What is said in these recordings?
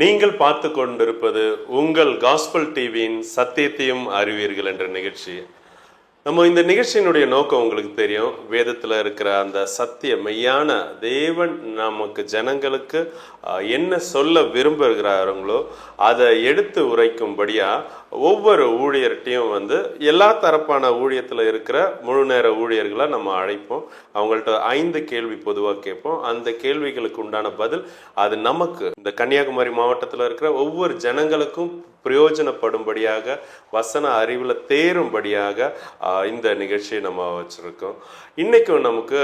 நீங்கள் பார்த்து கொண்டிருப்பது உங்கள் காஸ்பல் டிவியின் சத்தியத்தையும் அறிவீர்கள் என்ற நிகழ்ச்சி. நம்ம இந்த நிகழ்ச்சியினுடைய நோக்கம் உங்களுக்கு தெரியும். வேதத்தில் இருக்கிற அந்த சத்திய மெய்யான தேவன் நமக்கு ஜனங்களுக்கு என்ன சொல்ல விரும்புகிறாங்களோ அதை எடுத்து உரைக்கும்படியா ஒவ்வொரு ஊழியர்கிட்டையும் எல்லா தரப்பான ஊழியத்தில் இருக்கிற முழு நேர ஊழியர்களை நம்ம அழைப்போம். அவங்கள்ட்ட 5 கேள்வி பொதுவாக கேட்போம். அந்த கேள்விகளுக்கு உண்டான பதில் அது நமக்கு இந்த கன்னியாகுமரி மாவட்டத்தில் இருக்கிற ஒவ்வொரு ஜனங்களுக்கும் பிரயோஜனப்படும்படியாக, வசன அறிவில் தேரும்படியாக இந்த நிகழ்ச்சியை நம்ம வச்சிருக்கோம். இன்னைக்கும் நமக்கு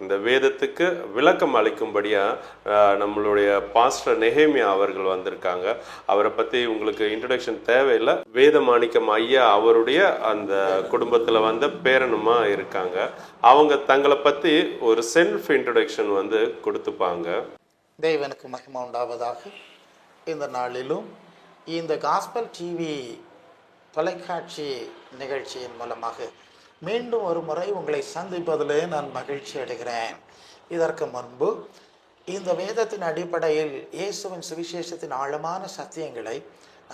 இந்த வேதத்துக்கு விளக்கம் அளிக்கும்படியா நம்மளுடைய பாஸ்டர் நெஹேமியா அவர்கள் வந்திருக்காங்க. அவரை பத்தி உங்களுக்கு இன்ட்ரடக்ஷன் தேவையில்லை. வேதமாணிக்கம் ஐயா அவருடைய அந்த குடும்பத்துல பேரனுமா இருக்காங்க. அவங்க தங்களை பத்தி ஒரு செல்ஃப் இன்ட்ரடக்ஷன் கொடுத்துப்பாங்க. தேவனுக்கு மகிமை உண்டாவதாக. இந்த நாளிலும் இந்த காஸ்பல் டிவி தொலைக்காட்சி நிகழ்ச்சியின் மூலமாக மீண்டும் ஒரு முறை உங்களை சந்திப்பதிலே நான் மகிழ்ச்சி அடைகிறேன். இதற்கு முன்பு இந்த வேதத்தின் அடிப்படையில் இயேசுவின் சுவிசேஷத்தின் ஆழமான சத்தியங்களை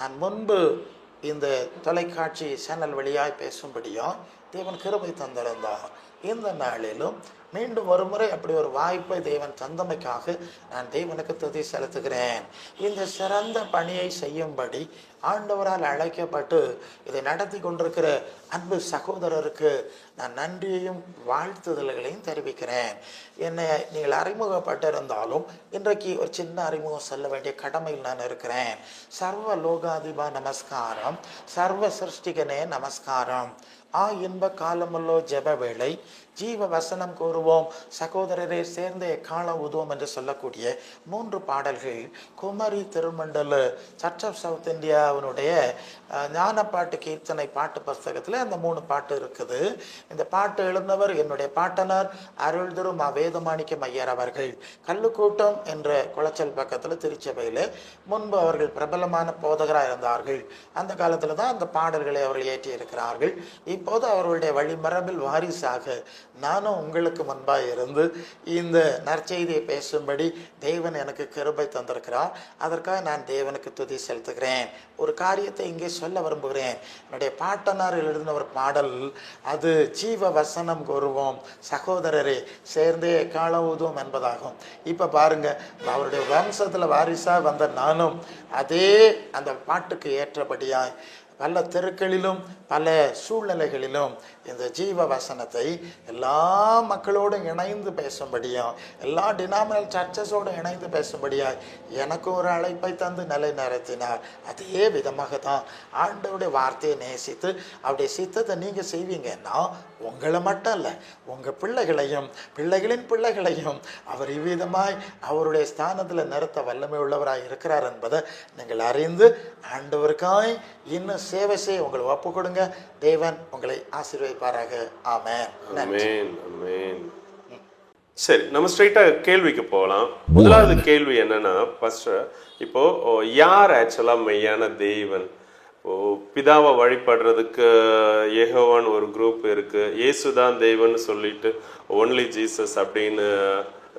நான் முன்பு இந்த தொலைக்காட்சி சேனல் வழியாய் பேசும்படியும் தேவன் கிருபை தந்திருந்தார். இந்த நாளிலும் மீண்டும் ஒரு முறை அப்படி ஒரு வாய்ப்பை தேவன் தந்தமைக்காக நான் தேவனுக்கு துதி செலுத்துகிறேன். இந்த சிறந்த பணியை செய்யும்படி ஆண்டவரால் அழைக்கப்பட்டு இதை நடத்தி கொண்டிருக்கிற அன்பு சகோதரருக்கு நான் நன்றியையும் வாழ்த்துதல்களையும் தெரிவிக்கிறேன். என்னை நீங்கள் அறிமுகப்பட்டிருந்தாலும் இன்றைக்கு ஒரு சின்ன அறிமுகம் சொல்ல வேண்டிய கடமையில் நான் இருக்கிறேன். சர்வ லோகாதிபா நமஸ்காரம், சர்வ சிருஷ்டிகனே நமஸ்காரம். இன்ப காலமுள்ளோ ஜெப வேளை, ஜீவ வசனம் கூறுவோம், சகோதரரை சேர்ந்தே காலம் உதுவோம் என்று சொல்லக்கூடிய 3 பாடல்கள் குமரி திருமண்டல சர்ச் ஆஃப் சவுத் இந்தியாவினுடைய ஞானப்பாட்டு கீர்த்தனை பாட்டு புஸ்தகத்தில் அந்த 3 பாட்டு இருக்குது. இந்த பாட்டு எழுந்தவர் என்னுடைய பாட்டனார் அருள் திரு வேதமாணிக்கம் ஐயர் அவர்கள். கல்லுக்கூட்டம் என்ற குளச்சல் பக்கத்தில் திருச்சபையில் முன்பு அவர்கள் பிரபலமான போதகராக இருந்தார்கள். அந்த காலத்தில் தான் அந்த பாடல்களை அவர்கள் ஏற்றியிருக்கிறார்கள். இப்போது அவர்களுடைய வழிமரபில் வாரிசாக நானும் உங்களுக்கு முன்பாக இருந்து இந்த நற்செய்தியை பேசும்படி தேவன் எனக்கு கிருபை தந்திருக்கிறார். அதற்காக நான் தேவனுக்கு துதி செலுத்துகிறேன். ஒரு காரியத்தை இங்கே சொல்ல விரும்புகிறேன். என்னுடைய பாட்டனார் எழுதின ஒரு பாடல், அது ஜீவ வசனம் கூறுவோம், சகோதரரே சேர்ந்தே காலம் ஊதுவோம் என்பதாகும். இப்போ பாருங்க, அவருடைய வம்சத்தில் வாரிசாக வந்த நானும் அதே அந்த பாட்டுக்கு ஏற்றபடியாய் பல தெருக்களிலும் பல சூழ்நிலைகளிலும் இந்த ஜீவ வசனத்தை எல்லா மக்களோடும் இணைந்து பேசும்படியும், எல்லா டினாமினல் சர்ச்சஸோடும் இணைந்து பேசும்படியாய் எனக்கு ஒரு அழைப்பை தந்து நிலை நிறுத்தினார். அதே விதமாக தான் ஆண்டவருடைய வார்த்தையை நேசித்து அவருடைய சித்தத்தை நீங்கள் செய்வீங்கன்னா உங்களை மட்டும் இல்லை, உங்கள் பிள்ளைகளையும் பிள்ளைகளின் பிள்ளைகளையும் அவர் இவ்விதமாய் அவருடைய ஸ்தானத்தில் நிறுத்த வல்லமை உள்ளவராய் இருக்கிறார் என்பதை நீங்கள் அறிந்து ஆண்டவருக்காய் இன்னும் சேவை செய்ய உங்களை ஒப்பு கொடுங்க. தேவன் உங்களை ஆசீர்வதிப்பாராக. ஆமென். ஆமென். ஆமென். சரி, நம்ம ஸ்ட்ரைட்டா கேள்விக்கு போகலாம். முதலாவது கேள்வி என்னன்னா, ஃபர்ஸ்ட் இப்போ யார் ஆக்சுவலா மெய்யான தேவன்? பிதாவை வழிபடுறதுக்கு யெகோவான்னு ஒரு குரூப் இருக்கு, இயேசுதான் தெய்வம்னு சொல்லிட்டு ஒன்லி ஜீசஸ் அப்படின்னு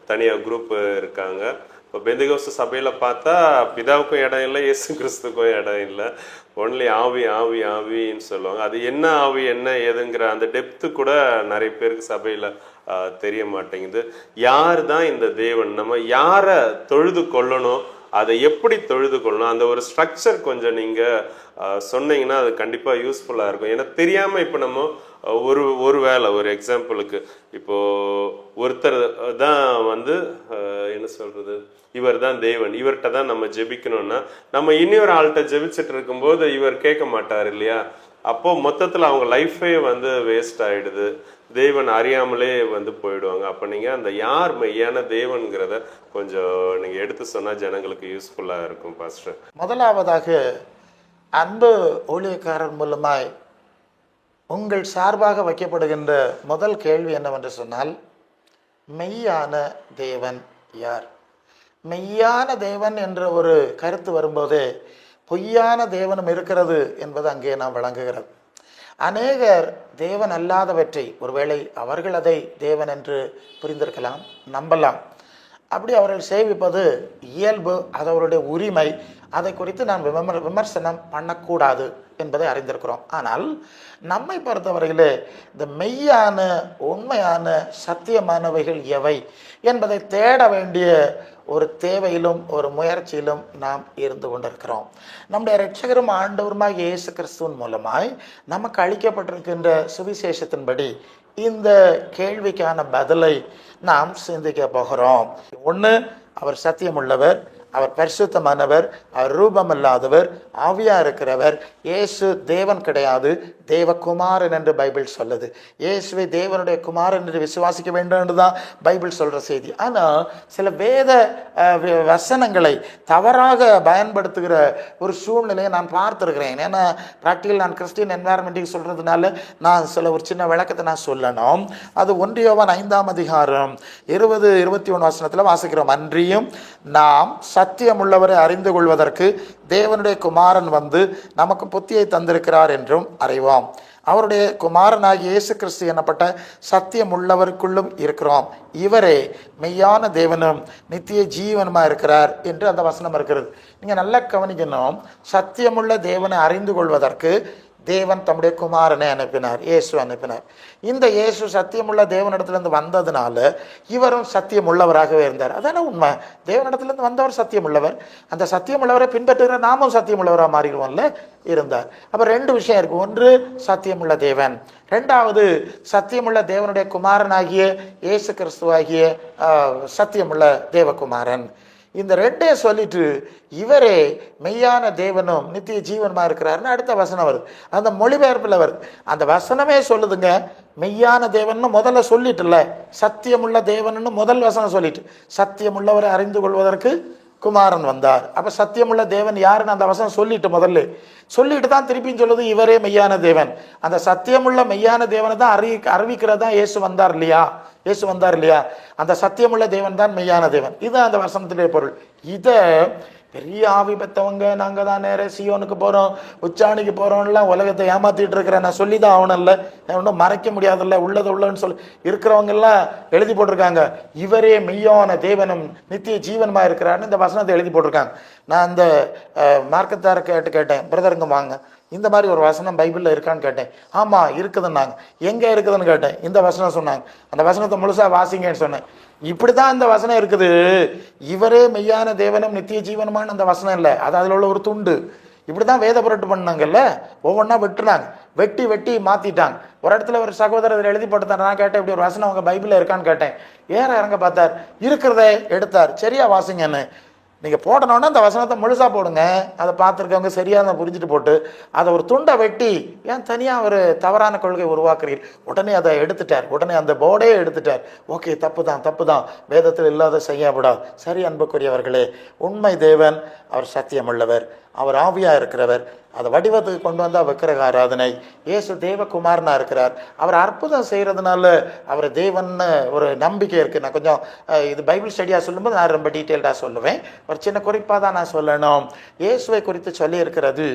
தனியாக குரூப் இருக்காங்க. இப்போ பெந்தகோஸ்து சபையில் பார்த்தா பிதாவுக்கும் இடம் இல்லை, இயேசு கிறிஸ்துக்கும் இடம் இல்லை. ஒன்லி ஆவி ஆவி ஆவின்னு சொல்லுவாங்க. அது என்ன ஆவி என்ன ஏதுங்கிற அந்த டெப்த்து கூட நிறைய பேருக்கு சபையில் தெரிய மாட்டேங்குது. யார் தான் இந்த தேவன்? நம்ம யாரை தொழுது கொள்ளணும், அதை எப்படி தொழுது கொள்ளணும், அந்த ஒரு ஸ்ட்ரக்சர் கொஞ்சம் நீங்கள் சொன்னீங்கன்னா அது கண்டிப்பாக யூஸ்ஃபுல்லாக இருக்கும். ஏன்னா தெரியாமல் இப்போ நம்ம ஒரு வேலை, ஒரு எக்ஸாம்பிளுக்கு இப்போ ஒருத்தர் தான் என்ன சொல்றது, இவர் தான் தேவன், இவர்கிட்ட தான் நம்ம ஜெபிக்கணும்னா நம்ம இன்னொரு ஆள்கிட்ட ஜெபிச்சுட்டு இருக்கும்போது இவர் கேட்க மாட்டார் இல்லையா? அப்போ மொத்தத்தில் அவங்க லைஃபே வேஸ்ட் ஆயிடுது, தேவன் அறியாமலே போயிடுவாங்க. அப்போ நீங்கள் அந்த யார் மெய்யான தேவன்கிறத கொஞ்சம் நீங்கள் எடுத்து சொன்னால் ஜனங்களுக்கு யூஸ்ஃபுல்லாக இருக்கும் பாஸ்டர். முதலாவதாக அன்பு ஊழியக்காரர் மூலமாய் உங்கள் சார்பாக வைக்கப்படுகின்ற முதல் கேள்வி என்னவென்று சொன்னால், மெய்யான தேவன் யார்? மெய்யான தேவன் என்ற ஒரு கருத்து வரும்போது பொய்யான தேவனும் இருக்கிறது என்பது அங்கே நாம் வழங்குகிறது. அநேகர் தேவன் அல்லாதவற்றை, ஒருவேளை அவர்கள் அதை தேவன் என்று புரிந்திருக்கலாம், நம்பலாம். அப்படி அவர்கள் சேவிப்பது இயல்பு, அது அவருடைய உரிமை. அதை குறித்து நான் விமர்சனம் பண்ணக்கூடாது என்பதை அறிந்திருக்கிறோம். ஆனால் நம்மை பொறுத்தவரையிலே இந்த மெய்யான உண்மையான சத்தியமானவைகள் எவை என்பதை தேட வேண்டிய ஒரு தேவையிலும் ஒரு முயற்சியிலும் நாம் இருந்து கொண்டிருக்கிறோம். நம்முடைய இரட்சகரும் ஆண்டவருமாய் இயேசு கிறிஸ்துவின் மூலமாய் நமக்கு அளிக்கப்பட்டிருக்கின்ற சுவிசேஷத்தின்படி இந்த கேள்விக்கான பதிலை நாம் சிந்திக்க போகிறோம். ஒன்று, அவர் சத்தியமுள்ளவர், அவர் பரிசுத்தமானவர், அவர் ரூபமில்லாதவர், ஆவியா இருக்கிறவர். இயேசு தேவன் கிடையாது, தேவகுமாரன் என்று பைபிள் சொல்லுது. இயேசுவை தேவனுடைய குமாரன் என்று விசுவாசிக்க வேண்டும் என்று தான் பைபிள் சொல்கிற செய்தி. ஆனால் சில வேத வசனங்களை தவறாக பயன்படுத்துகிற ஒரு சூழ்நிலையை நான் பார்த்துருக்கிறேன். ஏன்னா ப்ராக்டிக்கல் நான் கிறிஸ்டியன் என்வாயர்மெண்ட்டுக்கு சொல்கிறதுனால நான் ஒரு சின்ன விளக்கத்தை நான் சொல்லணும். அது 1 யோவான் 5ஆம் அதிகாரம் 20-21 வசனத்தில் வாசிக்கிறோம். அன்றியும் நாம் சத்தியமுள்ளவரை அறிந்து கொள்வதற்கு தேவனுடைய குமாரன் வந்து நமக்கு புத்தியை தந்திருக்கிறார் என்றும் அறிவோம். அவருடைய குமாரனாகிய இயேசு கிறிஸ்து எனப்பட்ட சத்தியம் உள்ளவருக்குள்ளும் இருக்கிறோம். இவரே மெய்யான தேவனும் நித்திய ஜீவனுமாக இருக்கிறார் என்று அந்த வசனம் இருக்கிறது. நீங்கள் நல்லா கவனிக்கணும். சத்தியமுள்ள தேவனை அறிந்து கொள்வதற்கு தேவன் தம்முடைய குமாரனை அனுப்பினார், இயேசு அனுப்பினார். இந்த இயேசு சத்தியமுள்ள தேவனிடத்திலிருந்து வந்ததுனால இவரும் சத்தியம் உள்ளவராகவே இருந்தார். அதான உண்மை. தேவனிடத்திலிருந்து வந்தவர் சத்தியம் உள்ளவர். அந்த சத்தியம் உள்ளவரை பின்பற்றுகிற நாமும் சத்தியம் உள்ளவராக மாறிடுவோம்ல இருந்தார். அப்போ 2 விஷயம் இருக்கு. ஒன்று, சத்தியமுள்ள தேவன். 2வது, சத்தியமுள்ள தேவனுடைய குமாரனாகிய இயேசு கிறிஸ்துவாகிய சத்தியமுள்ள தேவகுமாரன். இந்த 2ஐயும் சொல்லிட்டு இவரே மெய்யான தேவனும் நித்திய ஜீவனுமா இருக்கிறாருன்னு அடுத்த வசனம் வருது. அந்த மொழிபெயர்ப்பில் வருது. அந்த வசனமே சொல்லுதுங்க, மெய்யான தேவன்னு முதல்ல சொல்லிட்டுல, சத்தியமுள்ள தேவன்னு முதல் வசனம் சொல்லிட்டு, சத்தியமுள்ளவரை அறிந்து கொள்வதற்கு குமாரன் வந்தார். அப்போ சத்தியமுள்ள தேவன் யாருன்னு அந்த வசனம் சொல்லிட்டு முதல்ல சொல்லிட்டு தான் திருப்பியும் சொல்லுது இவரே மெய்யான தேவன். அந்த சத்தியமுள்ள மெய்யான தேவனை தான் அறிவிக்கிறதா இயேசு வந்தார் இல்லையா? இயேசு வந்தார் இல்லையா? அந்த சத்தியமுள்ள தேவன் தான் மெய்யான தேவன். இது அந்த வசனத்திலே பொருள். இதை பெரிய ஆவி பெற்றவங்க நாங்கள் தான் நேர சியோனுக்கு போகிறோம், உச்சாணிக்கு போகிறோம்லாம் உலகத்தை ஏமாற்றிட்டு இருக்கிறேன் நான் சொல்லி தான் ஆகணும்ல, ஒன்றும் மறைக்க முடியாதுல்ல, உள்ளது உள்ளன்னு சொல்லி இருக்கிறவங்கெல்லாம் எழுதி போட்டிருக்காங்க. இவரே மெய்யான தேவனும் நித்திய ஜீவனுமா இருக்கிறாருன்னு இந்த வசனத்தை எழுதி போட்டிருக்காங்க. நான் அந்த மார்க்கத்தார கேட்டேன், பிரதருங்க வாங்க, இந்த மாதிரி ஒரு வசனம் பைபிளில் இருக்கான்னு கேட்டேன். ஆமாம் இருக்குதுன்னாங்க. எங்கே இருக்குதுன்னு கேட்டேன். இந்த வசனம் சொன்னாங்க. அந்த வசனத்தை முழுசாக வாசிங்கன்னு சொன்னேன். இப்படி தான் இந்த வசனம் இருக்குது. இவரே மெய்யான தேவனும் நித்திய ஜீவனுமான அந்த வசனம் இல்லை, அது அதில் உள்ள ஒரு துண்டு. இப்படி தான் வேத புரட்டு பண்ணாங்கல்ல, ஒவ்வொன்றா வெட்டுனாங்க, வெட்டி மாற்றிட்டாங்க. ஒரு இடத்துல ஒரு சகோதரர் எழுதி போட்டுத்தார். நான் கேட்டேன், இப்படி ஒரு வசனம் அவங்க பைபிளில் இருக்கான்னு கேட்டேன். இறங்க பார்த்தார், இருக்கிறதே எடுத்தார். சரியா வாசிங்கன்னு. நீங்கள் போடணுன்னா அந்த வசனத்தை முழுசாக போடுங்க. அதை பார்த்துருக்கவங்க சரியாக புரிஞ்சுட்டு போட்டு அதை ஒரு துண்டை வெட்டி ஏன் தனியாக ஒரு தவறான கொள்கை உருவாக்குறீர்கள்? உடனே அதை எடுத்துட்டார். உடனே அந்த போர்டே எடுத்துட்டார். ஓகே, தப்பு தான், வேதத்தில் இல்லாத செய்யப்படாது. சரி அன்புக்குரியவர்களே, உண்மை தேவன் அவர் சத்தியமுள்ளவர், அவர் ஆவியாக இருக்கிறவர். அதை வடிவத்துக்கு கொண்டு வந்தால் விக்கிரக ஆராதனை. இயேசு தேவகுமாரனா இருக்கிறார். அவர் அற்புதம் செய்கிறதுனால அவர் தேவன்னு ஒரு நம்பிக்கை இருக்குது. நான் கொஞ்சம் இது பைபிள் ஸ்டடியாக சொல்லும்போது நான் ரொம்ப டீட்டெயில்டாக சொல்லுவேன். ஒரு சின்ன குறிப்பாக தான் நான் சொல்லணும். இயேசுவை குறித்து சொல்லி இருக்கிறது,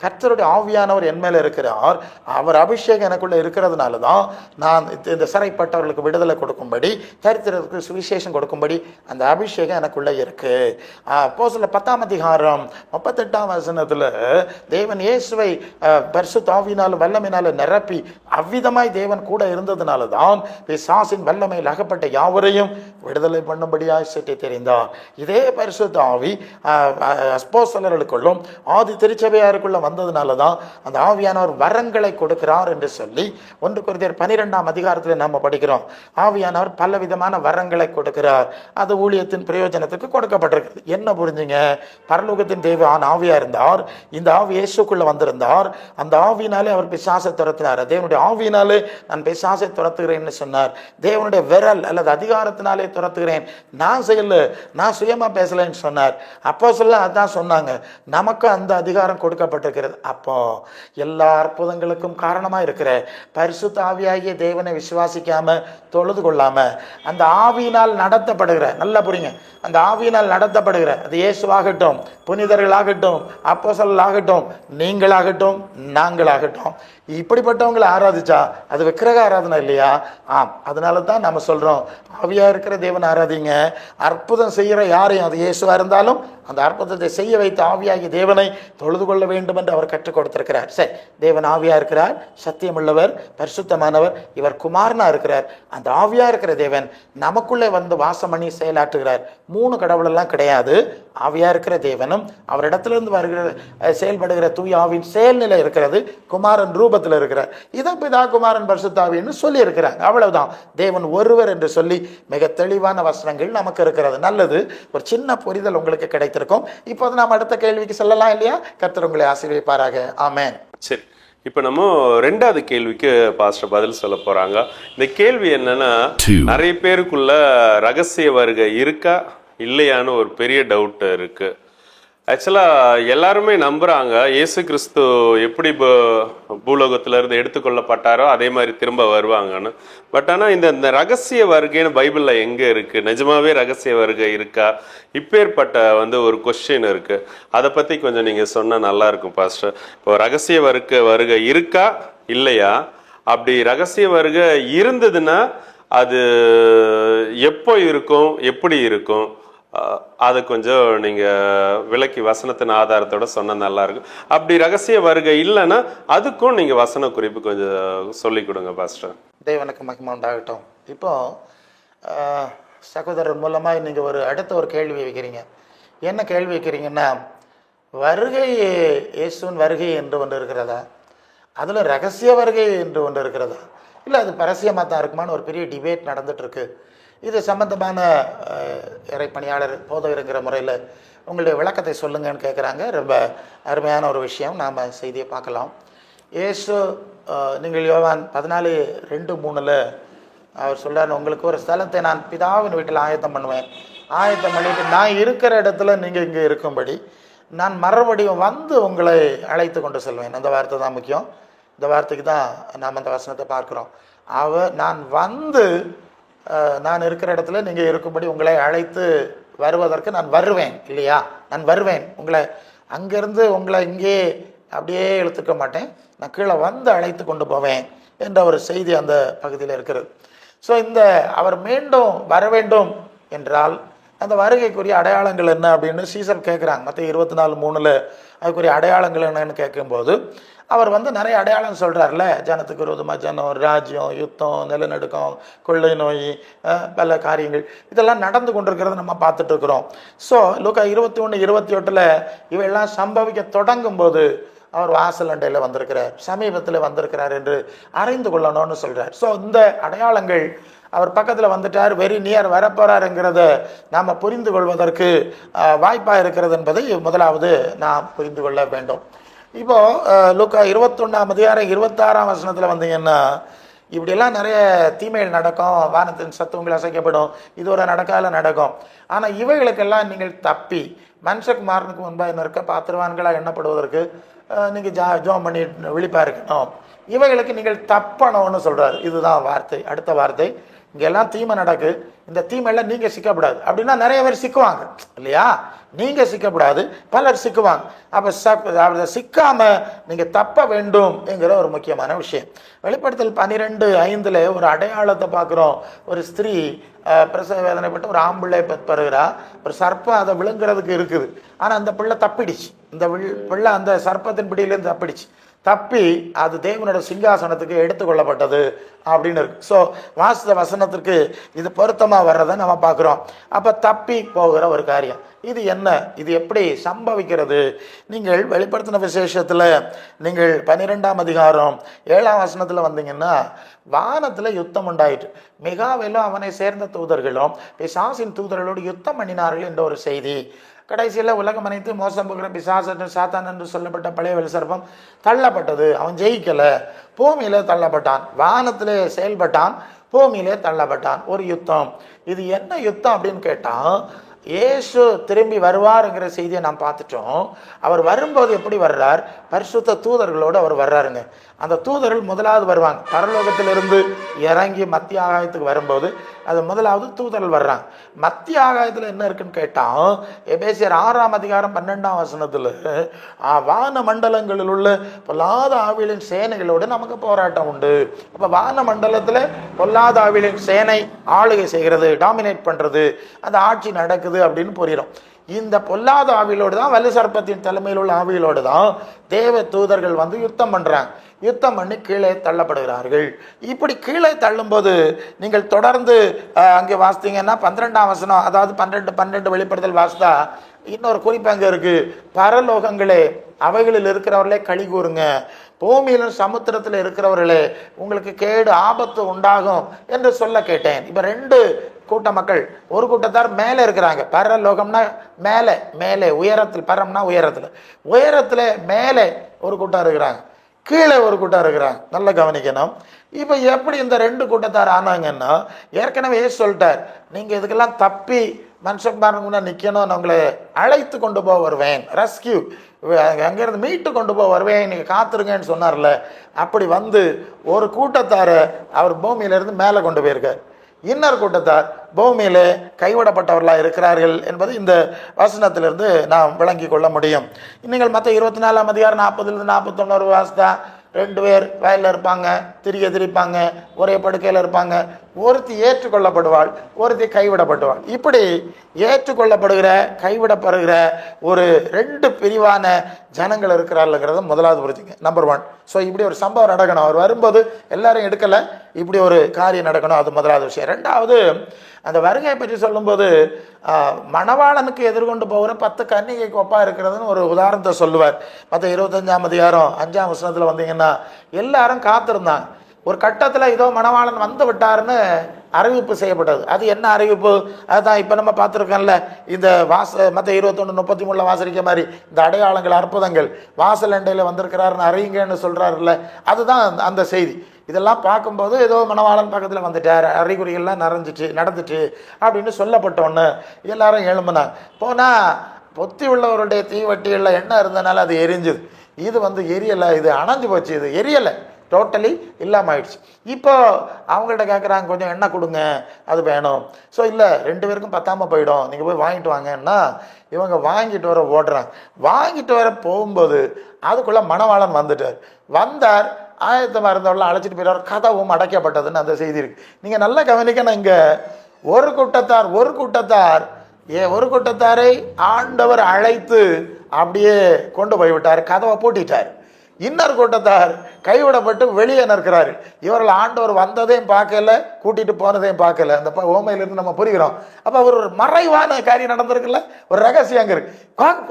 கர்த்தருடைய ஆவியானவர் என் மேலே இருக்கிறார், அவர் அபிஷேகம் எனக்குள்ளே இருக்கிறதுனால தான் நான் இந்த சிறைப்பட்டவர்களுக்கு விடுதலை கொடுக்கும்படி, தரித்திரத்துக்கு சுவிசேஷம் கொடுக்கும்படி அந்த அபிஷேகம் எனக்குள்ளே இருக்குது. அப்போஸ்தலர் 10ஆம் அதிகாரம் 38ஆம் வசனத்தில் தேவன் இயேசுவை பரிசுத்த ஆவியினாலும் வல்லமையினாலும் நிரப்பி அவ்விதமாய் தேவன் கூட இருந்ததுனால தான் பிசாசின் வல்லமையில் அகப்பட்ட யாவரையும் விடுதலை பண்ணும்படியாய் சுட்டி தெரிந்தார். இதே பரிசுத்த ஆவி அப்போஸ்தலர்களுக்குள்ளும் ஆதி திருச்சபையாருக்குள்ள வந்ததுனால தான் அந்த ஆவியானவர் வரங்களை கொடுக்கிறார் என்று சொல்லி 1 கொரிந்தியர் 12ஆம் அதிகாரத்தில் நம்ம படிக்கிறோம். ஆவியானவர் பல விதமான வரங்களை கொடுக்கிறார். அது ஊழியத்தின் பிரயோஜனத்துக்கு கொடுக்கப்பட்டிருக்கு. என்ன புரிஞ்சுங்க? பரலோகத்தின் தேவன் ஆவியா இருந்தார். இந்த ஆவி இயேசுக்குள்ள வந்திருந்தார். அந்த ஆவியினாலே அவர் பிசாசை துரத்தினார். தேவனுடைய ஆவியினாலே நான் பிசாசை துரத்துகிறேன்னு சொன்னார். தேவனுடைய விரல் அல்லது அதிகாரத்தினாலே துரத்துகிறேன், நான் செய்யல, நான் சுயமா பேசலன்னு சொன்னார். அப்போ சொல்ல அதான் சொன்னாங்க, நமக்கு அந்த அதிகாரம் கொடுக்கப்பட்டிருக்கிறது. அப்போ எல்லா அற்புதங்களுக்கும் காரணமா இருக்கிற பரிசுத்த ஆவியாகிய தேவனை விசுவாசிக்காம தொழுது கொள்ளாம அந்த ஆவியினால் நடத்தப்படுகிற, நல்லா புரியுங்க, அந்த ஆவியினால் நடத்தப்படுகிற, அது இயேசுவாகட்டும், புனிதர்களாகட்டும், அப்போஸ்தலர்களாகட்டும், நீங்களாகட்டும், நாங்களாகட்டும், இப்படிப்பட்டவங்களை ஆராதிச்சா அது விக்கிரக ஆராதனை இல்லையா? ஆம். அதனால தான் நம்ம சொல்றோம், ஆவியா இருக்கிற தேவன் ஆராதிங்க. அற்புதம் செய்கிற யாரையும், அது இயேசுவா இருந்தாலும், அந்த அற்புதத்தை செய்ய வைத்த ஆவியாகிய தேவனை தொழுது கொள்ள வேண்டும் என்று அவர் கற்றுக் கொடுத்திருக்கிறார். சரி, தேவன் ஆவியா இருக்கிறார், சத்தியமுள்ளவர், பரிசுத்தமானவர், இவர் குமாரனா இருக்கிறார். அந்த ஆவியா இருக்கிற தேவன் நமக்குள்ளே வந்து வாசம் பண்ணி செயலாற்றுகிறார். 3 கடவுளெல்லாம் கிடையாது. ஆவியா இருக்கிற தேவனும் அவரிடத்திலிருந்து வருகிற செயல்படுகிற தூய ஆவியின் செயல்நிலை இருக்கிறது. குமாரன் ரூபத்தில் இருக்கிறார். இதை பிதா, குமாரன், பரிசுத்த ஆவின்னு சொல்லி இருக்கிறாங்க. அவ்வளவுதான். தேவன் ஒருவர் என்று சொல்லி மிக தெளிவான வசனங்கள் நமக்கு இருக்கிறது. நல்லது, ஒரு சின்ன புரிதல் உங்களுக்கு கிடைத்திருக்கும். இப்போது நாம் அடுத்த கேள்விக்கு செல்லலாம் இல்லையா? கர்த்தர் உங்களை ஆசீர்வதிப்பாராக. ஆமென். சரி, இப்போ நம்ம 2வது கேள்விக்கு பாஸ்டர் பதில் சொல்ல போறாங்க. இந்த கேள்வி என்னன்னா, நிறைய பேருக்குள்ள ரகசிய வருகை இருக்கா இல்லையான்னு ஒரு பெரிய டவுட் இருக்கு. ஆக்சுவலாக எல்லாருமே நம்புகிறாங்க இயேசு கிறிஸ்து எப்படி பூலோகத்திலேருந்து எடுத்துக்கொள்ளப்பட்டாரோ அதே மாதிரி திரும்ப வருவாங்கன்னு. பட் ஆனால் இந்த ரகசிய வருகைன்னு பைபிளில் எங்கே இருக்குது? நிஜமாவே ரகசிய வருகை இருக்கா? இப்பேற்பட்ட ஒரு கொஸ்டின் இருக்குது. அதை பற்றி கொஞ்சம் நீங்கள் சொன்னால் நல்லாயிருக்கும் பாஸ்டர். இப்போ ரகசிய வருகை இருக்கா இல்லையா? அப்படி ரகசிய வருகை இருந்ததுன்னா அது எப்போ இருக்கும், எப்படி இருக்கும்? அதை கொஞ்சம் நீங்கள் விளக்கி வசனத்தின் ஆதாரத்தோட சொன்னால் நல்லா இருக்கும். அப்படி ரகசிய வருகை இல்லைன்னா அதுக்கும் நீங்கள் வசன குறிப்பு கொஞ்சம் சொல்லி கொடுங்க பாஸ்டர். தேவனுக்கு மகிமை உண்டாகட்டும். இப்போ சகோதரர் மூலமாக நீங்கள் அடுத்த ஒரு கேள்வி வைக்கிறீங்க. என்ன கேள்வி வைக்கிறீங்கன்னா, வருகை, இயேசுவின் வருகை என்று ஒன்று இருக்கிறதா, அதில் ரகசிய வருகை என்று ஒன்று இருக்கிறதா, இல்லை அது பரசியமாக தான் இருக்குமான்னு ஒரு பெரிய டிபேட் நடந்துகிட்ருக்கு. இது சம்பந்தமான இறைப்பணியாளர் போதகருங்கிற முறையில் உங்களுடைய விளக்கத்தை சொல்லுங்கன்னு கேட்குறாங்க. ரொம்ப அருமையான ஒரு விஷயம். நாம் செய்தியை பார்க்கலாம். இயேசு நீங்கள் யோவான் 14:2-3 அவர் சொல்கிறார், உங்களுக்கு ஒரு ஸ்தலத்தை நான் பிதாவின் வீட்டில் ஆயத்தம் பண்ணுவேன். ஆயத்தம் பண்ணிட்டு நான் இருக்கிற இடத்துல நீங்கள் இங்கே இருக்கும்படி நான் மறுபடியும் வந்து உங்களை அழைத்து கொண்டு செல்வேன். அந்த வார்த்தை தான் முக்கியம். இந்த வார்த்தைக்கு தான் நாம் அந்த வசனத்தை பார்க்குறோம். நான் வந்து நான் இருக்கிற இடத்துல நீங்கள் இருக்கும்படி உங்களை அழைத்து வருவதற்கு நான் வருவேன் இல்லையா? நான் வருவேன், உங்களை அங்கேருந்து உங்களை இங்கே அப்படியே இழுத்துக்க மாட்டேன், நான் கீழே வந்து அழைத்து கொண்டு போவேன் என்ற ஒரு செய்தி அந்த பகுதியில் இருக்கிறது. ஸோ அவர் மீண்டும் வர வேண்டும் என்றால் அந்த வருகைக்குரிய அடையாளங்கள் என்ன அப்படின்னு சீசர் கேட்குறாங்க. மத்திய 24:3 அதுக்குரிய அடையாளங்கள் என்னன்னு கேட்கும்போது அவர் நிறைய அடையாளம் சொல்கிறார்ல. ஜனத்துக்கு விரோதமாக ஜனம், ராஜ்யம், யுத்தம், நிலநடுக்கம், கொள்ளை நோய், பல காரியங்கள் இதெல்லாம் நடந்து கொண்டிருக்கிறத நம்ம பார்த்துட்டு இருக்கிறோம். ஸோ லூக்கா 21:28 இவையெல்லாம் சம்பவிக்க தொடங்கும் போது அவர் வாசல் அண்டையில் வந்திருக்கிறார், சமீபத்தில் வந்திருக்கிறார் என்று அறிந்து கொள்ளணும்னு சொல்கிறார். ஸோ இந்த அடையாளங்கள் அவர் பக்கத்தில் வந்துட்டார், வெரி நியர் வரப்போறாருங்கிறத நாம் புரிந்து கொள்வதற்கு வாய்ப்பாக இருக்கிறது என்பதை முதலாவது நாம் புரிந்து கொள்ள வேண்டும். இப்போ லூக்கா 21:26 வந்தீங்கன்னா, இப்படியெல்லாம் நிறைய தீமைகள் நடக்கும், வானத்தின் சத்துவங்கள் அசைக்கப்படும், இது ஒரு நடக்கும். ஆனால் இவைகளுக்கெல்லாம் நீங்கள் தப்பி மனுஷகுமாரனுக்கு முன்பாக நிற்க பாத்திரவான்களாக எண்ணப்படுவதற்கு நீங்கள் ஜோம் பண்ணி விழிப்பாக இருக்கணும். இவைகளுக்கு நீங்கள் தப்பணும்னு சொல்கிறார். இதுதான் வார்த்தை, அடுத்த வார்த்தை. இங்கெல்லாம் தீமை நடக்கு, இந்த தீமையெல்லாம் நீங்கள் சிக்கப்படாது அப்படின்னா நிறைய பேர் சிக்குவாங்க இல்லையா? நீங்கள் சிக்கப்படாது, பலர் சிக்குவாங்க. அப்போ சிக்காமல் நீங்கள் தப்ப வேண்டும் என்கிற ஒரு முக்கியமான விஷயம். வெளிப்படுத்தல் 12:5 ஒரு அடையாளத்தை பார்க்குறோம். ஒரு ஸ்திரீ பிரசவ வேதனைப்பட்டு ஒரு ஆம்பிள்ளை பெறுகிறா. ஒரு சர்ப்பம் அதை விழுங்குறதுக்கு இருக்குது. ஆனால் அந்த பிள்ளை தப்பிடுச்சு. இந்த பிள்ளை அந்த சர்ப்பத்தின் பிடியிலேருந்து தப்பி அது தேவனோட சிங்காசனத்துக்கு எடுத்துக்கொள்ளப்பட்டது அப்படின்னு இருக்கு. ஸோ வாசித்த வசனத்திற்கு இது பொருத்தமாக வர்றதை நம்ம பார்க்குறோம். அப்போ தப்பி போகிற ஒரு காரியம் இது என்ன, இது எப்படி சம்பவிக்கிறது? நீங்கள் வெளிப்படுத்தின விசேஷத்தில் நீங்கள் 12:7 வந்தீங்கன்னா, வானத்தில் யுத்தம் உண்டாயிற்று, மிகாவேலும் அவனை சேர்ந்த தூதர்களும் பிசாசின் தூதர்களோடு யுத்தம் பண்ணினார்கள் என்ற ஒரு செய்தி. கடைசியில் உலகம் அனைத்து மோசம் போகிற பிசாசு சாத்தான் என்று சொல்லப்பட்ட பழைய சர்ப்பம் தள்ளப்பட்டது. அவன் ஜெயிக்கலை, பூமியிலே தள்ளப்பட்டான். வானத்திலே செயல்பட்டான், பூமியிலே தள்ளப்பட்டான். ஒரு யுத்தம். இது என்ன யுத்தம் அப்படின்னு கேட்டால், இயேசு திரும்பி வருவாருங்கிற செய்தியை நாம் பார்த்துட்டோம். அவர் வரும்போது எப்படி வர்றார்? பரிசுத்த தூதர்களோடு அவர் வர்றாருங்க. அந்த தூதர்கள் முதலாவது வருவாங்க. பரலோகத்திலிருந்து இறங்கி மத்திய ஆகாயத்துக்கு வரும்போது அது முதலாவது தூதர்கள் வர்றாங்க. மத்திய ஆகாயத்தில் என்ன இருக்குன்னு கேட்டால், எபேசியர் 6ஆம் அதிகாரம் 12ஆம் வசனத்தில் வான மண்டலங்களில் உள்ள பொல்லாத ஆவிகளின் சேனைகளோடு நமக்கு போராட்டம் உண்டு. அப்போ வான மண்டலத்தில் பொல்லாத ஆவிகளின் சேனை ஆளுகை செய்கிறது, டாமினேட் பண்ணுறது, அந்த ஆட்சி நடக்குது அப்படின்னு புரியும். இந்த பொல்லாத ஆவிகளோடு தான், வலு சர்ப்பத்தின் தலைமையில் உள்ள ஆவிகளோடு தான் தேவ தூதர்கள் வந்து யுத்தம் பண்ணுறாங்க. யுத்தம் பண்ணி கீழே தள்ளப்படுகிறார்கள். இப்படி கீழே தள்ளும்போது நீங்கள் தொடர்ந்து அங்கே வாசித்தீங்கன்னா 12ஆம் வசனம், அதாவது 12 வெளிப்படுத்தல் வாசித்தா இன்னொரு குறிப்பு அங்கே இருக்குது. பரலோகங்களே அவைகளில் இருக்கிறவர்களே களி கூறுங்க, பூமியிலும் சமுத்திரத்தில் இருக்கிறவர்களே உங்களுக்கு கேடு ஆபத்து உண்டாகும் என்று சொல்ல கேட்டேன். இப்போ 2 கூட்ட மக்கள், ஒரு கூட்டத்தார் மேலே இருக்கிறாங்க. பரலோகம்னா மேலே, மேலே உயரத்தில், பரம்னா உயரத்தில் மேலே ஒரு கூட்டம் இருக்கிறாங்க, கீழே ஒரு கூட்டம் இருக்கிறாங்க. நல்லா கவனிக்கணும். இப்போ எப்படி இந்த 2 கூட்டத்தார் ஆனாங்கன்னா, ஏற்கனவே சொல்லிட்டார், நீங்கள் இதுக்கெல்லாம் தப்பி மனுஷன் நிற்கணும், நான் உங்களை அழைத்து கொண்டு போக வருவேன், ரெஸ்கியூ, அங்கேருந்து மீட்டு கொண்டு போக வருவேன், நீங்கள் காத்துருங்கன்னு சொன்னார்ல. அப்படி வந்து ஒரு கூட்டத்தாரை அவர் பூமியிலிருந்து மேலே கொண்டு போயிருக்கார். இன்னொரு கூட்டத்தார் பூமியிலே கைவிடப்பட்டவர்களாக இருக்கிறார்கள் என்பது இந்த வசனத்திலிருந்து நாம் விளங்கி கொள்ள முடியும். நீங்கள் மற்ற 24ஆம் அதிகாரம் 40லிருந்து 41 வாசித்தா 2 பேர் வயலில் இருப்பாங்க, திரிப்பாங்க, ஒரே படுக்கையில் இருப்பாங்க. ஒருத்தி ஏற்றுக்கொள்ளப்படுவாள், ஒருத்தி கைவிடப்படுவாள். இப்படி ஏற்றுக்கொள்ளப்படுகிற கைவிடப்படுகிற ஒரு 2 பிரிவான ஜனங்கள் இருக்கிறார்கள்ங்கிறத முதலாவது புரிஞ்சுங்க. நம்பர் 1. ஸோ இப்படி ஒரு சம்பவம் நடக்கணும். அவர் வரும்போது எல்லாரும் எடுக்கலை, இப்படி ஒரு காரியம் நடக்கணும். அது முதலாவது விஷயம். 2வது, அந்த வருகையை பற்றி சொல்லும்போது மணவாளனுக்கு எதிர்கொண்டு போகிற 10 கன்னிகைக்கு ஒப்பா இருக்கிறதுன்னு ஒரு உதாரணத்தை சொல்லுவார். மற்ற 25ஆம் அதிகாரம் 5ஆம் வசனத்தில் வந்தீங்கன்னா எல்லாரும் காத்திருந்தாங்க. ஒரு கட்டத்தில் இதோ மணவாளன் வந்து விட்டாருன்னு அறிவிப்பு செய்யப்பட்டது. அது என்ன அறிவிப்பு? அதுதான் இப்போ நம்ம பார்த்துருக்கோம்ல, இந்த மற்ற 21:33 வாசரிக்க மாதிரி இந்த அடையாளங்கள், அற்புதங்கள், வாசல் அண்டையில் வந்திருக்கிறாருன்னு அறியுங்கன்னு சொல்கிறாருல்ல, அதுதான் அந்த செய்தி. இதெல்லாம் பார்க்கும்போது ஏதோ மணவாளன் பக்கத்தில் வந்துட்டார், அறிகுறிகள்லாம் நடந்துட்டு அப்படின்னு சொல்லப்பட்டோன்னு எல்லாரும் எழும்புனாங்க. போனால் பொத்தி உள்ளவருடைய தீவட்டிகளில் எண்ணெய் இருந்தனால அது எரிஞ்சுது. இது வந்து எரியலை, இது அணைஞ்சு போச்சு, இது எரியலை, டோட்டலி இல்லாமல் ஆயிடுச்சு. இப்போ அவங்கள்ட்ட கேட்குறாங்க, கொஞ்சம் எண்ணெய் கொடுங்க, அது வேணும். ஸோ இல்லை, 2 பேருக்கும் பத்தாமல் போயிடும், நீங்கள் போய் வாங்கிட்டு வாங்கன்னா இவங்க வாங்கிட்டு வர ஓடுறாங்க. வாங்கிட்டு வர போகும்போது அதுக்குள்ளே மணவாளன் வந்தார். ஆயத்தமாக இருந்தவர்கள அழைச்சிட்டு போயிடுவார். கதவும் அடைக்கப்பட்டதுன்னு அந்த செய்தி இருக்கு. நீங்கள் நல்லா கவனிக்கணும். இங்கே ஒரு கூட்டத்தாரை ஆண்டவர் அழைத்து அப்படியே கொண்டு போய்விட்டார், கதவை பூட்டிட்டார். இன்னொரு கூட்டத்தார் கைவிடப்பட்டு வெளியே நிற்கிறாரு. இவர்கள் ஆண்டவர் வந்ததையும் பார்க்கல, கூட்டிட்டு போனதையும் பார்க்கல. அந்த ஓமையிலிருந்து நம்ம புரிகிறோம். அப்போ அவர் ஒரு மறைவான காரியம் நடந்திருக்குல்ல, ஒரு ரகசியம் அங்கே இருக்கு.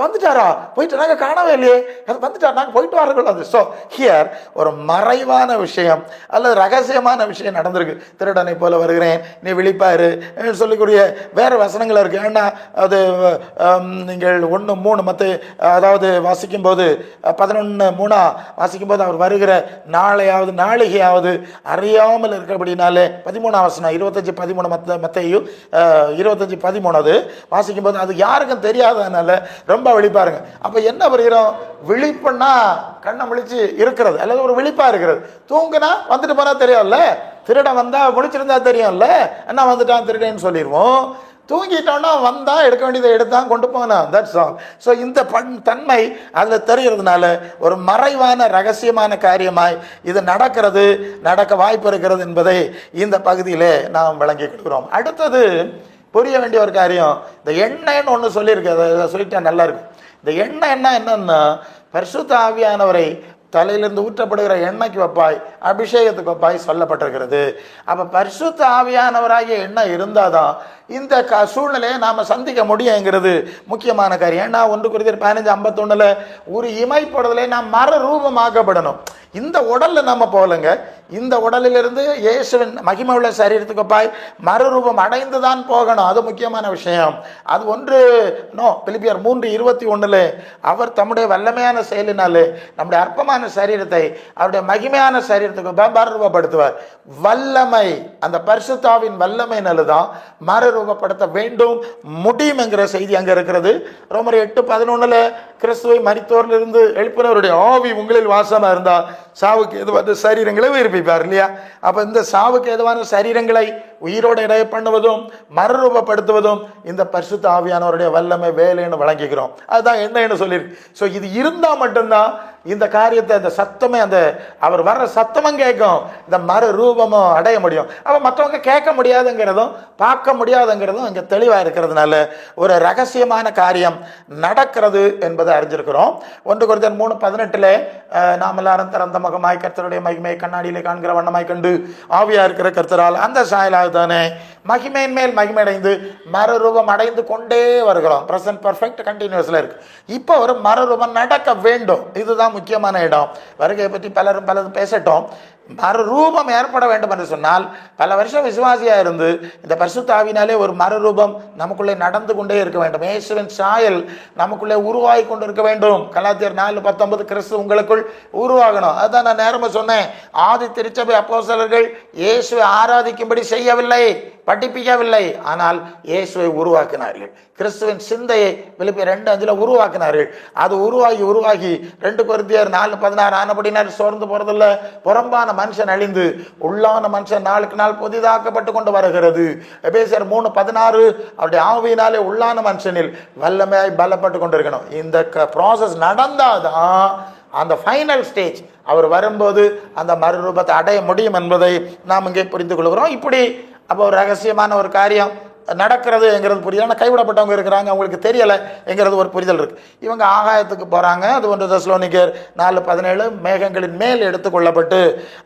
வந்துட்டாரா, போயிட்டு நாங்கள் காணவே இல்லையே, அது வந்துட்டார், நாங்கள் போயிட்டு வார்கள். அது ஸோ ஹியர் ஒரு மறைவான விஷயம் அல்லது ரகசியமான விஷயம் நடந்திருக்கு. திருடனை போல வருகிறேன், நீ விழிப்பாரு சொல்லக்கூடிய வேறு வசனங்கள் இருக்கு. ஏன்னா அது நீங்கள் 1:3 மற்ற, அதாவது வாசிக்கும்போது 11:3 வாசிக்கும்போது அவர் வருகிற நாளையாவது அறியாமல் இருக்கிறபடினாலே 13ஆம் வசனம் 25:13 மத்தேயு 25:13 அது வாசிக்கும்போது அது யாருக்கும் தெரியாததுனால ரொம்ப விழிப்பாருங்க. அப்ப என்ன புரிகிறோம்? விழிப்புன்னா கண்ணை முழிச்சு இருக்கிறது அல்லது ஒரு விழிப்பா இருக்கிறது. தூங்குனா வந்துட்டு போனா தெரியும்ல, திருடன் வந்தா முழிச்சிருந்தா தெரியும்ல, என்ன வந்துட்டான் திருடன்னு சொல்லிடுவோம். தூங்கிட்டோன்னா வந்தா எடுக்க வேண்டியதை எடுத்தான், கொண்டு போனான், தட்ஸ் ஆல். ஸோ இந்த தன்மை அதில் தெரிகிறதுனால ஒரு மறைவான ரகசியமான காரியமாய் இது நடக்க வாய்ப்பு இருக்கிறது என்பதை இந்த பகுதியிலே நாம் விளங்கி கொடுக்கிறோம். அடுத்தது புரிய வேண்டிய ஒரு காரியம், இந்த எண்ணெய்ன்னு ஒன்று சொல்லியிருக்கு, அதை சொல்லிட்டா நல்லா இருக்கும். இந்த எண்ணெய் என்னன்னா, பரிசுத்த ஆவியானவரை தலையிலிருந்து ஊற்றப்படுகிற எண்ணெய்க்கு வைப்பாய், அபிஷேகத்துக்கு வைப்பாய் சொல்லப்பட்டிருக்கிறது. அப்ப பரிசுத்த ஆவியானவராகிய எண்ணெய் இருந்தாதான் இந்த சூழ்நிலையை நாம சந்திக்க முடியுங்கிறது முக்கியமான காரியம். ஏன்னா 1 Corinthians 15:51 ஒரு இமைப்படுதலை நாம் மறு ரூபமாக்கப்படணும். இந்த உடல்ல நம்ம போகலங்க, இந்த உடலிலிருந்து இயேசுவின் மகிமை உள்ள சரீரத்துக்கு பாய் மறுரூபம் அடைந்துதான் போகணும். அது முக்கியமான விஷயம். அது ஒன்று பிலிப்பியர் 3:21 அவர் தம்முடைய வல்லமையான செயலினாலே நம்முடைய அற்பமான சரீரத்தை அவருடைய மகிமையான சரீரத்துக்கு மறுரூபப்படுத்துவார். வல்லமை, அந்த பரிசுத்தாவின் வல்லமைனால்தான் மறுரூபப்படுத்த வேண்டும் முடியும் என்கிற செய்தி அங்க இருக்கிறது. ரோமர் 8:11 கிறிஸ்துவை மரித்தோரிலிருந்து எழுப்பினவருடைய ஆவி உங்களில் வாசமா இருந்தா சாவுக்கு ஏதுவான சரீரங்களை உயிர்ப்பிப்பார் இல்லையா? அப்போ இந்த சாவுக்கு ஏதுவான சரீரங்களை உயிரோடு இடைய பண்ணுவதும் மறுரூபப்படுத்துவதும் இந்த பரிசுத்த ஆவியானவருடைய வல்லமை வேலைன்னு வழங்கிக்கிறோம். அதுதான் என்னன்னு சொல்லியிருக்கு. ஸோ இது இருந்தால் மட்டும்தான் இந்த காரியத்தை, அந்த சத்தமே, அந்த அவர் வர்ற சத்தமும் கேட்கும், இந்த மறு ரூபமும் அடைய முடியும். அப்போ மற்றவங்க கேட்க முடியாதுங்கிறதும் பார்க்க முடியாதுங்கிறதும் இங்கே தெளிவாக இருக்கிறதுனால ஒரு ரகசியமான காரியம் நடக்கிறது என்பதை அறிஞ்சிருக்கிறோம். 1 கொரிந்தியர் 3:18 நாம் எல்லாரும் திறந்த முகமாய் கர்த்தருடைய மகிமையை கண்ணாடியிலே காண்கிற வண்ணமாய் கண்டு ஆவியா இருக்கிற கர்த்தரால் அந்த சாயலாக தானே மகிமையின் மேல் மகிமை அடைந்து மறுரூபம் அடைந்து கொண்டே வருகிறோம். ப்ரெசன்ட் பர்ஃபெக்ட் கண்டினியூஸ்ல இருக்கு. இப்போ ஒரு மறுரூபம் நடக்க வேண்டும். இதுதான் முக்கியமான இடம். வருகையை பற்றி பலரும் பேசட்டும். மறுரூபம் ஏற்பட வேண்டும் என்று சொன்னால் பல வருஷம் விசுவாசியா இருந்து இந்த பரிசுத்த ஆவியினாலே ஒரு மறுரூபம் நமக்குள்ளே நடந்து கொண்டே இருக்க வேண்டும். இயேசுவின் சாயல் நமக்குள்ளே உருவாகி கொண்டு இருக்க வேண்டும். கலாத்தியர் 4:19 கிறிஸ்து உங்களுக்குள் உருவாகணும். அதுதான் நான் நேரமா சொன்னேன். ஆதி திருச்சபை அப்போஸ்தலர்கள் இயேசுவை ஆராதிக்கும்படி செய்யவில்லை, படிப்பிக்கவில்லை, ஆனால் இயேசுவை உருவாக்கினார்கள். கிறிஸ்துவின் சிந்தையை பிலிப்பியர் 2:5 உருவாக்கினார்கள். அது உருவாகி 2 கொரிந்தியர் 4:16 ஆனபடினார் சோர்ந்து போறதில்ல, புறம்பான மனுஷன் அழிந்து உள்ளான மனுஷன் நாளுக்கு நாள் புதிதாக்கப்பட்டு கொண்டு வருகிறது. எபேசியர் 3:16 அவருடைய ஆவியினாலே உள்ளான மனுஷனில் வல்லமையாய் பலப்பட்டு கொண்டு இருக்கணும். இந்த ப்ராசஸ் நடந்தாதான் அந்த ஃபைனல் ஸ்டேஜ் அவர் வரும்போது அந்த மறுரூபத்தை அடைய முடியும் என்பதை நாம் இங்கே புரிந்து கொள்கிறோம். இப்படி அப்போ ஒரு ரகசியமான ஒரு காரியம் நடக்கிறதுங்கிறது புரியுது. ஆனால் கைவிடப்பட்டவங்க இருக்கிறாங்க, அவங்களுக்கு தெரியலை என்கிறது ஒரு புரிதல் இருக்கு. இவங்க ஆகாயத்துக்கு போறாங்க. அது 1 தெசலோனிக்கேயர் 4:17 மேகங்களின் மேல் எடுத்துக்கொள்ளப்பட்டு,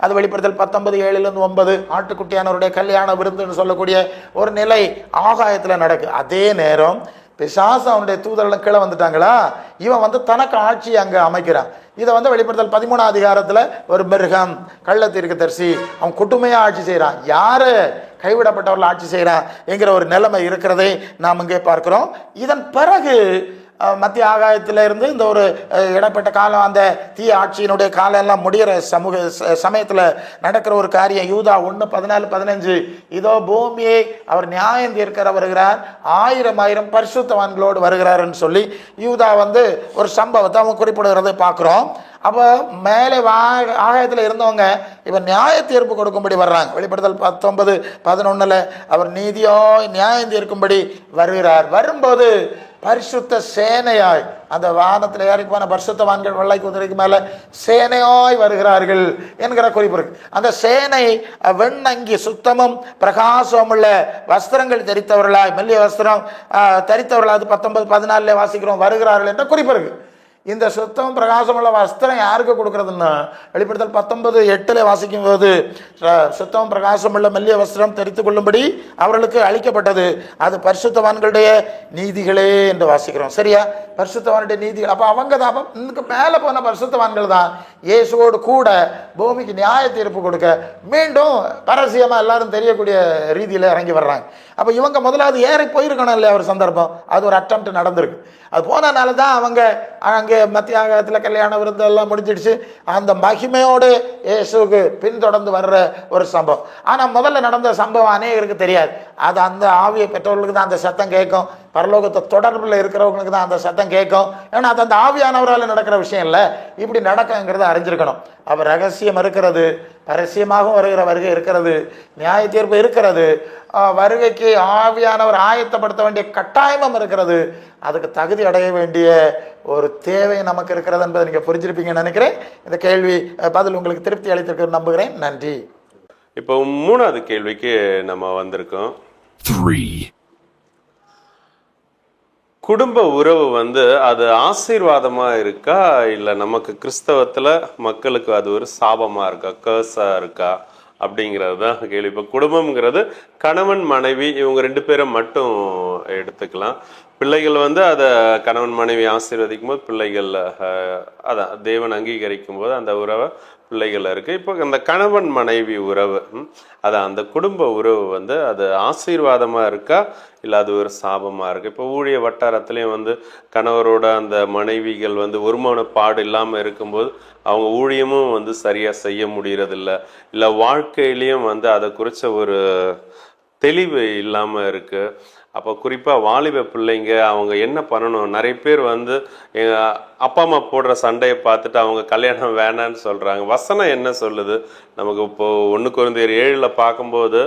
அது வெளிப்படுத்தல் 19:7-9 ஆட்டுக்குட்டியானவருடைய கல்யாண விருந்துன்னு சொல்லக்கூடிய ஒரு நிலை ஆகாயத்தில் நடக்கு. அதே நேரம் பிசாசு அவனுடைய தூதர்கள் கீழே வந்துட்டாங்களா, இவன் தனக்கு ஆட்சி அங்கே அமைக்கிறான். இதை வெளிப்படுத்தல் 13ஆம் அதிகாரத்தில் ஒரு மிருகம் கள்ள தீர்க்கதரிசி அவன் குட்டுமையாக ஆட்சி செய்கிறான். யாரு கைவிடப்பட்டவர்கள் ஆட்சி செய்கிறான் என்கிற ஒரு நிலைமை இருக்கிறதை நாம் இங்கே பார்க்கிறோம். இதன் பிறகு மத்திய ஆகாயத்தில் இருந்து இந்த ஒரு இடப்பட்ட காலம், அந்த தீய ஆட்சியினுடைய காலம் எல்லாம் முடிகிற சமயத்தில் நடக்கிற ஒரு காரியம் யூதா 1:14-15 இதோ பூமியை அவர் நியாயம் தீர்க்கிற வருகிறார், 1000 பரிசுத்தவான்களோடு வருகிறாருன்னு சொல்லி யூதா ஒரு சம்பவத்தை அவன் குறிப்பிடுகிறதை பார்க்குறோம். அப்போ மேலே ஆகாயத்தில் இருந்தவங்க இவர் நியாய தீர்ப்பு கொடுக்கும்படி வர்றாங்க. வெளிப்படுத்தல் 19:11 அவர் நீதியோ நியாயம் தீர்க்கும்படி வருகிறார். வரும்போது பரிசுத்த சேனையாய் அந்த வானத்தில் ஏறி போன பரிசுத்தவான்கள் வெள்ளை குதிரைக்கு மேல சேனையாய் வருகிறார்கள் என்கிற குறிப்பு இருக்கு. அந்த சேனை வெண்ணங்கி சுத்தமும் பிரகாசமும் உள்ள வஸ்திரங்கள் தரித்தவர்களாய், மெல்லிய வஸ்திரம் தரித்தவர்களாய், அது 19:14 வாசிக்கிறோம், வருகிறார்கள் என்ற குறிப்பு இருக்கு. இந்த சுத்தம் பிரகாசமுள்ள வஸ்திரம் யாருக்கு கொடுக்கறதுன்னா வெளிப்படுத்தல் 19:8 வாசிக்கும் போது சுத்தம் பிரகாசமுள்ள மெல்லிய வஸ்திரம் தரித்து கொள்ளும்படி அவர்களுக்கு அளிக்கப்பட்டது, அது பரிசுத்தவான்களுடைய நீதிகளே என்று வாசிக்கிறோம். சரியா? பரிசுத்தவானுடைய நீதிகள். அப்போ அவங்க தான் இதுக்கு மேலே போன பரிசுத்தவான்கள் தான் இயேசுவோடு கூட பூமிக்கு நியாய தீர்ப்பு கொடுக்க மீண்டும் பரசியமாக எல்லாரும் தெரியக்கூடிய ரீதியில் இறங்கி வர்றாங்க. அப்போ இவங்க முதலாவது ஏறி போயிருக்கணும் இல்லையா ஒரு சந்தர்ப்பம், அது ஒரு அட்டம்ப்ட் நடந்திருக்கு. அது போனதுனால தான் அவங்க அங்கே மத்திய ஆகாயத்தில் கல்யாண விருந்து எல்லாம் முடிஞ்சிடுச்சு. அந்த மகிமையோடு இயேசுக்கு பின்தொடர்ந்து வர்ற ஒரு சம்பவம். ஆனால் முதல்ல நடந்த சம்பவம் அநேகருக்கு தெரியாது. அது அந்த ஆவியை பெற்றவர்களுக்கு தான் அந்த சத்தம் கேட்கும், பரலோகத்தை தொடர்பில் இருக்கிறவங்களுக்கு தான் அந்த சத்தம் கேட்கும். ஏன்னா அது அந்த ஆவியானவரால் நடக்கிற விஷயம் இல்லை, இப்படி நடக்குங்கிறத அறிஞ்சிருக்கணும். அவர் ரகசியம் இருக்கிறது, பரசியமாகவும் வருகிற வருகை இருக்கிறது, நியாய தீர்ப்பு இருக்கிறது, வருகைக்கு ஆவியானவர் ஆயத்தப்படுத்த வேண்டிய கட்டாயமும் இருக்கிறது. அதுக்கு தகுதி அடைய வேண்டிய ஒரு தேவை நமக்கு இருக்கிறது என்பதை நீங்கள் புரிஞ்சிருப்பீங்கன்னு நினைக்கிறேன். இந்த கேள்வி பதில் உங்களுக்கு திருப்தி அளித்திருக்க நம்புகிறேன். நன்றி. இப்போ 3வது கேள்விக்கு நம்ம வந்திருக்கோம். குடும்ப உறவு அது ஆசீர்வாதமா இருக்கா, இல்ல நமக்கு கிறிஸ்தவத்துல மக்களுக்கு அது ஒரு சாபமா இருக்கா, கர்ஸா இருக்கா அப்படிங்கிறது தான் கேள்வி. இப்போ குடும்பம்ங்கிறது கணவன் மனைவி இவங்க 2 பேரை மட்டும் எடுத்துக்கலாம். பிள்ளைகள் அதை கணவன் மனைவி ஆசீர்வதிக்கும் போது பிள்ளைகள் அதான் தேவன் அங்கீகரிக்கும் போது அந்த உறவை பிள்ளைகள் இருக்கு. இப்போ அந்த கணவன் மனைவி உறவு, அதான் அந்த குடும்ப உறவு அது ஆசீர்வாதமா இருக்கா இல்லை அது ஒரு சாபமா இருக்கு? இப்போ ஊழிய வட்டாரத்திலையும் கணவரோட அந்த மனைவிகள் ஒருமானப்பாடு இல்லாமல் இருக்கும்போது அவங்க ஊழியமும் சரியா செய்ய முடியறதில்ல, இல்லை வாழ்க்கையிலையும் அதை குறித்த ஒரு தெளிவு இல்லாமல் இருக்கு. அப்போ குறிப்பாக வாலிப பிள்ளைங்க அவங்க என்ன பண்ணணும், நிறைய பேர் வந்து எங்கள் அப்பா அம்மா போடுற சண்டையை பார்த்துட்டு அவங்க கல்யாணம் வேணான்னு சொல்கிறாங்க. வசனம் என்ன சொல்லுது நமக்கு? இப்போது 1 கொரிந்தியர் 7 பார்க்கும்போது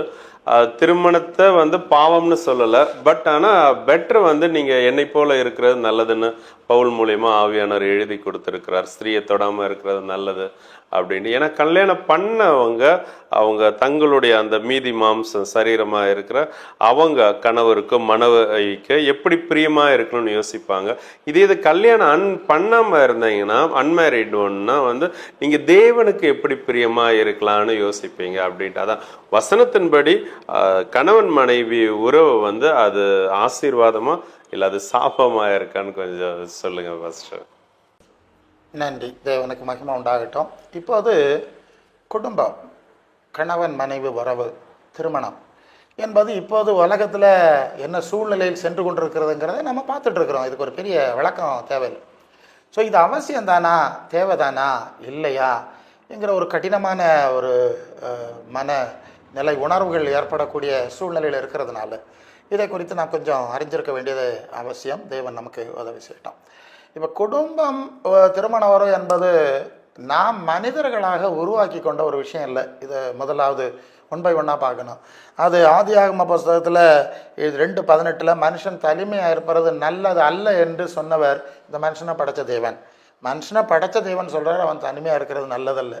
திருமணத்தை வந்து பாவம்னு சொல்லலை, பட் ஆனால் பெட்ரு வந்து நீங்கள் என்னை போல இருக்கிறது நல்லதுன்னு பவுல் மூலியமா ஆவியானவர் எழுதி கொடுத்துருக்கிறார். ஸ்திரீயை தொடாமல் இருக்கிறது நல்லது அப்படின்னு. ஏன்னா கல்யாணம் பண்ணவங்க அவங்க தங்களுடைய அந்த மீதி மாம்சம் சரீரமாக இருக்கிற அவங்க கணவருக்கு மனைவிக்கு எப்படி பிரியமாக இருக்கணும்னு யோசிப்பாங்க. இது கல்யாணம் பண்ணாமல் இருந்தீங்கன்னா, அன்மேரிட் ஒன்னா வந்து நீங்கள் தேவனுக்கு எப்படி பிரியமாக இருக்கலாம்னு யோசிப்பீங்க அப்படின்ட்டு. அதான் வசனத்தின்படி கணவன் மனைவி உறவு வந்து அது ஆசீர்வாதமா இல்லை அது சாபமா இருக்கான்னு கொஞ்சம் சொல்லுங்க பாஸ்டர். நன்றி, தேவனுக்கு மகிமை உண்டாகட்டும். இப்போது குடும்பம், கணவன் மனைவி உறவு, திருமணம் என்பது இப்போது உலகத்தில் என்ன சூழ்நிலையில் சென்று கொண்டிருக்கிறதுங்கிறத நம்ம பார்த்துட்ருக்குறோம். இதுக்கு ஒரு பெரிய விளக்கம் தேவையில்லை. ஸோ இது அவசியம்தானா, தேவைதானா, இல்லையா என்கிற ஒரு கடினமான ஒரு மனநிலை உணர்வுகள் ஏற்படக்கூடிய சூழ்நிலையில் இருக்கிறதுனால இதை குறித்து நான் கொஞ்சம் அறிஞ்சிருக்க வேண்டியது அவசியம். தேவன் நமக்கு உதவி செய்யட்டும். இப்போ குடும்பம், திருமண உறவு என்பது நாம் மனிதர்களாக உருவாக்கி கொண்ட ஒரு விஷயம் இல்லை. இதை முதலாவது 1 by 1 பார்க்கணும். அது ஆதியாகம புஸ்தகத்தில் 2:18 மனுஷன் தனிமையாக இருப்பது நல்லது அல்ல என்று சொன்னவர் இந்த மனுஷனை படைத்த தேவன். மனுஷனை படைத்த தேவன் சொல்கிறார் அவன் தனிமையாக இருக்கிறது நல்லதல்ல,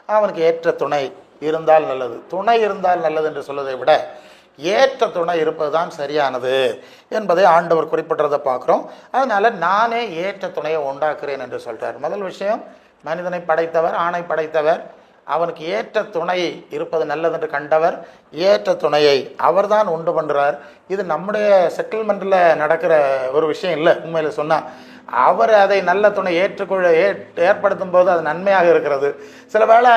அவனுக்கு ஏற்ற துணை இருந்தால் நல்லது. துணை இருந்தால் நல்லது என்று சொல்வதை விட ஏற்ற துணை இருப்பது தான் சரியானது என்பதை ஆண்டவர் குறிப்பிட்றதை பார்க்குறோம். அதனால் நானே ஏற்ற துணையை உண்டாக்குறேன் என்று சொல்கிறார். முதல் விஷயம், மனிதனை படைத்தவர், ஆணை படைத்தவர், அவனுக்கு ஏற்ற துணை இருப்பது நல்லது என்று கண்டவர் ஏற்ற துணையை அவர் தான் உண்டு பண்ணுறார். இது நம்முடைய செட்டில்மெண்ட்டில் நடக்கிற ஒரு விஷயம் இல்லை. உண்மையில் சொன்னால் அவர் அதை நல்ல துணை ஏற்படுத்தும் போது அது நன்மையாக இருக்கிறது. சில வேளை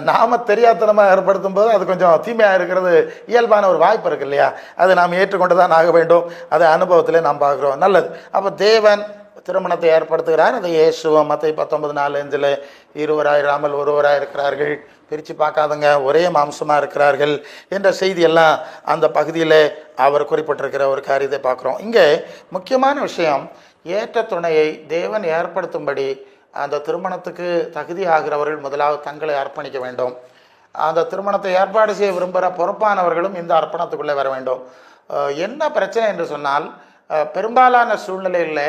நாம தெரியாதனமாக ஏற்படுத்தும் போது அது கொஞ்சம் தீமையாக இருக்கிறது இயல்பான ஒரு வாய்ப்பு இருக்கு இல்லையா? அது நாம் ஏற்றுக்கொண்டு தான் ஆக வேண்டும். அதை அனுபவத்திலே நாம் பார்க்குறோம். நல்லது. அப்போ தேவன் திருமணத்தை ஏற்படுத்துகிறார். அதை இயேசுவும் மத்தேயு 19:4 இருவராயிராமல் ஒருவராக இருக்கிறார்கள், பிரித்து பார்க்காதங்க, ஒரே மாம்சமாக இருக்கிறார்கள் என்ற செய்தியெல்லாம் அந்த பகுதியில் அவர் குறிப்பிட்டிருக்கிற ஒரு காரியத்தை பார்க்குறோம். இங்கே முக்கியமான விஷயம், ஏற்ற துணையை தேவன் ஏற்படுத்தும்படி அந்த திருமணத்துக்கு தகுதி ஆகிறவர்கள் முதலாவது தங்களை அர்ப்பணிக்க வேண்டும். அந்த திருமணத்தை ஏற்பாடு செய்ய விரும்புகிற பொறுப்பானவர்களும் இந்த அர்ப்பணத்துக்குள்ளே வர வேண்டும். என்ன பிரச்சனை என்று சொன்னால், பெரும்பாலான சூழ்நிலையில்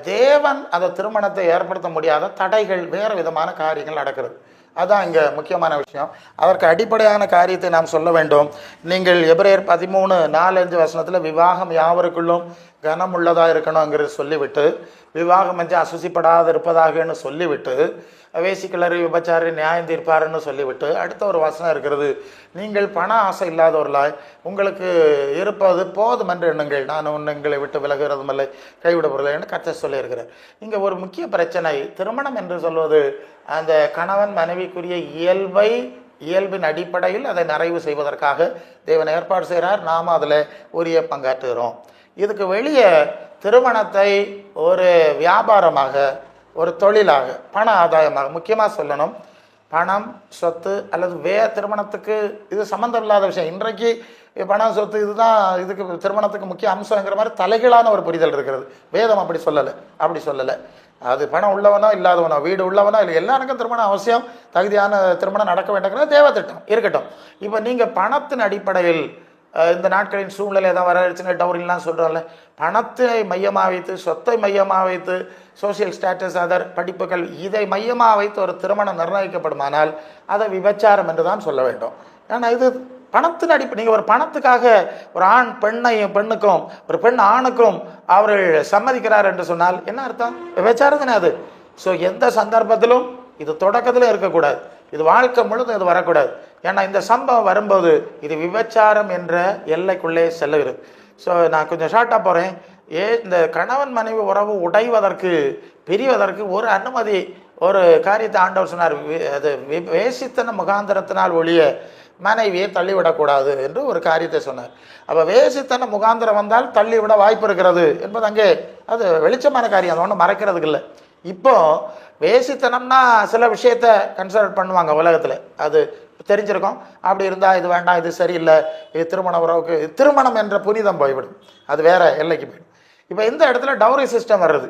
தேவன் அந்த திருமணத்தை ஏற்படுத்த முடியாத தடைகள், வேறு விதமான காரியங்கள் நடக்கிறது. அதுதான் இங்கே முக்கியமான விஷயம். அதற்கு அடிப்படையான காரியத்தை நாம் சொல்ல வேண்டும். நீங்கள் எபிரேயர் 13:4-5 விவாகம் யாவருக்குள்ளும் கனம் உள்ளதாக இருக்கணுங்கிறது சொல்லிவிட்டு, விவாகம் என்று அசுசிப்படாது இருப்பதாகன்னு சொல்லிவிட்டு, வேசிக்கிளறி விபச்சாரி நியாயம் தீர்ப்பாருன்னு சொல்லிவிட்டு அடுத்த ஒரு வசனம் இருக்கிறது, நீங்கள் பண ஆசை இல்லாதவர்களாய் உங்களுக்கு இருப்பது போதும் என்று எண்ணுங்கள், நான் உங்களை விட்டு விலகுறதும் இல்லை கைவிடப்படுறதுன்னு கர்த்தர் சொல்லியிருக்கிறார். இங்கே ஒரு முக்கிய பிரச்சனை, திருமணம் என்று சொல்வது அந்த கணவன் மனைவிக்குரிய இயல்பின் அடிப்படையில் அதை நிறைவு செய்வதற்காக தேவன் ஏற்பாடு செய்கிறார். நாம் அதில் உரிய பங்காற்றுகிறோம். இதுக்கு வெளியே திருமணத்தை ஒரு வியாபாரமாக, ஒரு தொழிலாக, பண ஆதாயமாக, முக்கியமாக சொல்லணும், பணம், சொத்து அல்லது திருமணத்துக்கு இது சம்மந்தம் இல்லாத விஷயம். இன்றைக்கு பணம், சொத்து இதுதான் இதுக்கு திருமணத்துக்கு முக்கிய அம்சங்கிற மாதிரி தலைகீழான ஒரு புரிதல் இருக்கிறது. வேதம் அப்படி சொல்லலை. அது பணம் உள்ளவனோ இல்லாதவனோ, வீடு உள்ளவனோ இல்லை, எல்லாருக்கும் திருமணம் அவசியம், தகுதியான திருமணம் நடக்க வேண்டுங்கிற தேவத்திட்டம் இருக்கட்டும். இப்போ நீங்கள் பணத்தின் அடிப்படையில் இந்த நாட்களின் சூழ்நிலை தான் வரச்சுங்க, டவுரின்லாம் சொல்கிறோம்ல, பணத்தை மையமாக வைத்து, சொத்தை மையமாக வைத்து, சோசியல் ஸ்டேட்டஸ், அதர் படிப்புகள், இதை மையமாக வைத்து ஒரு திருமணம் நிர்ணயிக்கப்படுமானால் அதை விபச்சாரம் என்று தான் சொல்ல வேண்டும். ஏன்னா இது பணத்தின் அடிப்படை. நீங்கள் ஒரு பணத்துக்காக ஒரு ஆண் பெண்ணுக்கும் ஒரு பெண் ஆணுக்கும் அவர்கள் சம்மதிக்கிறார் என்று சொன்னால் என்ன அர்த்தம்? விபச்சாரம் தானே அது. ஸோ எந்த சந்தர்ப்பத்திலும் இது தொடக்கத்திலும் இருக்கக்கூடாது, இது வாழ்க்கை முழுதும் இது வரக்கூடாது. ஏன்னா இந்த சம்பவம் வரும்போது இது விபச்சாரம் என்ற எல்லைக்குள்ளே செல்லுகிறது. ஸோ நான் கொஞ்சம் ஷார்ட்டாக போகிறேன். இந்த கணவன் மனைவி உறவு உடைவதற்கு, பிரிவதற்கு ஒரு அனுமதி, ஒரு காரியத்தை ஆண்டவர் சொன்னார், அது வேசித்தன முகாந்திரத்தினால் ஒழிய மனைவியை தள்ளிவிடக்கூடாது என்று ஒரு காரியத்தை சொன்னார். அப்போ வேசித்தன முகாந்திரம் வந்தால் தள்ளிவிட வாய்ப்பு இருக்கிறது என்பது அங்கே அது வெளிச்சமான காரியம், அது ஒன்றும் மறைக்கிறதுக்கு இல்லை. இப்போ வேசித்தனம்னா சில விஷயத்தை கன்சிடர் பண்ணுவாங்க உலகத்தில், அது தெரிஞ்சிருக்கும். அப்படி இருந்தால் இது வேண்டாம், இது சரியில்லை, இது திருமண உறவுக்கு, திருமணம் என்ற புனிதம் போய்விடும், அது வேற எல்லைக்கு போயிடும். இப்போ இந்த இடத்துல டவுரி சிஸ்டம் வர்றது,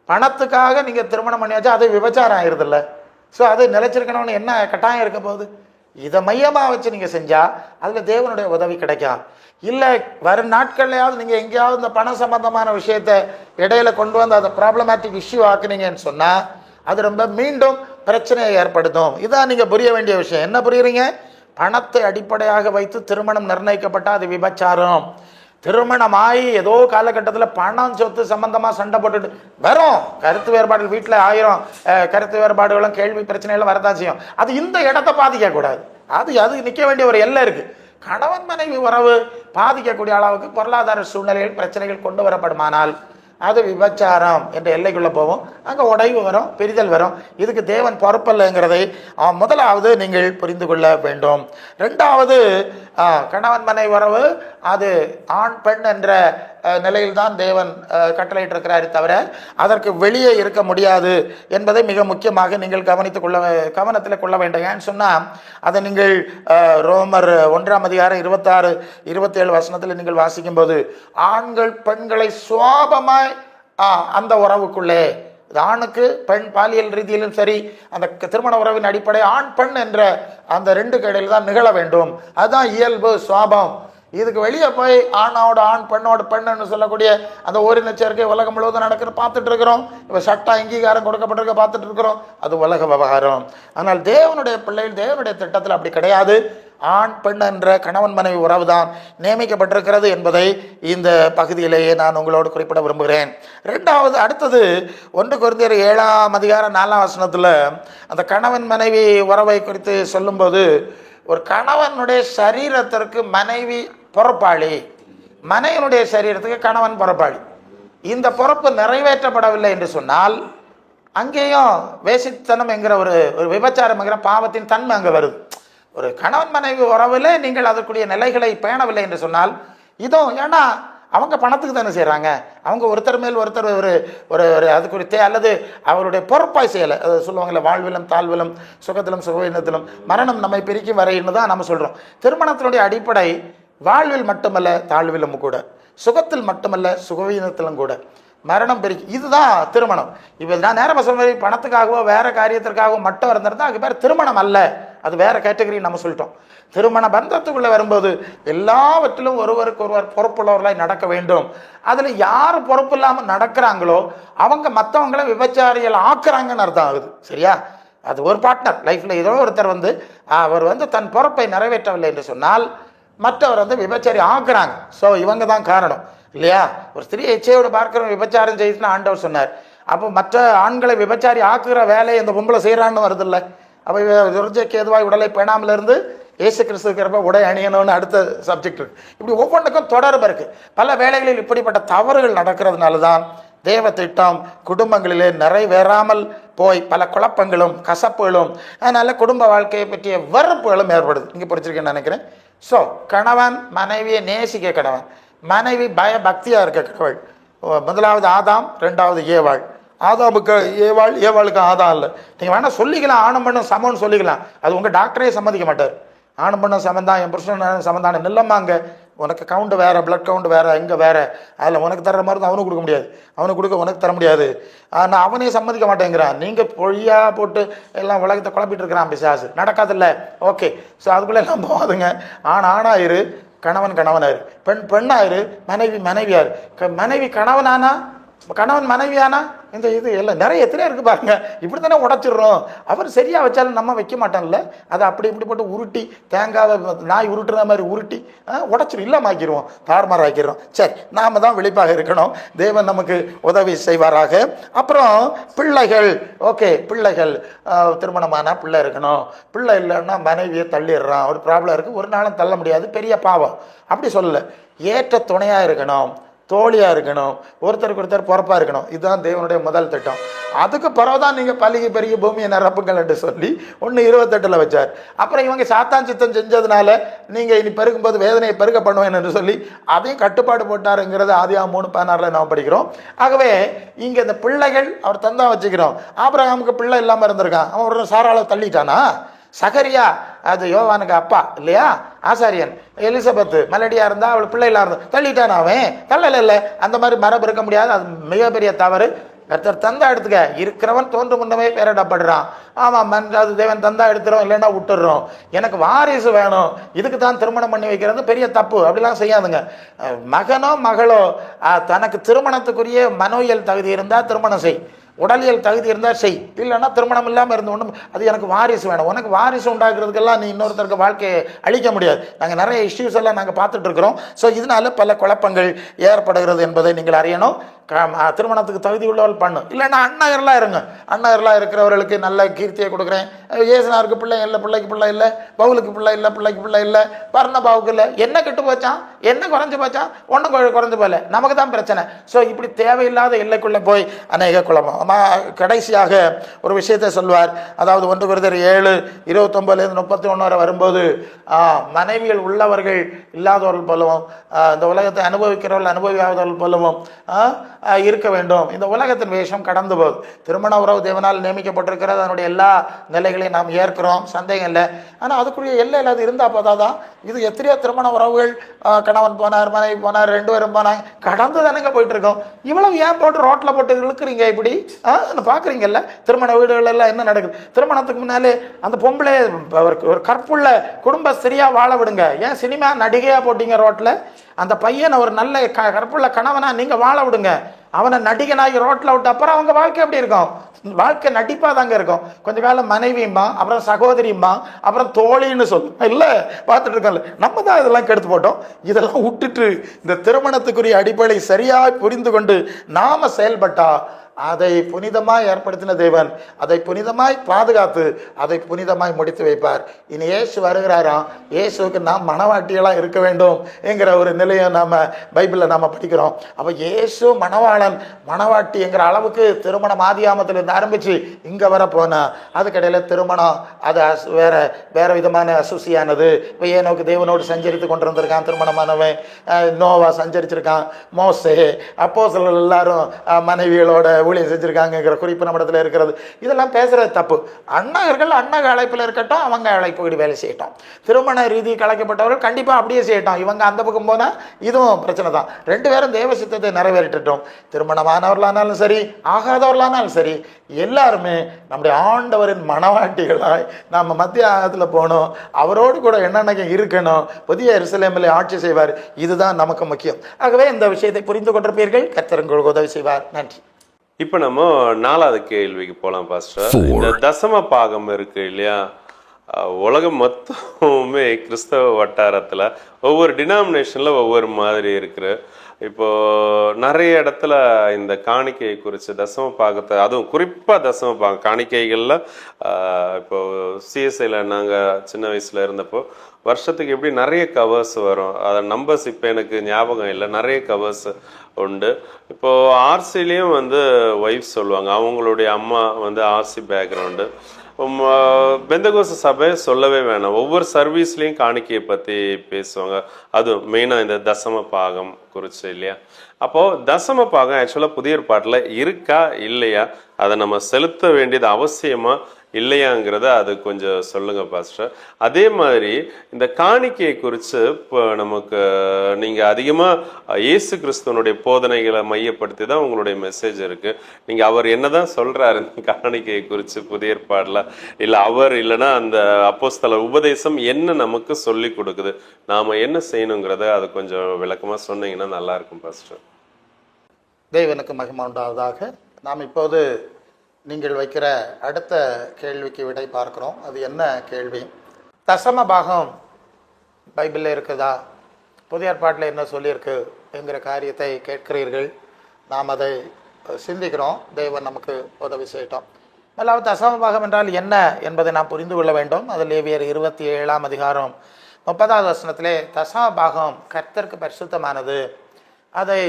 பணத்துக்காக நீங்கள் திருமணம் பண்ணியாச்சா அது விபச்சாரம் ஆயிடுதில்ல. ஸோ அது நிலைச்சிருக்கணும்னு என்ன கட்டாயம் இருக்க போகுது? இதை மையமாக வச்சு நீங்கள் செஞ்சால் அதில் தேவனுடைய உதவி கிடைக்கும். இல்லை வரும் நாட்கள்லையாவது நீங்கள் எங்கேயாவது இந்த பண சம்பந்தமான விஷயத்தை இடையில கொண்டு வந்து அதை ப்ராப்ளமேட்டிக் இஷ்யூ ஆக்குனீங்கன்னு சொன்னால் அது ரொம்ப மீண்டும் பிரச்சனையை ஏற்படுத்தும். இதான் நீங்கள் புரிய வேண்டிய விஷயம். என்ன புரியுறீங்க? பணத்தை அடிப்படையாக வைத்து திருமணம் நிர்ணயிக்கப்பட்டால் அது விபச்சாரம். திருமணமாகி ஏதோ காலகட்டத்தில் பணம் சொத்து சம்பந்தமாக சண்டை போட்டுட்டு வரும், கருத்து வேறுபாடுகள் வீட்டில் 1000 கருத்து வேறுபாடுகளும் கேள்வி பிரச்சனைகளும் வரதான் செய்யும். அது இந்த இடத்தை பாதிக்கக்கூடாது. அது நிற்க வேண்டிய ஒரு எல்லை இருக்குது. கணவன் மனைவி உறவு பாதிக்கக்கூடிய அளவுக்கு பொருளாதார சூழ்நிலைகள் பிரச்சனைகள் கொண்டு வரப்படுமானால் அது விபச்சாரம் என்ற எல்லைக்குள்ளே போவோம். அங்கே உடைவு வரும், பிரிதல் வரும். இதுக்கு தேவன் பொறுப்பல்லைங்கிறதை முதலாவது நீங்கள் புரிந்து கொள்ள வேண்டும். ரெண்டாவது, கணவன் மனைவி உறவு அது ஆண் பெண் என்ற நிலையில்தான் தேவன் கட்டளையிட்டிருக்கிறாரே தவிர அதற்கு வெளியே இருக்க முடியாது என்பதை மிக முக்கியமாக நீங்கள் கவனத்தில் கொள்ள வேண்டும். ஏன்னு சொன்னால் அதை நீங்கள் ரோமர் 1ஆம் அதிகாரம் 26, 27 வசனத்தில் நீங்கள் வாசிக்கும்போது ஆண்கள் பெண்களை சுவாபமாய் அந்த உறவுக்குள்ளே, ஆணுக்கு பெண் பாலியல் ரீதியிலும் சரி அந்த திருமண உறவின் அடிப்படை ஆண் பெண் என்ற அந்த 2 இடையில் தான் நிகழ வேண்டும். அதுதான் இயல்பு, சுவாபம். இதுக்கு வெளியே போய் ஆணோட ஆண் பெண்ணோட பெண்ணுன்னு சொல்லக்கூடிய அந்த ஓரின சேர்க்கை உலகம் முழுவதும் நடக்கிற பார்த்துட்டு இருக்கிறோம். இப்போ சட்ட அங்கீகாரம் கொடுக்கப்பட்டிருக்க பார்த்துட்டு இருக்கிறோம். அது உலக விவகாரம். ஆனால் தேவனுடைய பிள்ளைகள் தேவனுடைய திட்டத்தில் அப்படி கிடையாது. ஆண் பெண் என்ற கணவன் மனைவி உறவு தான் நியமிக்கப்பட்டிருக்கிறது என்பதை இந்த பகுதியிலேயே நான் உங்களோடு குறிப்பிட விரும்புகிறேன். ரெண்டாவது, அடுத்தது 1 கொரிந்தியர் 7ஆம் அதிகாரம் 4ஆம் வசனத்தில் அந்த கணவன் மனைவி உறவை குறித்து சொல்லும்போது, ஒரு கணவனுடைய சரீரத்திற்கு மனைவி பொறுப்பாளி, மனைவனுடைய சரீரத்துக்கு கணவன் பொறுப்பாளி. இந்த பொறுப்பு நிறைவேற்றப்படவில்லை என்று சொன்னால் அங்கேயும் வேசித்தனம் என்கிற ஒரு விபச்சாரம் என்கிற பாவத்தின் தன்மை அங்கே வருது. ஒரு கணவன் மனைவி உறவில் நீங்கள் அதற்குரிய நிலைகளை பேணவில்லை என்று சொன்னால் இதுவும், ஏன்னா அவங்க பணத்துக்கு தானே செய்கிறாங்க, அவங்க ஒருத்தர் மேல் ஒருத்தர் ஒரு ஒரு அது குறித்தே அல்லது அவருடைய பொறுப்பாய் செய்யலை. அது சொல்லுவாங்கள்ல, வாழ்விலும் தாழ்விலும் சுகத்திலும் சுகவீனத்திலும் மரணம் நம்மை பிரிக்கும் வரைன்னு தான் நம்ம சொல்கிறோம். திருமணத்தினுடைய அடிப்படை வாழ்வில் மட்டுமல்ல தாழ்விலும் கூட, சுகத்தில் மட்டுமல்ல சுகவீனத்திலும் கூட மரணம் பிரிக்கும். இதுதான் திருமணம். இப்போ நான் நேரமாக சொல்ல மாதிரி பணத்துக்காகவோ வேற காரியத்திற்காகவோ மட்டும் இருந்திருந்தால் அது பேர் திருமணம் அல்ல, அது வேற கேட்டகரி நம்ம சொல்லிட்டோம். திருமண பந்தத்துக்குள்ளே வரும்போது எல்லாவற்றிலும் ஒருவருக்கு ஒருவர் பொறுப்புள்ளவர்களாய் நடக்க வேண்டும். அதில் யார் பொறுப்பு இல்லாமல் நடக்கிறாங்களோ அவங்க மற்றவங்களை விபச்சாரிகள் ஆக்குறாங்கன்னு அர்த்தம் ஆகுது. சரியா? அது ஒரு பார்ட்னர் லைஃப்பில் ஏதோ ஒருத்தர் அவர் தன் பொறுப்பை நிறைவேற்றவில்லை என்று சொன்னால் மற்றவர் விபச்சாரி ஆக்குறாங்க. ஸோ இவங்க தான் காரணம் இல்லையா? ஒரு ஸ்திரீ எச்சையோடு பார்க்குற விபச்சாரம் செய்யுதுன்னு ஆண்டவர் சொன்னார். அப்போ மற்ற ஆண்களை விபச்சாரி ஆக்குகிற வேலையை இந்த பொம்பளை செய்கிறான்னு வருது இல்லை? அப்போ துர்ஜைக்கு எதுவாய் உடலை பேணாமல் இருந்து இயேசு கிறிஸ்துக்கிறப்ப உடை அணியணும்னு அடுத்த சப்ஜெக்ட் இருக்குது. இப்படி ஒவ்வொன்றுக்கும் தொடர்பு இருக்குது. பல வேளைகளில் இப்படிப்பட்ட தவறுகள் நடக்கிறதுனால தான் தேவ திட்டம் குடும்பங்களிலே நிறைவேறாமல் போய் பல குழப்பங்களும் கசப்புகளும் அதனால் குடும்ப வாழ்க்கையை பற்றிய வெறுப்புகளும் ஏற்படுது. இங்கே புரிச்சிருக்கேன்னு நினைக்கிறேன். ஸோ கணவன் மனைவியை நேசிக்க கடவன், மனைவி பயபக்தியாக இருக்க கடவுள். முதலாவது ஆதாம், ரெண்டாவது ஏவாள். ஆதாமுக்கு ஏவாள், ஏவாளுக்கு ஆதாம் இல்லை. நீங்கள் வேணால் சொல்லிக்கலாம் ஆணும் பண்ணும் சமம்னு சொல்லிக்கலாம், அது உங்கள் டாக்டரே சம்மதிக்க மாட்டார். ஆணும் பண்ணும் சமந்தான், என் புருஷன் சமந்தான நில்லம்மாங்க, உனக்கு கவுண்ட் வேறு, பிளட் கவுண்ட் வேறு, இங்கே வேறு, அதில் உனக்கு தர்ற மாதிரி தான் அவனுக்கு கொடுக்க முடியாது, அவனுக்கு கொடுக்க உனக்கு தர முடியாது. ஆனால் அவனே சம்மதிக்க மாட்டேங்கிறான். நீங்கள் பொய்யாக போட்டு எல்லாம் உலகத்தை குழப்பிட்டு இருக்கிறான் பிசாசு, நடக்காதில்ல. ஓகே, ஸோ அதுக்குள்ளே எல்லாம் போகாதுங்க. ஆணாயிரு, கணவன் கணவனாயிரு, பெண் பெண்ணாயிரு, மனைவி மனைவியாரு. மனைவி கணவனானா, கணவன் மனைவியானா, இந்த இது எல்லாம் நிறைய எத்தனையோ இருக்குது பாருங்க. இப்படி தானே உடச்சிடுறோம். அவர் சரியாக வச்சாலும் நம்ம வைக்க மாட்டோம்ல, அதை அப்படி இப்படி போட்டு உருட்டி, தேங்காவை நாய் உருட்டுற மாதிரி உருட்டி உடச்சிடும், இல்லாமக்கிடுவோம், தாறுமாறாக்கிடுறோம். சரி, நாம் தான் விழிப்பாக இருக்கணும். தேவன் நமக்கு உதவி செய்வாராக. அப்புறம் பிள்ளைகள். ஓகே, பிள்ளைகள் திருமணமானா பிள்ளை இருக்கணும். பிள்ளை இல்லைன்னா மனைவியை தள்ளிடுறான், ஒரு ப்ராப்ளம் இருக்குது, ஒரு நாளும் தள்ள முடியாது, பெரிய பாவம். அப்படி சொல்லலை, ஏற்ற துணையாக இருக்கணும், தோழியாக இருக்கணும், ஒருத்தருக்கு ஒருத்தர் பொறுப்பாக இருக்கணும். இதுதான் தேவனுடைய முதல் திட்டம். அதுக்கு பிறகுதான் நீங்கள் பலிகை பெருகி பூமியை நிரப்புங்கள் என்று சொல்லி 1:28 வச்சார். அப்புறம் இவங்க சாத்தான் சித்தம் செஞ்சதுனால நீங்கள் இனி பெருகும்போது வேதனையை பெருக பண்ணுவேன் என்று சொல்லி அதையும் கட்டுப்பாடு போட்டாருங்கிறது ஆதியாகமம் 3:16 நாம் படிக்கிறோம். ஆகவே இங்கே இந்த பிள்ளைகள் அவர் தந்தா வச்சுக்கிறோம். ஆபிரகாமுக்கு பிள்ளை இல்லாமல் இருந்திருக்கான், அவன் ஒரு சாராளை தள்ளிட்டானா? சகரியா அது யோவானுக்கு அப்பா இல்லையா, ஆசாரியன். எலிசபெத் மலடியா இருந்தா அவள் பிள்ளைகளா இருந்தா தள்ளிட்டான், அவன் தள்ளல இல்லை. அந்த மாதிரி மரபு இருக்க முடியாது, அது மிகப்பெரிய தவறு. கர்த்தர் தந்தா எடுத்துக்க, இருக்கிறவன் தோன்று முன்னமே பேரிடப்படுறான். ஆமாம், அது தேவன் தந்தா எடுத்துறோம், இல்லைன்னா விட்டுடுறோம். எனக்கு வாரிசு வேணும், இதுக்கு தான் திருமணம் பண்ணி வைக்கிறது பெரிய தப்பு, அப்படிலாம் செய்யாதுங்க. மகனோ மகளோ தனக்கு திருமணத்துக்குரிய மனோயியல் தகுதி இருந்தால் திருமணம் செய், உடலியல் தகுதி இருந்தால் செய், இல்லைன்னா திருமணம் இல்லாமல் இருந்து ஒன்றும். அது எனக்கு வாரிசு வேணும், உனக்கு வாரிசு உண்டாக்குறதுக்கெல்லாம் நீ இன்னொருத்தருக்கு வாழ்க்கையை அழிக்க முடியாது. நாங்கள் நிறைய இஷ்யூஸ் எல்லாம் நாங்கள் பார்த்துட்டு இருக்கிறோம். ஸோ இதனால பல குழப்பங்கள் ஏற்படுகிறது என்பதை நீங்கள் அறியணும். திருமணத்துக்கு தகுதி உள்ளவள் பண்ணு, இல்லைன்னா அண்ணகர்லாம் இருங்க. அண்ணகர்லாம் இருக்கிறவர்களுக்கு நல்ல கீர்த்தியை கொடுக்குறேன். ஏசுனாருக்கு பிள்ளை இல்லை, பிள்ளைக்கு பிள்ளை இல்லை, பவுலுக்கு பிள்ளை இல்லை, பிள்ளைக்கு பிள்ளை இல்லை, பர்னபாவுக்கு இல்லை. என்ன கெட்டு போச்சான், என்ன குறைஞ்சு போச்சான், ஒன்றும் குறைஞ்சு போகல, நமக்கு தான் பிரச்சனை. ஸோ இப்படி தேவையில்லாத எல்லைக்குள்ளே போய் அநேக குழப்பம். கடைசியாக ஒரு விஷயத்தை சொல்வார். அதாவது 1 Corinthians 7:29-31 வரை வரும்போது, மனைவிகள் உள்ளவர்கள் இல்லாதவர்கள் போலவும், இந்த உலகத்தை அனுபவிக்கிறவர்கள் அனுபவியாதவர்கள் போலவும் இருக்க வேண்டும். இந்த உலகத்தின் வேஷம் கடந்து போகுது. திருமண உறவு தேவனால் நியமிக்கப்பட்டிருக்கிறது, அதனுடைய எல்லா நிலைகளையும் நாம் ஏற்கிறோம், சந்தேகம் இல்லை. ஆனால் அதுக்குரிய எல்லை இல்லாத இருந்தால் பார்த்தாதான். இது எத்தனையோ திருமண உறவுகள், கணவன் போனார், மனைவி போனார், 2 பேரும் போனாங்க, கடந்து தானேங்க போயிட்டு இருக்கோம். இவ்வளவு ஏன் போட்டு ரோட்டில் போட்டு இழுக்கிறீங்க இப்படி பார்க்குறீங்கல்ல? திருமண வீடுகள் எல்லாம் என்ன நடக்குது? திருமணத்துக்கு முன்னாலே அந்த பொம்பளை ஒரு கற்புள்ள குடும்ப சரியா வாழ விடுங்க. ஏன் சினிமா நடிகையா போட்டீங்க ரோட்ல? அந்த பையனை ஒரு நல்ல கற்புள்ள கணவனா நீங்க வாழ விடுங்க. அவனை நடிகனாகி ரோட்ல விட்டு அப்புறம் அவங்க வாழ்க்கை எப்படி இருக்கும்? வாழ்க்கை நடிப்பா தாங்க இருக்கும். கொஞ்ச காலம் மனைவியுமா, அப்புறம் சகோதரியுமா, அப்புறம் தோழின்னு சொல்லும் இல்ல, பார்த்துட்டு இருக்கோம்ல. நம்ம தான் இதெல்லாம் கெடுத்து போட்டோம். இதெல்லாம் விட்டுட்டு இந்த திருமணத்துக்குரிய அடிப்படை சரியாய் புரிந்து கொண்டு நாம செயல்பட்டா அதை புனிதமாய் ஏற்படுத்தின தேவன் அதை புனிதமாய் பாதுகாத்து அதை புனிதமாய் முடித்து வைப்பார். இனி இயேசு வருகிறாராம். இயேசுக்கு நாம் மணவாட்டிகளாக இருக்க வேண்டும் என்கிற ஒரு நிலையை நாம பைபிளில் நாம படிக்கிறோம். அப்போ இயேசு மணவாளன் மணவாட்டி என்கிற அளவுக்கு திருமணம் ஆதியாமத்திலிருந்து ஆரம்பிச்சு இங்க வர போனா, அதுக்கடையில திருமணம் அது வேற விதமான அசுசியானது. இப்போ ஏனோக்கு தேவனோடு சஞ்சரித்து கொண்டிருந்திருக்கான் திருமணமானவன், நோவா சஞ்சரிச்சிருக்கான், மோசே, அப்போஸ்தலர்கள் எல்லாரும் மனைவிகளோட ஊழியம் செஞ்சிருக்காங்கிற குறிப்பு நம்மிடத்தில் இருக்கிறது. இதெல்லாம் பேசுறது தப்பு. அண்ணகர்கள் அண்ணக அழைப்பில் இருக்கட்டும், அவங்க அழைப்பு வேலை செய்யட்டும். திருமண ரீதி கலைக்கப்பட்டவர்கள் கண்டிப்பா அப்படியே செய்யட்டும். இவங்க அந்த பக்கம் போனா இதுவும் பிரச்சனை தான். 2 பேரும் தேவ சித்தத்தை நிறைவேற்றட்டும். திருமணமானவர்களானாலும் சரி, ஆகாதவர்களானாலும் சரி, எல்லாருமே நம்முடைய ஆண்டவரின் மணவாட்டிகளாய் நம்ம மத்திய ஆகத்தில் போகணும். அவரோடு கூட என்னென்ன இருக்கணும். புதிய எருசலேமில் ஆட்சி செய்வார். இதுதான் நமக்கு முக்கியம். ஆகவே இந்த விஷயத்தை புரிந்து கொண்டிருப்பீர்கள். கர்த்தர் உங்களுக்கு உதவி செய்வார். நன்றி. இப்போ நம்ம 4வது கேள்விக்கு போகலாம் பாஸ்டர். இந்த தசம பாகம் இருக்கு இல்லையா, உலகம் மொத்தமே கிறிஸ்தவ வட்டாரத்தில் ஒவ்வொரு டினாமினேஷனில் ஒவ்வொரு மாதிரி இருக்கு. இப்போ நிறைய இடத்துல இந்த காணிக்கையை குறித்து தசம பாகத்தை, அதுவும் குறிப்பாக தசம பாகம் காணிக்கைகளில், இப்போ சிஎஸ்ஐயில் நாங்கள் சின்ன வயசில் இருந்தப்போ வருஷத்துக்கு எப்படி நிறைய கவர்ஸ் வரும். அதை நம்பர்ஸ் இப்போ எனக்கு ஞாபகம் இல்லை, நிறைய கவர்ஸ் உண்டு. இப்போ ஆர்சிலையும் வந்து ஒய்ஃப் சொல்லுவாங்க, அவங்களுடைய அம்மா வந்து ஆர்சி பேக்ரவுண்டு. பெந்தகோஸ்து சபை சொல்லவே வேணாம், ஒவ்வொரு சர்வீஸ்லையும் காணிக்கையை பற்றி பேசுவாங்க. அதுவும் மெயினாக இந்த தசம பாகம் குறித்து இல்லையா. அப்போது தசம பாகம் ஆக்சுவலாக புதிய ஏற்பாட்டில் இருக்கா இல்லையா, அதை நம்ம செலுத்த வேண்டியது அவசியமா இல்லையாங்கிறத அது கொஞ்சம் சொல்லுங்க பாஸ்டர். அதே மாதிரி இந்த காணிக்கையை குறித்து இப்போ நமக்கு நீங்கள் அதிகமாக இயேசு கிறிஸ்துவனுடைய போதனைகளை மையப்படுத்தி தான் உங்களுடைய மெசேஜ் இருக்கு. நீங்கள் அவர் என்னதான் சொல்றாரு காணிக்கையை குறித்து புதிய ஏற்பாடில், இல்லை அவர் இல்லைன்னா அந்த அப்போஸ்தலர் உபதேசம் என்ன நமக்கு சொல்லி கொடுக்குது, நாம் என்ன செய்யணுங்கிறத அது கொஞ்சம் விளக்கமாக சொன்னீங்கன்னா நல்லா இருக்கும் பாஸ்டர். தேவனுக்கு மகிமை உண்டாவதாக. நாம் இப்போது நீங்கள் வைக்கிற அடுத்த கேள்விக்கு விடை பார்க்கிறோம். அது என்ன கேள்வி? தசம பாகம் பைபிளில் இருக்குதா, புதிய ஏற்பாட்டில் என்ன சொல்லியிருக்கு என்கிற காரியத்தை கேட்கிறீர்கள். நாம் அதை சிந்திக்கிறோம். தேவன் நமக்கு உதவி செய்யட்டும். முதலாவது தசம பாகம் என்றால் என்ன என்பதை நாம் புரிந்து கொள்ள வேண்டும். அது லேவியர் 27ஆம் அதிகாரம் 30வது வசனத்திலே தசம பாகம் கர்த்தருக்கு பரிசுத்தமானது, அதை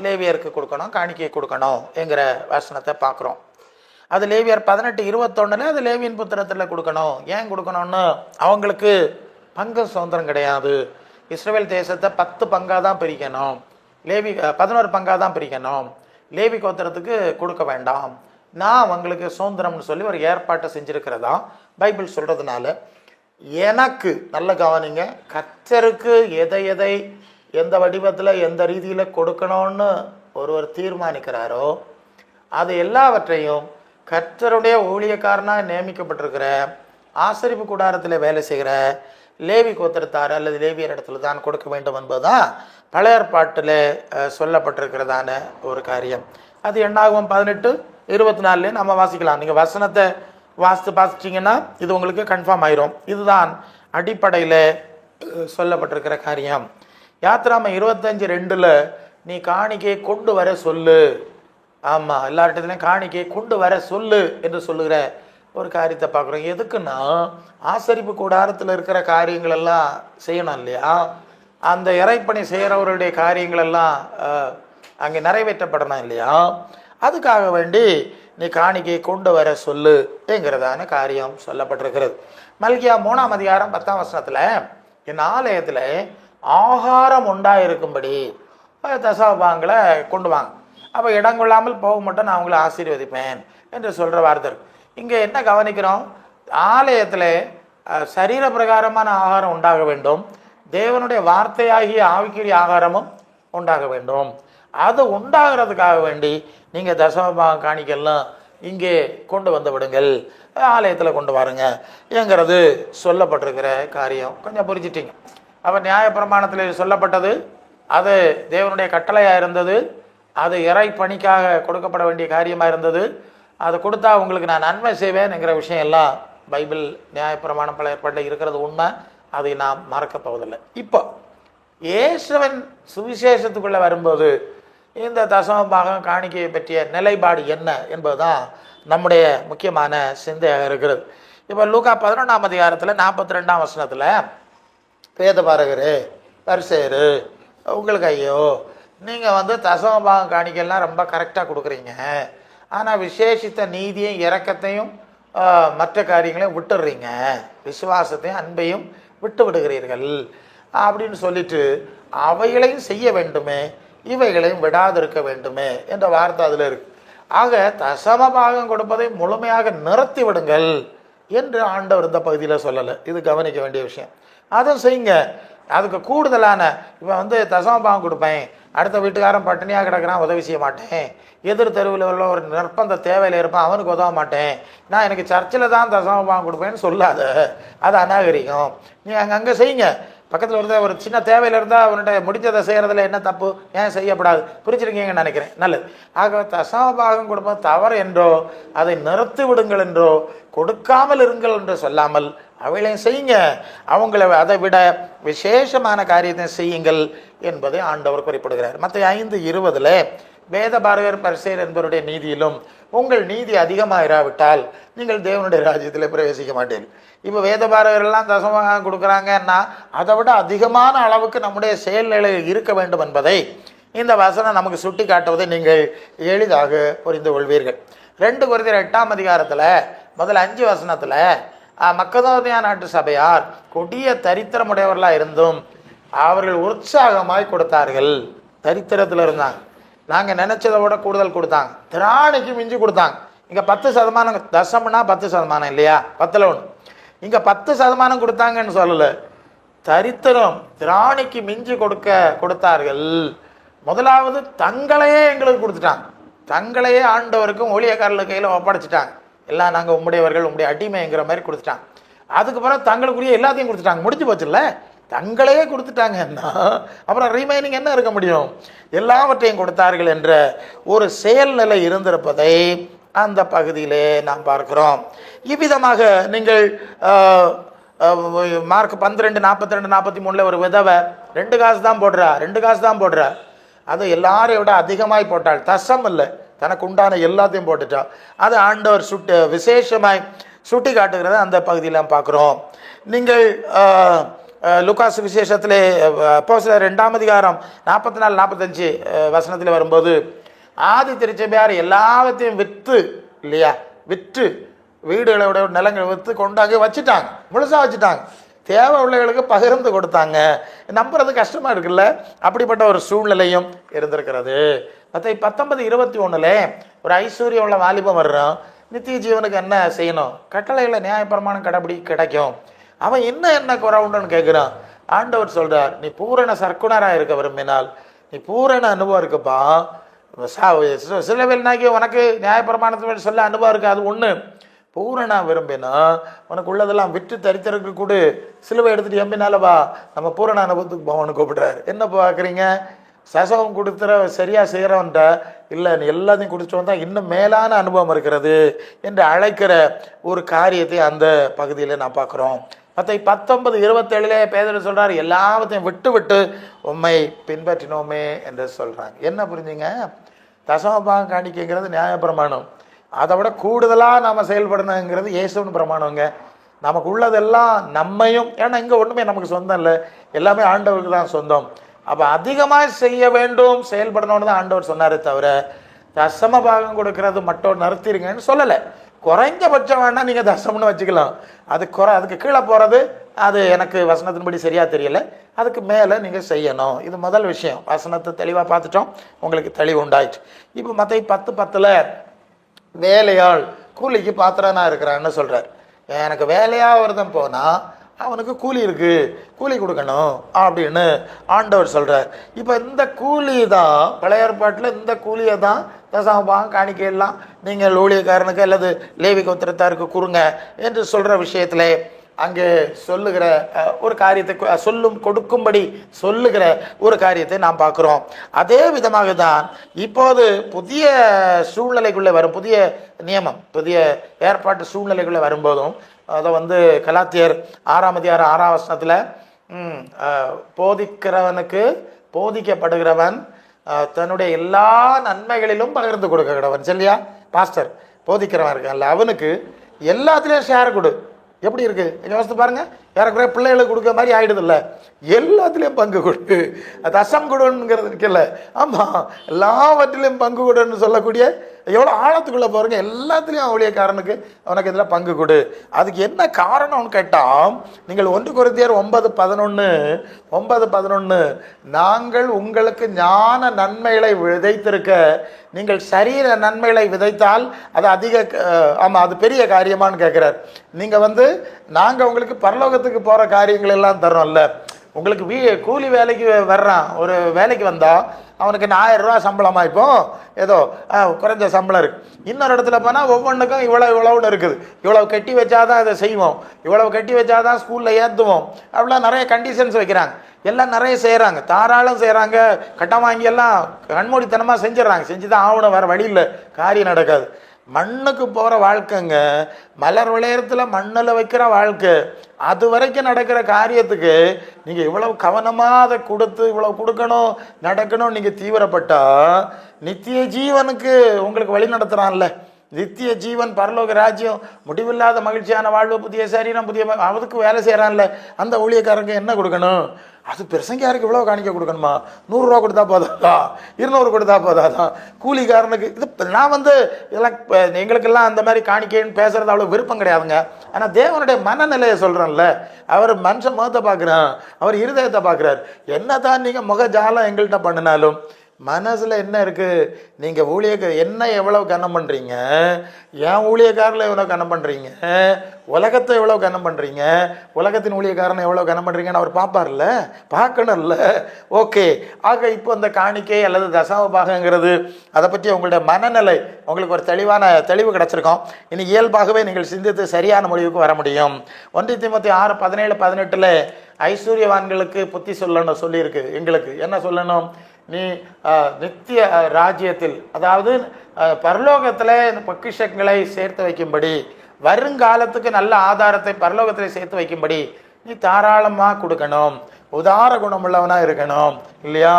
லேவியருக்கு கொடுக்கணும், காணிக்கையை கொடுக்கணும் என்கிற வசனத்தை பார்க்குறோம். அது லேவியர் 18:21 அது லேவியின் புத்திரத்தில் கொடுக்கணும். ஏன் கொடுக்கணும்னு, அவங்களுக்கு பங்கு சுதந்திரம் கிடையாது. இஸ்ரவேல் தேசத்தை 10 பங்காக தான் பிரிக்கணும், லேவி 11 பங்காக தான் பிரிக்கணும். லேவி கோத்திரத்துக்கு கொடுக்க வேண்டாம். நான் உங்களுக்கு சுதந்திரம்னு சொல்லி ஒரு ஏற்பாட்டை செஞ்சுருக்கிறதா பைபிள் சொல்கிறதுனால, எனக்கு நல்ல கவனிங்க, கர்த்தருக்கு எதை எதை எந்த வடிவத்தில் எந்த ரீதியில் கொடுக்கணும்னு ஒருவர் தீர்மானிக்கிறாரோ அது எல்லாவற்றையும் கர்த்தருடைய ஊழியக்காரனாக நியமிக்கப்பட்டிருக்கிற ஆசரிப்பு கூடாரத்தில் வேலை செய்கிற லேவி கோத்திரத்தார் அல்லது லேவியர் இடத்துல தான் கொடுக்க வேண்டும் என்பதுதான் பழைய ஏற்பாட்டில் சொல்லப்பட்டிருக்கிறதான ஒரு காரியம். அது என்னாகும் 18:24 நம்ம வாசிக்கலாம். நீங்கள் வசனத்தை பார்த்துட்டிங்கன்னா இது உங்களுக்கு கன்ஃபார்ம் ஆயிரும். இதுதான் அடிப்படையில் சொல்லப்பட்டிருக்கிற காரியம். யாத்திராம 25:2 நீ காணிக்கையை கொண்டு வர சொல்லு. ஆமாம், எல்லார்கிட்டையும் காணிக்கையை கொண்டு வர சொல்லு என்று சொல்லுகிற ஒரு காரியத்தை பார்க்குறோம். எதுக்குன்னா ஆசரிப்பு கூடாரத்தில் இருக்கிற காரியங்கள் எல்லாம் செய்யணும் இல்லையா, அந்த இறைப்பணி செய்கிறவருடைய காரியங்கள் எல்லாம் அங்கே நிறைவேற்றப்படணும் இல்லையா, அதுக்காக வேண்டி நீ காணிக்கையை கொண்டு வர சொல்லுங்கிறதான காரியம் சொல்லப்பட்டிருக்கிறது. மல்கியா 3ஆம் அதிகாரம் 10ஆம் வசனத்தில் என் ஆலயத்தில் ஆகாரம் உண்டாயிருக்கும்படி தசமபாகங்களை கொண்டு வாங்க, அப்போ இடங்கொள்ளாமல் போக மட்டும் நான் அவங்களை ஆசீர்வதிப்பேன் என்று சொல்கிற வார்த்தை. இங்கே என்ன கவனிக்கிறோம்? ஆலயத்தில் சரீர பிரகாரமான ஆகாரம் உண்டாக வேண்டும், தேவனுடைய வார்த்தையாகிய ஆவிக்குரிய ஆகாரமும் உண்டாக வேண்டும். அது உண்டாகிறதுக்காக வேண்டி நீங்கள் தசமபாகம் காணிக்கலாம் இங்கே கொண்டு வந்து விடுங்கள், ஆலயத்தில் கொண்டு வாருங்க என்கிறது சொல்லப்பட்டிருக்கிற காரியம். கொஞ்சம் புரிஞ்சிட்டிங்க? அப்போ நியாயப்பிரமாணத்தில் சொல்லப்பட்டது அது தேவனுடைய கட்டளையாக இருந்தது, அது இறை பணிக்காக கொடுக்கப்பட வேண்டிய காரியமாக இருந்தது. அதை கொடுத்தா உங்களுக்கு நான் நன்மை செய்வேன்ங்கிற விஷயம் எல்லாம் பைபிள் நியாயப்பிரமாணம் பழைய ஏற்பாட்டில் இருக்கிறது உண்மை, அதை நாம் மறக்கப் போவதில்லை. இப்போ இயேசுவின் சுவிசேஷத்துக்குள்ளே வரும்போது இந்த தசமபாகம் காணிக்கையை பற்றிய நிலைப்பாடு என்ன என்பதுதான் நம்முடைய முக்கியமான சிந்தையாக இருக்கிறது. இப்போ லூக்கா 11ஆம் அதிகாரத்தில் 42ஆம் வசனத்தில் வேதபாரகரே பரிசேயரு உங்களுக்கு ஐயோ, நீங்கள் தசமபாகம் காணிக்கைலாம் ரொம்ப கரெக்டாக கொடுக்குறீங்க, ஆனால் விசேஷித்த நீதியும் இரக்கத்தையும் மற்ற காரியங்களையும் விட்டுடுறீங்க, விசுவாசத்தையும் அன்பையும் விட்டு விடுகிறீர்கள் அப்படின்னு சொல்லிட்டு அவைகளையும் செய்ய வேண்டுமே இவைகளையும் விடாதிருக்க வேண்டுமே என்ற வார்த்தை அதில் இருக்கு. ஆக தசமபாகம் கொடுப்பதை முழுமையாக நிறுத்தி விடுங்கள் என்று ஆண்டவர் இந்த பகுதியில் சொல்லலை. இது கவனிக்க வேண்டிய விஷயம். அதுவும் செய்யுங்க. அதுக்கு கூடுதலான இப்போ தசமபாகம் கொடுப்பேன், அடுத்த வீட்டுக்காரன் பட்டினியாக கிடக்கிறான் உதவி செய்ய மாட்டேன், எதிர் தெருவில் உள்ள ஒரு நிர்பந்த தேவையில் இருப்பேன் அவனுக்கு உதவ மாட்டேன், நான் எனக்கு சர்ச்சில் தான் தசமபாகம் கொடுப்பேன்னு சொல்லாத, அது அநாகரிகம். நீ அங்கே செய்யுங்க. பக்கத்தில் ஒரு சின்ன தேவையில் இருந்தால் அவன்கிட்ட முடிஞ்சதை செய்கிறதுல என்ன தப்பு, ஏன் செய்யப்படாது? புரிஞ்சிருக்கீங்கன்னு நினைக்கிறேன். நல்லது. ஆக தசமபாகம் கொடுப்பது தவறு என்றோ அதை நிறுத்தி விடுங்கள் என்றோ கொடுக்காமல் இருங்கள் என்று சொல்லாமல் அவைகளையும் செய்யுங்க, அவங்கள அதை விட விசேஷமான காரியத்தை செய்யுங்கள் என்பதை ஆண்டவர் குறிப்பிடுகிறார். மற்ற 5:20 வேதபாரகர் பரிசேயர் என்பவருடைய நீதியிலும் உங்கள் நீதி அதிகமாக இராவிட்டால் நீங்கள் தேவனுடைய ராஜ்யத்தில் பிரவேசிக்க மாட்டீர்கள். இப்போ வேதபாரகரெல்லாம் தசமபாகம் கொடுக்குறாங்கன்னா அதை விட அதிகமான அளவுக்கு நம்முடைய செயல்நிலை இருக்க வேண்டும் என்பதை இந்த வசனம் நமக்கு சுட்டி காட்டுவதை நீங்கள் எளிதாக புரிந்து கொள்வீர்கள். 2 கொரிந்தியர் 8ஆம் அதிகாரத்தில் முதல் 5 வசனத்தில் மக்கதோனியா நாட்டு சபையார் கொடிய தரித்திரமுடையவர்களாக இருந்தும் அவர்கள் உற்சாகமாய் கொடுத்தார்கள். தரித்திரத்தில் இருந்தாங்க, நாங்கள் நினச்சதை விட கூடுதல் கொடுத்தாங்க, திராணிக்கு மிஞ்சி கொடுத்தாங்க. இங்கே 10% தசம்னா 10% இல்லையா, 10ல் 1. இங்கே 10% கொடுத்தாங்கன்னு சொல்லலை, தரித்திரம் திராணிக்கு மிஞ்சி கொடுத்தார்கள். முதலாவது தங்களையே எங்களுக்கு கொடுத்துட்டாங்க, தங்களையே ஆண்டவருக்கும் ஊழியக்காரர்கள் கையில் ஒப்படைச்சிட்டாங்க. எல்லாம் நாங்கள் உம்முடையவர்கள் உம்முடைய அடிமைங்கிற மாதிரி கொடுத்துட்டாங்க. அதுக்கப்புறம் தங்களுக்குரிய எல்லாத்தையும் கொடுத்துட்டாங்க. முடிஞ்சு போச்சுல்ல, தங்களையே கொடுத்துட்டாங்கன்னா அப்புறம் ரிமைனிங் என்ன இருக்க முடியும்? எல்லாவற்றையும் கொடுத்தார்கள் என்ற ஒரு செயல்நிலை இருந்திருப்பதை அந்த பகுதியிலே நாம் பார்க்கிறோம். இவ்விதமாக நீங்கள் மார்க் 12, 42, 43 ஒரு விதவை 2 காசு தான் போடுறா, அது எல்லாரையும் விட அதிகமாய் போட்டாள், தசம் இல்லை, தனக்கு உண்டான எல்லாத்தையும் போட்டுட்டா. அது ஆண்டவர் விசேஷமாய் சுட்டி காட்டுகிறத அந்த பகுதியில் பார்க்குறோம். நீங்கள் லூக்காஸ் விசேஷத்திலே அப்போஸ்தலர் 2ஆம் அதிகாரம் 44, 45 வசனத்தில் வரும்போது ஆதி திருச்சபையார் எல்லாத்தையும் விற்று வீடுகளோட நிலங்களை விற்று கொண்டாங்க வச்சுட்டாங்க, முழுசாக வச்சுட்டாங்க, தேவை உள்ளவர்களுக்கு பகிர்ந்து கொடுத்தாங்க. நம்புறது கஷ்டமாக இருக்குல்ல, அப்படிப்பட்ட ஒரு சூழ்நிலையும் இருந்திருக்கிறது. மற்ற 19:21 ஒரு ஐஸ்வர்யம் உள்ள வாலிபம் வர்றான். நித்திய ஜீவனுக்கு என்ன செய்யணும்? கட்டளைகளை நியாயப்பிரமாணம் கடைபிடி கிடைக்கும். அவன் என்ன குறை உண்டுன்னு கேட்குறான். ஆண்டவர் சொல்றார், நீ பூரண சர்க்குணராக இருக்க விரும்பினால் நீ பூரண அனுபவம் இருக்குப்பா. சிலவேல்னாக்கி உனக்கு நியாயப்பிரமாணத்தை சொல்ல அனுபவம் இருக்கு, அது ஒன்று. பூரணா விரும்பினா உனக்கு உள்ளதெல்லாம் விட்டு தரித்திருக்கு கூட சிலுவை எடுத்துட்டு எம்பினாலவா நம்ம பூரண அனுபவத்துக்கு போவனு கூப்பிடுறாரு. என்ன பார்க்குறீங்க? சசவம் கொடுத்துற சரியா செய்கிறவன்ட்ட இல்லை, நீ எல்லாத்தையும் குடிச்சு வந்தால் இன்னும் மேலான அனுபவம் இருக்கிறது என்று அழைக்கிற ஒரு காரியத்தை அந்த பகுதியில் நான் பார்க்குறோம். மற்ற 19:27 பேதுரு சொல்றாரு, எல்லாத்தையும் விட்டு உம்மை பின்பற்றினோமே என்று சொல்றாங்க. என்ன புரிஞ்சுங்க? தசமபாகம் காணிக்கைங்கிறது நியாயப்பிரமாணம். அதை விட கூடுதலாக நாம் செயல்படணுங்கிறது இயேசுவின் பிரமாணங்க. நமக்கு உள்ளதெல்லாம் நம்மையும், ஏன்னா இங்கே ஒன்றுமே நமக்கு சொந்தம் இல்லை, எல்லாமே ஆண்டவருக்கு தான் சொந்தம். அப்போ அதிகமாக செய்ய வேண்டும், செயல்படணும்னு தான் ஆண்டவர் சொன்னாரே தவிர தசம பாகம் கொடுக்கறது மட்டும் நிறுத்திடுங்கன்னு சொல்லலை. குறைஞ்சபட்சம் வேணால் நீங்கள் தசம்னு வச்சுக்கலாம். அதுக்கு கீழே போகிறது அது எனக்கு வசனத்தின்படி சரியாக தெரியல. அதுக்கு மேலே நீங்கள் செய்யணும். இது முதல் விஷயம். வசனத்தை தெளிவாக பார்த்துட்டோம், உங்களுக்கு தெளிவு உண்டாயிடுச்சு. இப்போ மற்ற 10:10 வேலையாள் கூலிக்கு பாத்திரனா இருக்கிறான்னு சொல்கிறார். எனக்கு வேலையாக ஒருத்தன் போனால் அவனுக்கு கூலி இருக்குது, கூலி கொடுக்கணும் அப்படின்னு ஆண்டவர் சொல்கிறார். இப்போ இந்த கூலி தான் பழைய ஏற்பாட்டில், இந்த கூலியை தான் தசமபாகம் காணிக்கையெல்லாம் நீங்கள் ஊழியக்காரனுக்கு அல்லது லேவி கோத்திரத்தாருக்கு கொடுங்க என்று சொல்கிற விஷயத்தில் அங்கே சொல்லுகிற ஒரு காரியத்தை கொடுக்கும்படி சொல்லுகிற ஒரு காரியத்தை நாம் பார்க்குறோம். அதே விதமாக தான் இப்போது புதிய சூழ்நிலைக்குள்ளே வரும், புதிய நியமம், புதிய ஏற்பாட்டு சூழ்நிலைக்குள்ளே வரும்போதும் அதை கலாத்தியர் 6:6 போதிக்கிறவனுக்கு போதிக்கப்படுகிறவன் தன்னுடைய எல்லா நன்மைகளிலும் பகிர்ந்து கொடுக்கிறவன். சரியா? பாஸ்டர் போதிக்கிறவன் இருக்கான்ல, அவனுக்கு எல்லாத்துலேயும் ஷேர் கொடு. எப்படி இருக்கு யோசித்து பாருங்க. யாருக்குறைய பிள்ளைகளுக்கு கொடுக்குற மாதிரி ஆயிடுது இல்லை, எல்லாத்துலேயும் பங்கு கொடு. தசம் கொடுங்கிறது இருக்குல்ல, ஆமாம், எல்லாவற்றிலையும் பங்கு கொடுன்னு சொல்லக்கூடிய எவ்வளோ ஆழத்துக்குள்ளே போகிறீங்க. எல்லாத்துலேயும் ஊழியக்காரனுக்கு அவனுக்கு இதில் பங்கு கொடு. அதுக்கு என்ன காரணம்னு கேட்டால், நீங்கள் 1 கொரிந்தியர் 9:11 நாங்கள் உங்களுக்கு ஞான நன்மைகளை விதைத்திருக்க நீங்கள் சரீர நன்மைகளை விதைத்தால் அது அது பெரிய காரியமானு கேட்குறார். நீங்கள் நாங்கள் உங்களுக்கு பரலோகத்துக்கு போகிற காரியங்கள் எல்லாம் தரோம்ல. உங்களுக்கு கூலி வேலைக்கு வர்றான், ஒரு வேலைக்கு வந்தால் அவனுக்கு 1000 ரூபா சம்பளமாக, இப்போ ஏதோ குறைஞ்ச சம்பளம் இருக்குது. இன்னொரு இடத்துல போனால் ஒவ்வொன்றுக்கும் இவ்வளவுன்னு இருக்குது. இவ்வளவு கட்டி வச்சாதான் இதை செய்வோம், இவ்வளவு கட்டி வச்சாதான் ஸ்கூலில் ஏற்றுவோம், அப்படிலாம் நிறைய கண்டிஷன்ஸ் வைக்கிறாங்க. எல்லாம் நிறைய செய்கிறாங்க, தாராளம் செய்கிறாங்க, கட்டம் வாங்கி எல்லாம் கண்மூடித்தனமாக செஞ்சிடறாங்க. செஞ்சு தான் ஆகணும், வேறு வழி இல்லை, காரியம் நடக்காது. மண்ணுக்கு போகிற வாழ்க்கைங்க, மலர் விளையத்தில் மண்ணில் வைக்கிற வாழ்க்கை, அது வரைக்கும் நடக்கிற காரியத்துக்கு நீங்கள் இவ்வளவு கவனமாக அதை கொடுத்து இவ்வளவு கொடுக்கணும் நடக்கணும் நீங்கள் தீவிரப்பட்டா நித்திய ஜீவனுக்கு உங்களுக்கு வழி நடத்துகிறான்ல. நித்திய ஜீவன், பரலோக ராஜ்யம், முடிவில்லாத மகிழ்ச்சியான வாழ்வு, புதிய சரீரம், அதுக்கு வேலை செய்கிறான்ல. அந்த ஊழியக்காரங்க என்ன கொடுக்கணும்? அது பிரசங்கியாருக்கு இவ்வளோ காணிக்க கொடுக்கணுமா? 100 ரூபா கொடுத்தா போதாதா? 200 கொடுத்தா போதாதான்? கூலிக்காரனுக்கு இது நான் இதெல்லாம் எங்களுக்கெல்லாம் அந்த மாதிரி காணிக்கைன்னு பேசுறது அவ்வளோ விருப்பம் கிடையாதுங்க. ஆனால் தேவனுடைய மனநிலையை சொல்கிறேன்ல, அவர் மனுஷன் முகத்தை பார்க்குறான், அவர் இருதயத்தை பார்க்குறாரு. என்ன தான் நீங்கள் முகஜாலம் எங்கள்கிட்ட பண்ணினாலும் மனசில் என்ன இருக்குது? நீங்கள் என்ன எவ்வளோ கனம் பண்ணுறீங்க, என் ஊழியக்காரில் எவ்வளோ கனம் பண்ணுறீங்க, உலகத்தை எவ்வளோ கனம் பண்ணுறீங்க, உலகத்தின் ஊழியக்காரனை எவ்வளோ கனம் பண்ணுறீங்கன்னு அவர் பார்ப்பார்ல, பார்க்கணும்ல. ஓகே, ஆக இப்போ இந்த காணிக்கை அல்லது தசம பாகங்கிறது அதை பற்றி உங்களுடைய மனநிலை உங்களுக்கு ஒரு தெளிவு கிடச்சிருக்கோம். இனி இயல்பாகவே நீங்கள் சிந்தித்து சரியான முடிவுக்கு வர முடியும். 1 தீமோத்தேயு 6:17-18 ஐஸ்வர்யவான்களுக்கு புத்தி சொல்லணும் சொல்லியிருக்கு. எங்களுக்கு என்ன சொல்லணும்? நீ நித்திய ராஜ்யத்தில், அதாவது பரலோகத்தில் இந்த பொக்கிஷங்களை சேர்த்து வைக்கும்படி, வருங்காலத்துக்கு நல்ல ஆதாரத்தை பரலோகத்தில் சேர்த்து வைக்கும்படி நீ தாராளமாக கொடுக்கணும், உதார குணமுள்ளவனாக இருக்கணும் இல்லையா?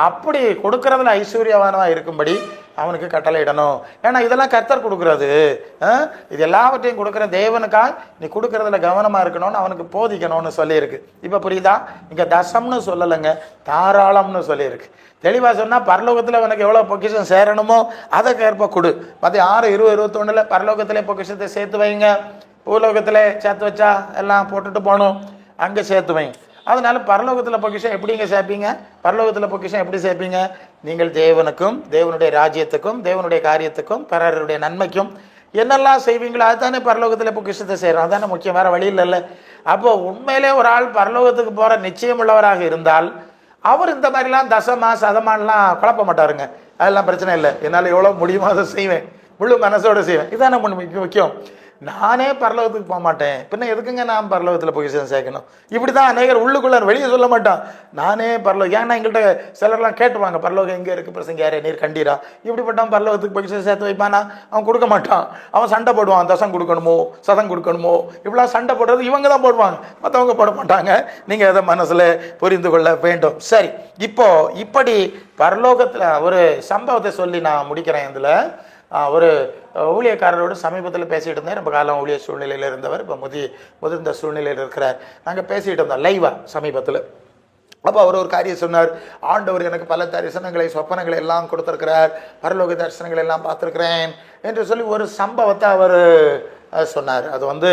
அப்படி கொடுக்கறதுல ஐஸ்வர்யவானமாக இருக்கும்படி அவனுக்கு கட்டளையிடணும். ஏன்னா இதெல்லாம் கர்த்தர் கொடுக்குறது, இது எல்லாவற்றையும் கொடுக்குற தேவனுக்காக நீ கொடுக்கறதுல கவனமாக இருக்கணும்னு அவனுக்கு போதிக்கணும்னு சொல்லியிருக்கு. இப்போ புரியுதா? இங்கே தசம்னு சொல்லலைங்க, தாராளம்னு சொல்லியிருக்கு. தெளிவாக சொன்னால் பரலோகத்தில் உனக்கு எவ்வளோ பொக்கிஷம் சேரணுமோ அதை கேற்ப கொடு. மற்ற 6:20-21 பரலோகத்திலே பொக்கிஷத்தை சேர்த்து வைங்க, பூலோகத்தில் சேர்த்து வச்சா எல்லாம் போட்டுட்டு போகணும், அங்கே சேர்த்து வைங்க. அதனால பரலோகத்தில் பொக்கிஷம் எப்படிங்க சேர்ப்பீங்க? பரலோகத்தில் பொக்கிஷம் எப்படி சேர்ப்பீங்க? நீங்கள் தேவனுக்கும் தேவனுடைய ராஜ்யத்துக்கும் தேவனுடைய காரியத்துக்கும் பிறருடைய நன்மைக்கும் என்னெல்லாம் செய்வீங்களோ அதுதானே பரலோகத்தில் பொக்கிஷத்தை செய்கிறோம். அதுதானே முக்கியம், வேறு வழி இல்லைல்ல. அப்போ உண்மையிலே ஒரு ஆள் பரலோகத்துக்கு போகிற நிச்சயம் உள்ளவராக இருந்தால் அவர் இந்த மாதிரிலாம் தசமா சதமானலாம் குழப்ப மாட்டாருங்க. அதெல்லாம் பிரச்சனை இல்லை, என்னால் எவ்வளோ முடியுமோ அதை செய்வேன், முழு மனசோடு செய்வேன். இதான முக்கியம். நானே பரலோகத்துக்கு போக மாட்டேன், பின்ன எதுக்குங்க நான் பரலோகத்தில் பொக்கிஷம் சேர்க்கணும்? இப்படி தான் அநேகர் உள்ளுக்குள்ள வெளியே சொல்ல மாட்டான். நானே பரலோகம், ஏன்னா எங்கள்கிட்ட சிலர்லாம் கேட்டுவாங்க, பரலோகம் எங்கே இருக்குது பிரசங்க யாரே நீர் கண்டீரா? இப்படிப்பட்டான் பரலோகத்துக்கு பொக்கிஷம் சேர்த்து வைப்பானா? அவன் கொடுக்க மாட்டான். அவன் சண்டை போடுவான், தசம் கொடுக்கணுமோ சதம் கொடுக்கணுமோ, இப்படிலாம் சண்டை போடுறது இவங்க தான் போடுவாங்க, மற்றவங்க போட மாட்டாங்க. நீங்கள் அதை மனசில் புரிந்து கொள்ள வேண்டும். சரி, இப்போ இப்படி பரலோகத்தில் ஒரு சம்பவத்தை சொல்லி நான் முடிக்கிறேன். இதில் ஒரு ஊழியக்காரரோடு சமீபத்தில் பேசிகிட்டு இருந்தேன். ரொம்ப காலம் ஊழிய சூழ்நிலையில் இருந்தவர், இப்போ முதிர்ந்த சூழ்நிலையில் இருக்கிறார். நாங்கள் பேசிகிட்டு இருந்தோம் லைவாக சமீபத்தில். அப்போ அவர் ஒரு காரியம் சொன்னார், ஆண்டவர் எனக்கு பல தரிசனங்களை சொப்பனங்களை எல்லாம் கொடுத்துருக்கிறார், பரலோக தரிசனங்கள் எல்லாம் பார்த்துருக்கிறேன் என்று சொல்லி ஒரு சம்பவத்தை அவர் சொன்னார். அது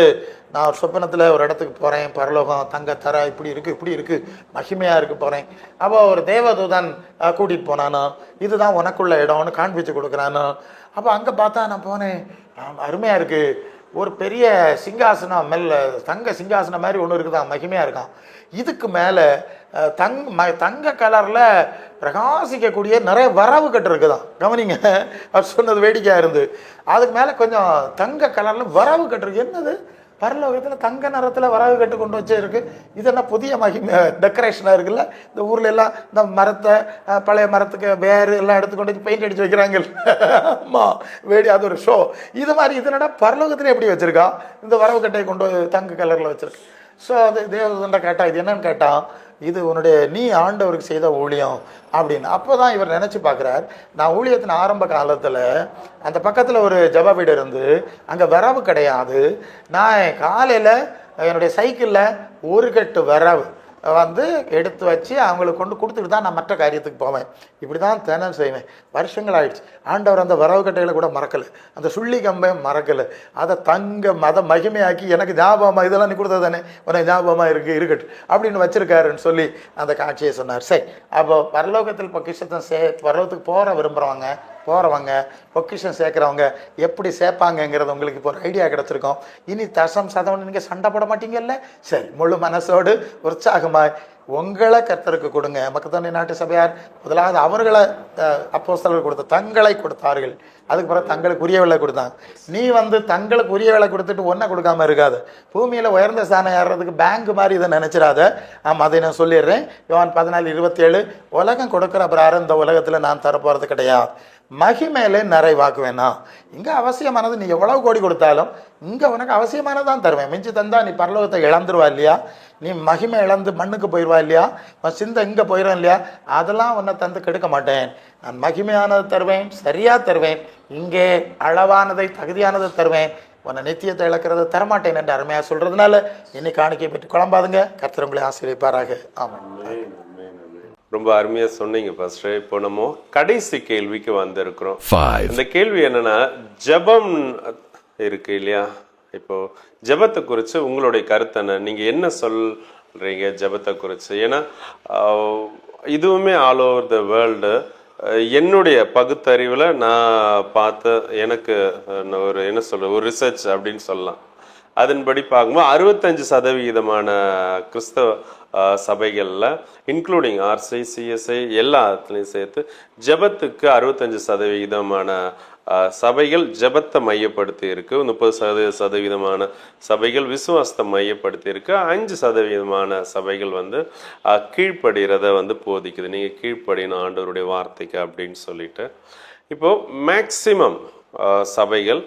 நான் ஒரு சொப்பனத்தில் ஒரு இடத்துக்கு போகிறேன், பரலோகம் தங்க தர இப்படி இருக்குது மகிமையாக இருக்குது போகிறேன். அப்போ ஒரு தேவதூதன் கூட்டிகிட்டு போனானோ, இதுதான் உனக்குள்ள இடம்னு காண்பிச்சு கொடுக்குறானோ. அப்போ அங்கே பார்த்தா நான் போனேன், அருமையாக இருக்குது, ஒரு பெரிய சிங்காசனம் தங்க சிங்காசனம் மாதிரி ஒன்று இருக்குதான், மகிமையாக இருக்கான். இதுக்கு மேலே தங்க கலரில் பிரகாசிக்கக்கூடிய நிறைய வரவு கட்டு இருக்குதான். கவனிங்க, அவர் சொன்னது வேடிக்கையாக இருந்து. அதுக்கு மேலே கொஞ்சம் தங்க கலரில் வரவு கட்டுருக்கு. என்னது, பரலோகத்தில் தங்க நிறத்தில் வரவு கட்டு கொண்டு வச்சு இருக்குது. இதெல்லாம் புதிய மகிமை டெக்கரேஷனாக இருக்குல்ல. இந்த ஊரில் எல்லாம் இந்த மரத்தை பழைய மரத்துக்கு வேறு எல்லாம் எடுத்துக்கொண்டு வச்சு பெயிண்ட் அடித்து வைக்கிறாங்க. ஆமாம், அது ஒரு ஷோ. இது மாதிரி இதனடா பரலோகத்தில் எப்படி வச்சுருக்கான், இந்த வரவு கட்டையை கொண்டு தங்க கலரில் வச்சுருக்கு. ஸோ அது தேவதூதன்ட்ட கேட்டால் இது என்னன்னு கேட்டான், இது நீ ஆண்டவருக்கு செய்த ஊழியம் அப்படின்னு. அப்போ தான் இவர் நினச்சி பார்க்குறார், நான் ஊழியத்தின் ஆரம்ப காலத்தில் அந்த பக்கத்தில் ஒரு ஜப வீடு இருந்து அங்கே விரவு கிடையாது. நான் காலையில் என்னுடைய சைக்கிளில் ஒரு கட்டு விரவு எடுத்து வச்சு அவங்களுக்கு கொடுத்துட்டு தான் நான் மற்ற காரியத்துக்கு போவேன். இப்படி தான் தினம் செய்வேன். வருஷங்கள் ஆயிடுச்சு. ஆண்டவர் அந்த வரவு கட்டைகளை கூட மறக்கலை, அந்த சுள்ளி கம்பையும் மறக்கலை. அதை அதை மகிமையாக்கி எனக்கு ஞாபகமாக, இதெல்லாம் நீ கொடுத்தது தானே உனக்கு ஞாபகமாக இருக்கட்டும் அப்படின்னு வச்சிருக்காருன்னு சொல்லி அந்த காட்சியை சொன்னார். சரி, அப்போ பரலோகத்தில் பொக்கிஷத்தை பரலோகத்துக்கு போகிறவங்க பொக்கிஷம் சேர்க்குறவங்க எப்படி சேர்ப்பாங்கங்கிறது உங்களுக்கு இப்போ ஒரு ஐடியா கிடச்சிருக்கோம். இனி தசம் சதம் நீங்கள் சண்டை போட மாட்டீங்கல்ல. சரி, முழு மனசோடு உற்சாகமாக உங்களை கர்த்தருக்கு கொடுங்க. மக்கத்தோனி நாட்டு சபையார் முதலாவது அவர்களை அப்போஸ்தலர்கள் கொடுத்த தங்களை கொடுத்தார்கள், அதுக்கு பிறகு தங்களுக்கு உரிய வேலை கொடுத்தாங்க. நீ தங்களுக்கு உரிய வேலை கொடுத்துட்டு ஒன்றை கொடுக்காம இருக்காது. பூமியில் உயர்ந்த ஸ்தானம் ஏறுறதுக்கு பேங்க் மாதிரி இதை நினச்சிடாத. அதை நான் சொல்லிடுறேன். யோவான் 14:27, உலகம் கொடுக்குற அப்புறம் இந்த உலகத்தில் நான் தரப்போகிறது கிடையாது, மகிமையிலே நிறைவாக்குவேனா. இங்கே அவசியமானது நீ எவ்வளவு கோடி கொடுத்தாலும் இங்கே உனக்கு அவசியமானதான் தருவேன். மிஞ்சி தந்தா நீ பரலோகத்தை இழந்துருவா இல்லையா, நீ மகிமை இழந்து மண்ணுக்கு போயிடுவா இல்லையா, சிந்தை இங்கே போயிடும் இல்லையா, அதெல்லாம் உன்னை தந்து கெடுக்க மாட்டேன். நான் மகிமையானதை தருவேன், சரியாக தருவேன், இங்கே அளவானதை தகுதியானதை தருவேன், உன்னை நித்தியத்தை இழக்கிறத தரமாட்டேன் என்று அருமையாக சொல்கிறதுனால இன்னைக்கு காணிக்கை பெற்று குழம்பாதுங்க. கர்த்தர் உங்களை ஆசீர்வதிப்பாராக. ஆமாம், ரொம்ப அருமையா சொன்னீங்க பாஸ்டர். இப்போ நம்ம கடைசி கேள்விக்கு வந்திருக்கிறோம். இந்த கேள்வி என்னன்னா, ஜெபம் இருக்கு இல்லையா, இப்போ ஜெபத்தை குறித்து உங்களுடைய கருத்து என்ன, நீங்க என்ன சொல்றீங்க ஜெபத்தை குறித்து? ஏன்னா இதுவுமே ஆல் ஓவர் த வேர்ல்டு என்னுடைய பகுத்தறிவில் நான் பார்த்து எனக்கு ஒரு ரிசர்ச் அப்படின்னு சொல்லலாம். அதன்படி பார்க்கும்போது 65% கிறிஸ்தவ சபைகளில் இன்க்ளூடிங் ஆர்சி சிஎஸ்ஐ எல்லாத்துலேயும் சேர்த்து ஜெபத்துக்கு 65% சபைகள் ஜெபத்தை மையப்படுத்தி இருக்கு. 30% சபைகள் விசுவாசத்தை மையப்படுத்தி இருக்கு. 5% சபைகள் கீழ்ப்படுகிறத போதிக்குது. நீங்க கீழ்ப்படின ஆண்டவருடைய வார்த்தைக்கு அப்படின்னு சொல்லிட்டு, இப்போ மேக்சிமம் சபைகள்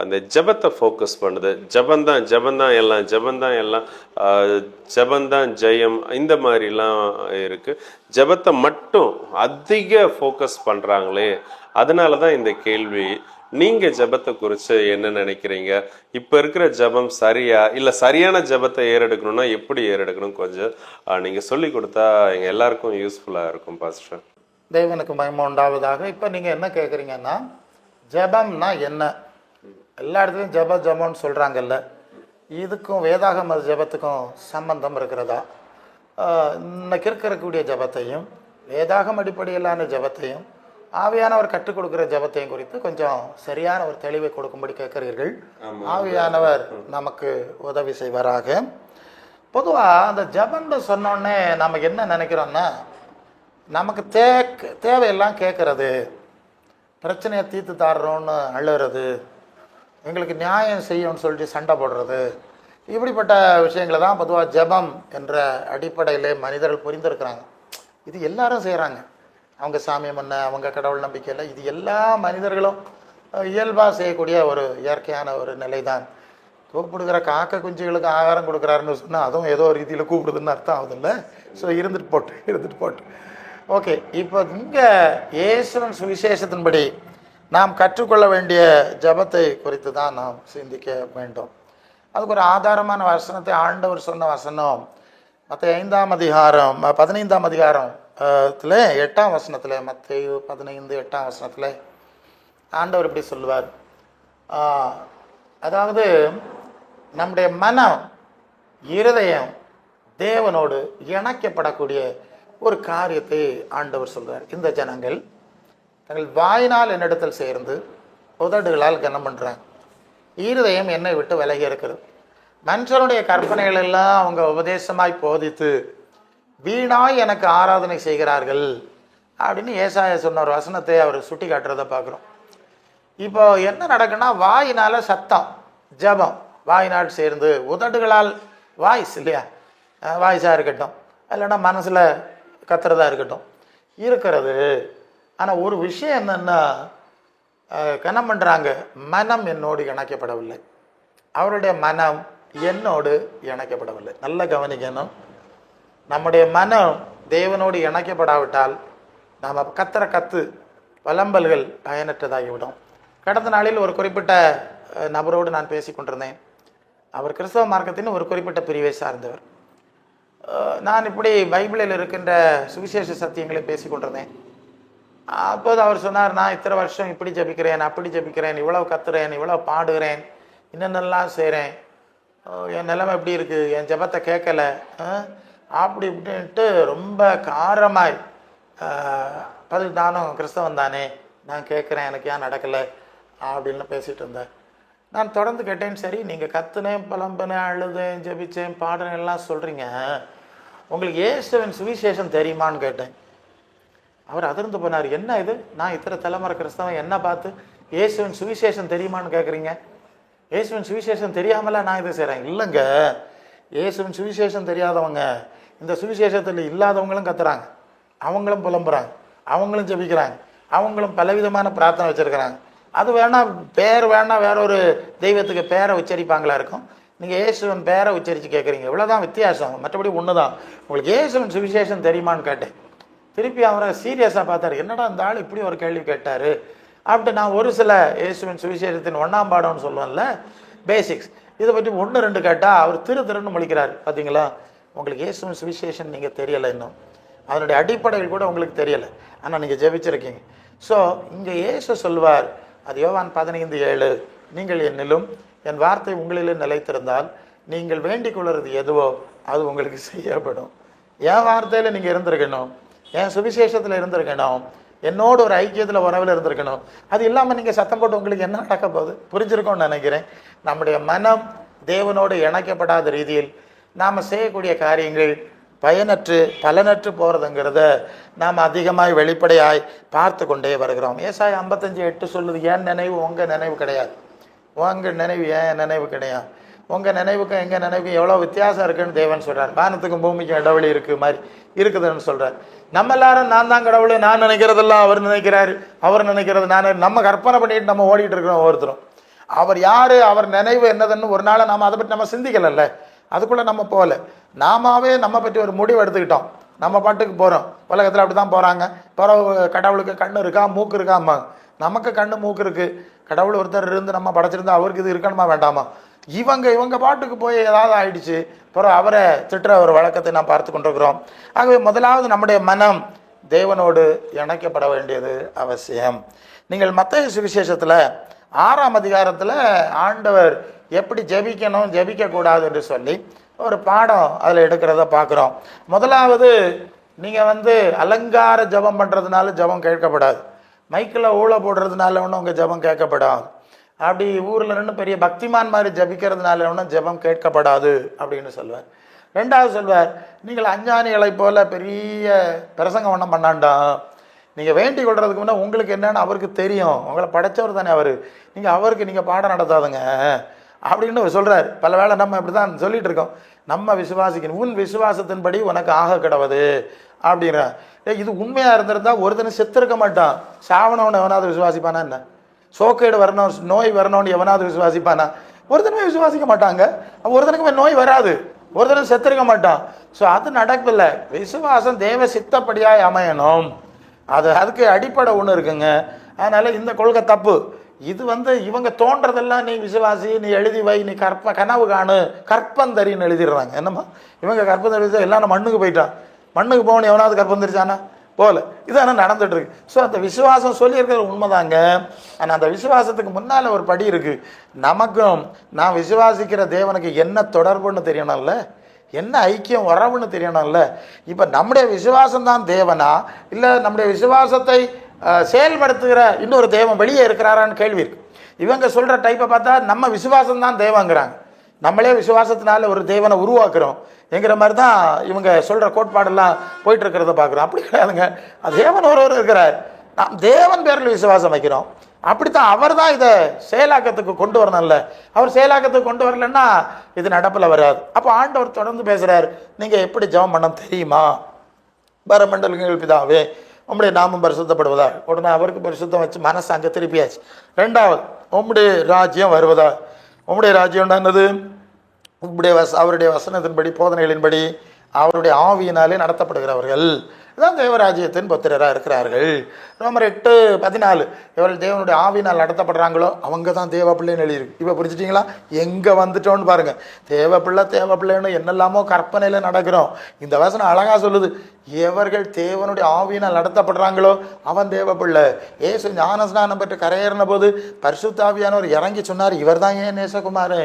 அந்த ஜெபத்தை ஃபோக்கஸ் பண்ணுது. ஜெபந்தான் எல்லாம் ஜெபந்தான் ஜெயம், இந்த மாதிரிலாம் இருக்கு. ஜெபத்தை மட்டும் அதிக ஃபோக்கஸ் பண்றாங்களே, அதனால தான் இந்த கேள்வி. நீங்க ஜெபத்தை குறித்து என்ன நினைக்கிறீங்க? இப்ப இருக்கிற ஜெபம் சரியா, இல்ல சரியான ஜெபத்தை ஏறெடுக்கணும்னா எப்படி ஏறெடுக்கணும், கொஞ்சம் நீங்க சொல்லி கொடுத்தா எங்க எல்லாருக்கும் யூஸ்ஃபுல்லா இருக்கும் பாஸ்டர். தேவனுக்கு மகிமை உண்டாவதாக. இப்போ நீங்க என்ன கேட்குறீங்கன்னா, ஜெபம்னா என்ன? எல்லா இடத்துலையும் ஜெபம்னு சொல்கிறாங்கல்ல, இதுக்கும் வேதாகம ஜெபத்துக்கும் சம்பந்தம் இருக்கிறதா? இன்னைக்கு இருக்கக்கூடிய ஜபத்தையும் வேதாகம் அடிப்படையிலான ஜபத்தையும் ஆவியானவர் கற்றுக் கொடுக்குற ஜபத்தையும் குறித்து கொஞ்சம் சரியான ஒரு தெளிவை கொடுக்கும்படி கேட்கிறீர்கள். ஆவியானவர் நமக்கு உதவி செய்வாராக. பொதுவாக அந்த ஜபம்னு சொன்னோடனே நம்ம என்ன நினைக்கிறோம்னா, நமக்கு தேவையெல்லாம் கேட்கறது, பிரச்சனையை தீர்த்து தாடுறோன்னு அழுறது, எங்களுக்கு நியாயம் செய்யணும்னு சொல்லிட்டு சண்டை போடுறது, இப்படிப்பட்ட விஷயங்களை தான் பொதுவாக ஜபம் என்ற அடிப்படையிலே மனிதர்கள் புரிந்திருக்கிறாங்க. இது எல்லாரும் செய்கிறாங்க. அவங்க சாமியம் பண்ண, அவங்க கடவுள் நம்பிக்கையில் இது எல்லா மனிதர்களும் இயல்பாக செய்யக்கூடிய ஒரு இயற்கையான ஒரு நிலை தான். கூப்பிடுகிற காக்கை குஞ்சுகளுக்கு ஆகாரம் கொடுக்குறாருன்னு சொன்னால் அதுவும் ஏதோ ஒரு ரீதியில் கூப்பிடுதுன்னு அர்த்தம் ஆகுதில்ல. ஸோ இருந்துட்டு போட்டு ஓகே. இப்போ இங்கே இயேசுவின் சுவிசேஷத்தின்படி நாம் கற்றுக்கொள்ள வேண்டிய ஜபத்தை குறித்து தான் நாம் சிந்திக்க வேண்டும். அதுக்கு ஒரு ஆதாரமான வசனத்தை ஆண்டவர் சொன்ன வசனம் மத்தேயு 5ஆம் அதிகாரம் 15ஆம் அதிகாரத்தில் 8ஆம் வசனத்தில், மத்தேயு 15 8ஆம் வசனத்தில் ஆண்டவர் இப்படி சொல்லுவார். அதாவது நம்முடைய மனம் இருதயம் தேவனோடு இணைக்கப்படக்கூடிய ஒரு காரியத்தை ஆண்டவர் சொல்கிறார். இந்த ஜனங்கள் தங்கள் வாயினால் என்னிடத்தில் சேர்ந்து உதடுகளால் கனம் பண்ணுறாங்க, இருதயம் என்னை விட்டு விலகி இருக்கிறது. மனுஷனுடைய கற்பனைகள் எல்லாம் அவங்க உபதேசமாய் போதித்து வீணாய் எனக்கு ஆராதனை செய்கிறார்கள் அப்படின்னு ஏசாயா சொன்ன ஒரு வசனத்தை அவர் சுட்டி காட்டுறதை பார்க்குறோம். இப்போ என்ன நடக்குன்னா, வாயினால் சத்தம் ஜபம், வாயினால் சேர்ந்து உதடுகளால் வாய்ஸ் இல்லையா, வாய்ஸாக இருக்கட்டும், இல்லைன்னா மனசில் கத்துறதா இருக்கட்டும் இருக்கிறது. ஆனால் ஒரு விஷயம் என்னென்னா, கனம் பண்ணுறாங்க, மனம் என்னோடு இணைக்கப்படவில்லை, அவருடைய மனம் என்னோடு இணைக்கப்படவில்லை. நல்ல கவனிக்கணும். நம்முடைய மனம் தேவனோடு இணைக்கப்படாவிட்டால் நாம் கத்துற கத்து வலம்பல்கள் பயனற்றதாகிவிடும். கடந்த நாளில் ஒரு குறிப்பிட்ட நபரோடு நான் பேசி கொண்டிருந்தேன். அவர் கிறிஸ்தவ மார்க்கத்தின் ஒரு குறிப்பிட்ட பிரிவை சார்ந்தவர். நான் இப்படி பைபிளில் இருக்கின்ற சுவிசேஷ சத்தியங்களை பேசி கொண்டிருந்தேன். அப்போது அவர் சொன்னார், நான் இத்தனை வருஷம் இப்படி ஜபிக்கிறேன், அப்படி ஜபிக்கிறேன், இவ்வளவு கத்துறேன், இவ்வளவு பாடுகிறேன், என்னென்னலாம் செய்கிறேன், என் நிலைமை எப்படி இருக்குது, என் ஜபத்தை கேட்கலை, அப்படி இப்படின்ட்டு ரொம்ப காரமாய் பதில், நானும் கிறிஸ்தவன் தானே, நான் கேட்குறேன், எனக்கு ஏன் நடக்கலை அப்படின்னு பேசிகிட்டு இருந்தேன். நான் தொடர்ந்து கேட்டேன், சரி நீங்கள் கத்துனேன், புலம்பினேன், அழுதேன், ஜபிச்சேன், பாடுறேன் எல்லாம் சொல்கிறீங்க, உங்களுக்கு இயேசுவின் சுவிசேஷம் தெரியுமான்னு கேட்டேன். அவர் அதிர்ந்து போனார். என்ன இது, நான் இத்தனை தலைமுறை கிறிஸ்தவன், என்ன பார்த்து இயேசுவின் சுவிசேஷம் தெரியுமான்னு கேட்குறீங்க? இயேசுவின் சுவிசேஷம் தெரியாமலாம் நான் இதை செய்கிறேன். இல்லைங்க, இயேசுவின் சுவிசேஷம் தெரியாதவங்க இந்த சுவிசேஷத்தில் இல்லாதவங்களும் கத்துறாங்க, அவங்களும் புலம்புறாங்க, அவங்களும் ஜெபிக்கிறாங்க, அவங்களும் பலவிதமான பிரார்த்தனை வச்சுருக்கிறாங்க. அது வேணால் பேர் வேணால் வேற ஒரு தெய்வத்துக்கு பேரை உச்சரிப்பாங்களா இருக்கும், நீங்கள் இயேசுவின் பேரை உச்சரித்து கேட்குறீங்க. இவ்வளோதான் வித்தியாசம், மற்றபடி ஒன்று தான். உங்களுக்கு இயேசுவின் சுவிசேஷம் தெரியுமான்னு கேட்டேன். திருப்பி அவரை சீரியஸாக பார்த்தாரு. என்னடா இந்த ஆள் இப்படி ஒரு கேள்வி கேட்டார் அப்படின்ட்டு நான் ஒரு சில இயேசுவின் சுவிசேஷத்தின் 1ஆம் பாடம்னு சொல்லுவேன்ல, பேசிக்ஸ், இதை பற்றி 1 2 கேட்டால் அவர் திருன்னு முழிக்கிறார். பார்த்தீங்களா, உங்களுக்கு இயேசுவின் சுவிசேஷன் நீங்கள் தெரியலை, இன்னும் அதனுடைய அடிப்படைகள் கூட உங்களுக்கு தெரியலை, ஆனால் நீங்கள் ஜெபிச்சிருக்கீங்க. ஸோ இங்கே இயேசு சொல்வார், அது யோவான் 15:7, நீங்கள் என்னிலும் என் வார்த்தை உங்களிலும் நிலைத்திருந்தால் நீங்கள் வேண்டிக் கொள்வது எதுவோ அது உங்களுக்கு செய்யப்படும். என் வார்த்தையில் நீங்கள் இருந்திருக்கணும், என் சுவிசேஷத்தில் இருந்திருக்கணும், என்னோட ஒரு ஐக்கியத்தில் உறவில் இருந்திருக்கணும். அது இல்லாமல் நீங்கள் சத்தம் போட்டு உங்களுக்கு என்ன நடக்க போகுது? புரிஞ்சிருக்கோன்னு நினைக்கிறேன். நம்முடைய மனம் தேவனோடு இணைக்கப்படாத ரீதியில் நாம் செய்யக்கூடிய காரியங்கள் பயனற்று பலனற்று போகிறதுங்கிறத நாம் அதிகமாய் வெளிப்படையாய் பார்த்து கொண்டே வருகிறோம். ஏசாயா 55:8 சொல்லுது, என் நினைவு உங்கள் நினைவு கிடையாது, உங்கள் நினைவு என் நினைவு கிடையாது, உங்கள் நினைவுக்கும் எங்கள் நினைவுக்கும் எவ்வளோ வித்தியாசம் இருக்குன்னு தேவன் சொல்கிறார். வானத்துக்கும் பூமிக்கும் இடைவெளி இருக்குது மாதிரி இருக்குதுன்னு சொல்கிறார். நம்ம எல்லாரும் நான் தான் கடவுள், நான் நினைக்கிறதெல்லாம் அவர் நினைக்கிறாரு, அவர் நினைக்கிறது நான், நம்ம கற்பனை பண்ணிட்டு நம்ம ஓடிட்டு இருக்கிறோம் ஒவ்வொருத்தரும். அவர் யார், அவர் நினைவு என்னதுன்னு ஒரு நாளை நம்ம அதை பற்றி நம்ம சிந்திக்கலைல்ல, அதுக்குள்ளே நம்ம போகல, நாமாவே நம்ம பற்றி ஒரு முடிவு எடுத்துக்கிட்டோம், நம்ம பாட்டுக்கு போகிறோம். உலகத்தில் அப்படி தான் போகிறாங்க. பிறகு கடவுளுக்கு கண்ணு இருக்கா மூக்கு இருக்காம்மா, நமக்கு கண்ணு மூக்கு இருக்குது, கடவுள் ஒருத்தர் இருந்து நம்ம படைச்சிருந்தா அவருக்கு இது இருக்கணுமா வேண்டாமா? இவங்க பாட்டுக்கு போய் ஏதாவது ஆயிடுச்சு, பிறகு அவரை திட்டுற ஒரு வழக்கத்தை நாம் பார்த்து கொண்டிருக்கிறோம். ஆகவே முதலாவது நம்முடைய மனம் தேவனோடு இணைக்கப்பட வேண்டியது அவசியம். நீங்கள் மத்தேயு சுவிசேஷத்தில் 6ஆம் அதிகாரத்தில் ஆண்டவர் எப்படி ஜெபிக்கணும் ஜெபிக்கக்கூடாது என்று சொல்லி ஒரு பாடம் அதில் எடுக்கிறத பார்க்குறோம். முதலாவது, நீங்கள் அலங்கார ஜபம் பண்ணுறதுனால ஜபம் கேட்கப்படாது. மைக்கில் ஊழ போடுறதுனால ஒன்றும் உங்கள் ஜபம் கேட்கப்படாது. அப்படி ஊரில் நின்று பெரிய பக்திமான் மாதிரி ஜபிக்கிறதுனால ஒன்றும் ஜபம் கேட்கப்படாது அப்படின்னு சொல்வார். ரெண்டாவது சொல்வார், நீங்கள் அஞ்ஞானிகளை போல பெரிய பிரசங்கம் ஒன்றும் பண்ணாண்டாம். நீங்கள் வேண்டிக் கொள்றதுக்கு முன்னே உங்களுக்கு என்னன்னு அவருக்கு தெரியும். உங்களை படைச்சவர் தானே அவர். அவருக்கு நீங்கள் பாடம் நடத்தாதுங்க அப்படின்னு சொல்கிறார். பல வேளை நம்ம இப்படி தான் சொல்லிட்டு இருக்கோம். நம்ம விசுவாசிக்கணும், உன் விசுவாசத்தின்படி உனக்கு ஆக கிடவது அப்படிங்கிற. இது உண்மையாக இருந்திருந்தா ஒருத்தனை செத்துருக்க மாட்டான். சாவனவனை எவனாவது விசுவாசிப்பானா என்ன? சோக்கேடு வரணும், நோய் வரணும்னு எவனாவது விசுவாசிப்பானா? ஒருத்தனுமே விசுவாசிக்க மாட்டாங்க. ஒருத்தனுக்குமே நோய் வராது, ஒருத்தனும் செத்துருக்க மாட்டான். ஸோ அது நடக்கல. விசுவாசம் தேவ சித்தப்படியாய் அமையணும். அதுக்கு அடிப்படை ஒன்று இருக்குங்க. அதனால இந்த கொள்கை தப்பு. இது இவங்க தோன்றதெல்லாம் நீ விசுவாசி, நீ எழுதி வை, நீ கனவு காணு, கற்பந்தரின்னு எழுதிடுறாங்க. என்னம்மா இவங்க கற்பந்தரி? எல்லாம் மண்ணுக்கு போயிட்டான். மண்ணுக்கு போகணும், எவனாவது கற்பந்தரிச்சானா? போல. இதான நடந்துட்டு இருக்கு. ஸோ அந்த விசுவாசம் சொல்லியிருக்கிறது உண்மைதாங்க. ஆனால் அந்த விசுவாசத்துக்கு முன்னால் ஒரு படி இருக்கு. நமக்கும் நான் விசுவாசிக்கிற தேவனுக்கு என்ன தொடர்புன்னு தெரியணும்ல, என்ன ஐக்கியம் உறவுன்னு தெரியணும்ல. இப்போ நம்முடைய விசுவாசம் தான் தேவனா, இல்லை நம்முடைய விசுவாசத்தை செயல்படுத்துகிற இன்னொரு தேவன் வெளியே இருக்கிறாரான்னு கேள்வி இருக்கு. இவங்க சொல்கிற டைப்பை பார்த்தா நம்ம விசுவாசம் தான் தேவங்கிறாங்க. நம்மளே விசுவாசத்தினால ஒரு தேவனை உருவாக்குறோம் என்கிற மாதிரி தான் இவங்க சொல்கிற கோட்பாடெல்லாம் போயிட்டு இருக்கிறத பார்க்குறோம். அப்படி கிடையாதுங்க. தேவன் ஒருவர் இருக்கிறார், நாம் தேவன் பேரில் விசுவாசம் வைக்கிறோம். அப்படித்தான் அவர் தான் இதை செயலாக்கத்துக்கு கொண்டு வரணும்ல. அவர் செயலாக்கத்துக்கு கொண்டு வரலன்னா இது நடப்பில் வராது. அப்போ ஆண்டவர் தொடர்ந்து பேசுகிறார், நீங்கள் எப்படி ஜெபம் பண்ண தெரியுமா? பரமண்டலங்கள் பிதாவே உம்முடைய நாமம் பரிசுத்தப்படுவதா. உடனே அவருக்கு பரிசுத்தம் வச்சு மனசு அங்கே திருப்பியாச்சு. ரெண்டாவது, உம்முடைய ராஜ்யம் வருவதா. உம்முடைய ராஜ்யம் என்னது? அவருடைய வசனத்தின்படி போதனைகளின்படி அவருடைய ஆவியினாலே நடத்தப்படுகிறவர்கள் தான் தேவராஜ்யத்தின் புத்திரராக இருக்கிறார்கள். ரோமர் 8:14 இவர்கள் தேவனுடைய ஆவியினால் நடத்தப்படுறாங்களோ அவங்க தான் தேவ பிள்ளைன்னு எழுதியிருக்கு. இப்போ புரிஞ்சுட்டிங்களா எங்கே வந்துட்டோன்னு பாருங்கள். தேவ பிள்ளைன்னு என்னெல்லாமோ கற்பனையில் நடக்கிறோம். இந்த வசனம் அழகாக சொல்லுது, எவர்கள் தேவனுடைய ஆவியினால் நடத்தப்படுறாங்களோ அவன் தேவ பிள்ளை. ஏசு ஞானஸ்நானம் பெற்று கரையேறின போது பரிசுத்த ஆவியானவர் இறங்கி சொன்னார், இவர் தான் ஏன் நேசகுமார்,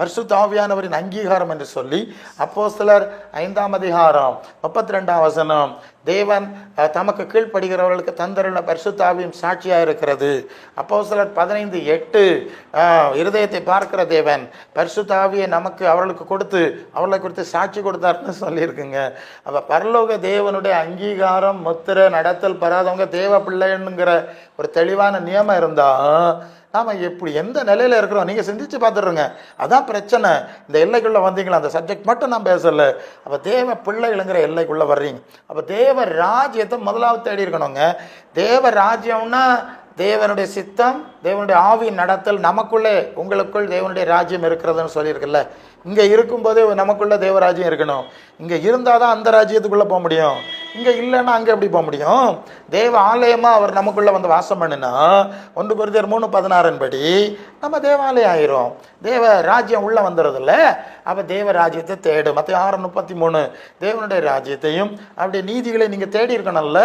பரிசுத்த ஆவியானவரின் அங்கீகாரம் என்று சொல்லி. அப்போஸ்தலர் 5:32 வசனம், தேவன் தமக்கு கீழ்ப்படுகிறவர்களுக்கு தந்தருள்ள பரிசுத்த ஆவியும் சாட்சியாக இருக்கிறது. அப்போஸ்தலர் 15:8 இருதயத்தை பார்க்கிற தேவன் பரிசுத்த ஆவியை நமக்கு அவர்களுக்கு கொடுத்து அவர்களை குறித்து சாட்சி கொடுத்தாருன்னு சொல்லியிருக்குங்க. அப்போ பரலோக தேவனுடைய அங்கீகாரம் முத்திரை நடத்தல் பெறாதவங்க தேவ பிள்ளைங்கிற ஒரு தெளிவான நியமம் இருந்தால் நாம் எப்படி எந்த நிலையில் இருக்கிறோம் நீங்கள் சிந்திச்சு பார்த்துடுங்க. அதான் பிரச்சனை. இந்த எல்லைக்குள்ளே வந்தீங்களா, அந்த சப்ஜெக்ட் மட்டும் நான் பேசலை. அப்போ தேவ பிள்ளைகளுங்கிற எல்லைக்குள்ளே வர்றீங்க. அப்போ தேவ ராஜ்யத்தை முதலாவது தேடி இருக்கணுங்க. தேவ ராஜ்யம்னா தேவனுடைய சித்தம், தேவனுடைய ஆவியின் நடத்தல். நமக்குள்ளே உங்களுக்குள் தேவனுடைய ராஜ்யம் இருக்கிறதுன்னு சொல்லியிருக்குல்ல. இங்கே இருக்கும்போதே நமக்குள்ள தேவராஜ்யம் இருக்கணும். இங்கே இருந்தால் தான் அந்த ராஜ்யத்துக்குள்ளே போக முடியும். இங்கே இல்லைன்னா அங்கே எப்படி போக முடியும்? தேவ ஆலயமாக அவர் நமக்குள்ளே வந்து வாசம் பண்ணுனா 1 Corinthians 3:16 படி நம்ம தேவாலயம் ஆயிரும். தேவ ராஜ்யம் உள்ளே வந்துடுறதில்ல. அப்போ தேவ ராஜ்யத்தை தேடு. மற்ற 6:33 தேவனுடைய ராஜ்யத்தையும் அப்படியே நீதிகளை நீங்கள் தேடி இருக்கணும்ல.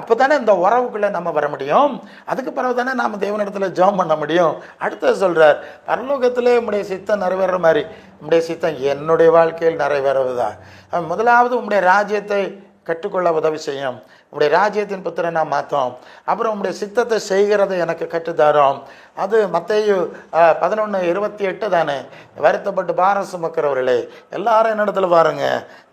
அப்போ தானே இந்த உறவுக்குள்ளே நம்ம வர முடியும். அதுக்கு பிறகு தானே நாம் தேவனிடத்தில் ஜெபம் பண்ண முடியும். அடுத்தது சொல்கிறார், பரலோகத்திலே உம்முடைய சித்தம் நிறைவேற மாதிரி உம்முடைய சித்தம் என்னுடைய வாழ்க்கையில் நிறைவேறுவதா. முதலாவது உம்முடைய ராஜ்யத்தை கற்றுக்கொள்ள உதவி செய்யும். உம்முடைய ராஜ்யத்தின் புத்திரனா மாற்றோம். அப்புறம் உம்முடைய சித்தத்தை செய்கிறதை எனக்கு கற்றுத்தரோம். அது மத்தேயு 11:28 தானே. வருத்தப்பட்டு பாரம் சுமக்கிறவர்களே எல்லாரும் என்னிடத்துல பாருங்க,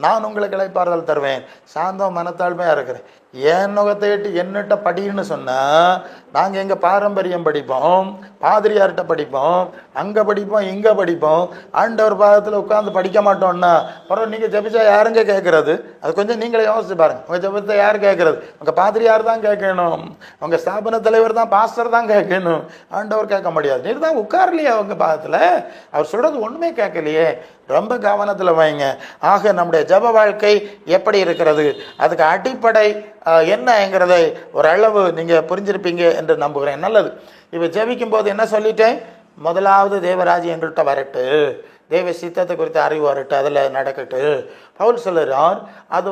நான் உங்களுக்கு இளைப்பாறுதல் தருவேன். சாந்தம் மனத்தாழ்மையாக இருக்கிறேன். என் நுகத்தை எட்டு என்னட்ட படின்னு சொன்னால் நாங்கள் எங்கள் பாரம்பரியம் படிப்போம், பாதிரியார்கிட்ட படிப்போம், அங்கே படிப்போம், இங்கே படிப்போம். ஆண்டவர் பாதத்தில் உட்காந்து படிக்க மாட்டோம்னா அப்புறம் நீங்கள் ஜெபிச்சா யாருங்க கேட்குறது? அது கொஞ்சம் நீங்களே யோசிச்சு பாருங்கள். உங்கள் ஜெபத்தை யார் கேட்குறது? உங்கள் பாதிரியார் தான் கேட்கணும், உங்கள் ஸ்தாபன தலைவர் தான், பாஸ்டர் தான் கேட்கணும். ஆண்டவர் கேட்க முடியாது. நீர் தான் உட்காரலையே அவங்க பாதத்தில், அவர் சொல்கிறது ஒன்றுமே கேட்கலையே. ரொம்ப கவனத்தில் வைங்க. ஆக நம்முடைய ஜெப வாழ்க்கை எப்படி இருக்கிறது, அதுக்கு அடிப்படை என்னங்கிறதை ஓரளவு நீங்கள் புரிஞ்சிருப்பீங்க என்று நம்புகிறேன். நல்லது. இப்போ ஜெபிக்கும் போது என்ன சொல்லிட்டேன்? முதலாவது தேவராஜ்யம் எங்கள்கிட்ட வரட்டு, தேவ சித்தத்தை குறித்து அறிவு வரட்டு, அதில் நடக்கட்டு. பவுல் சொல்லுறார், அது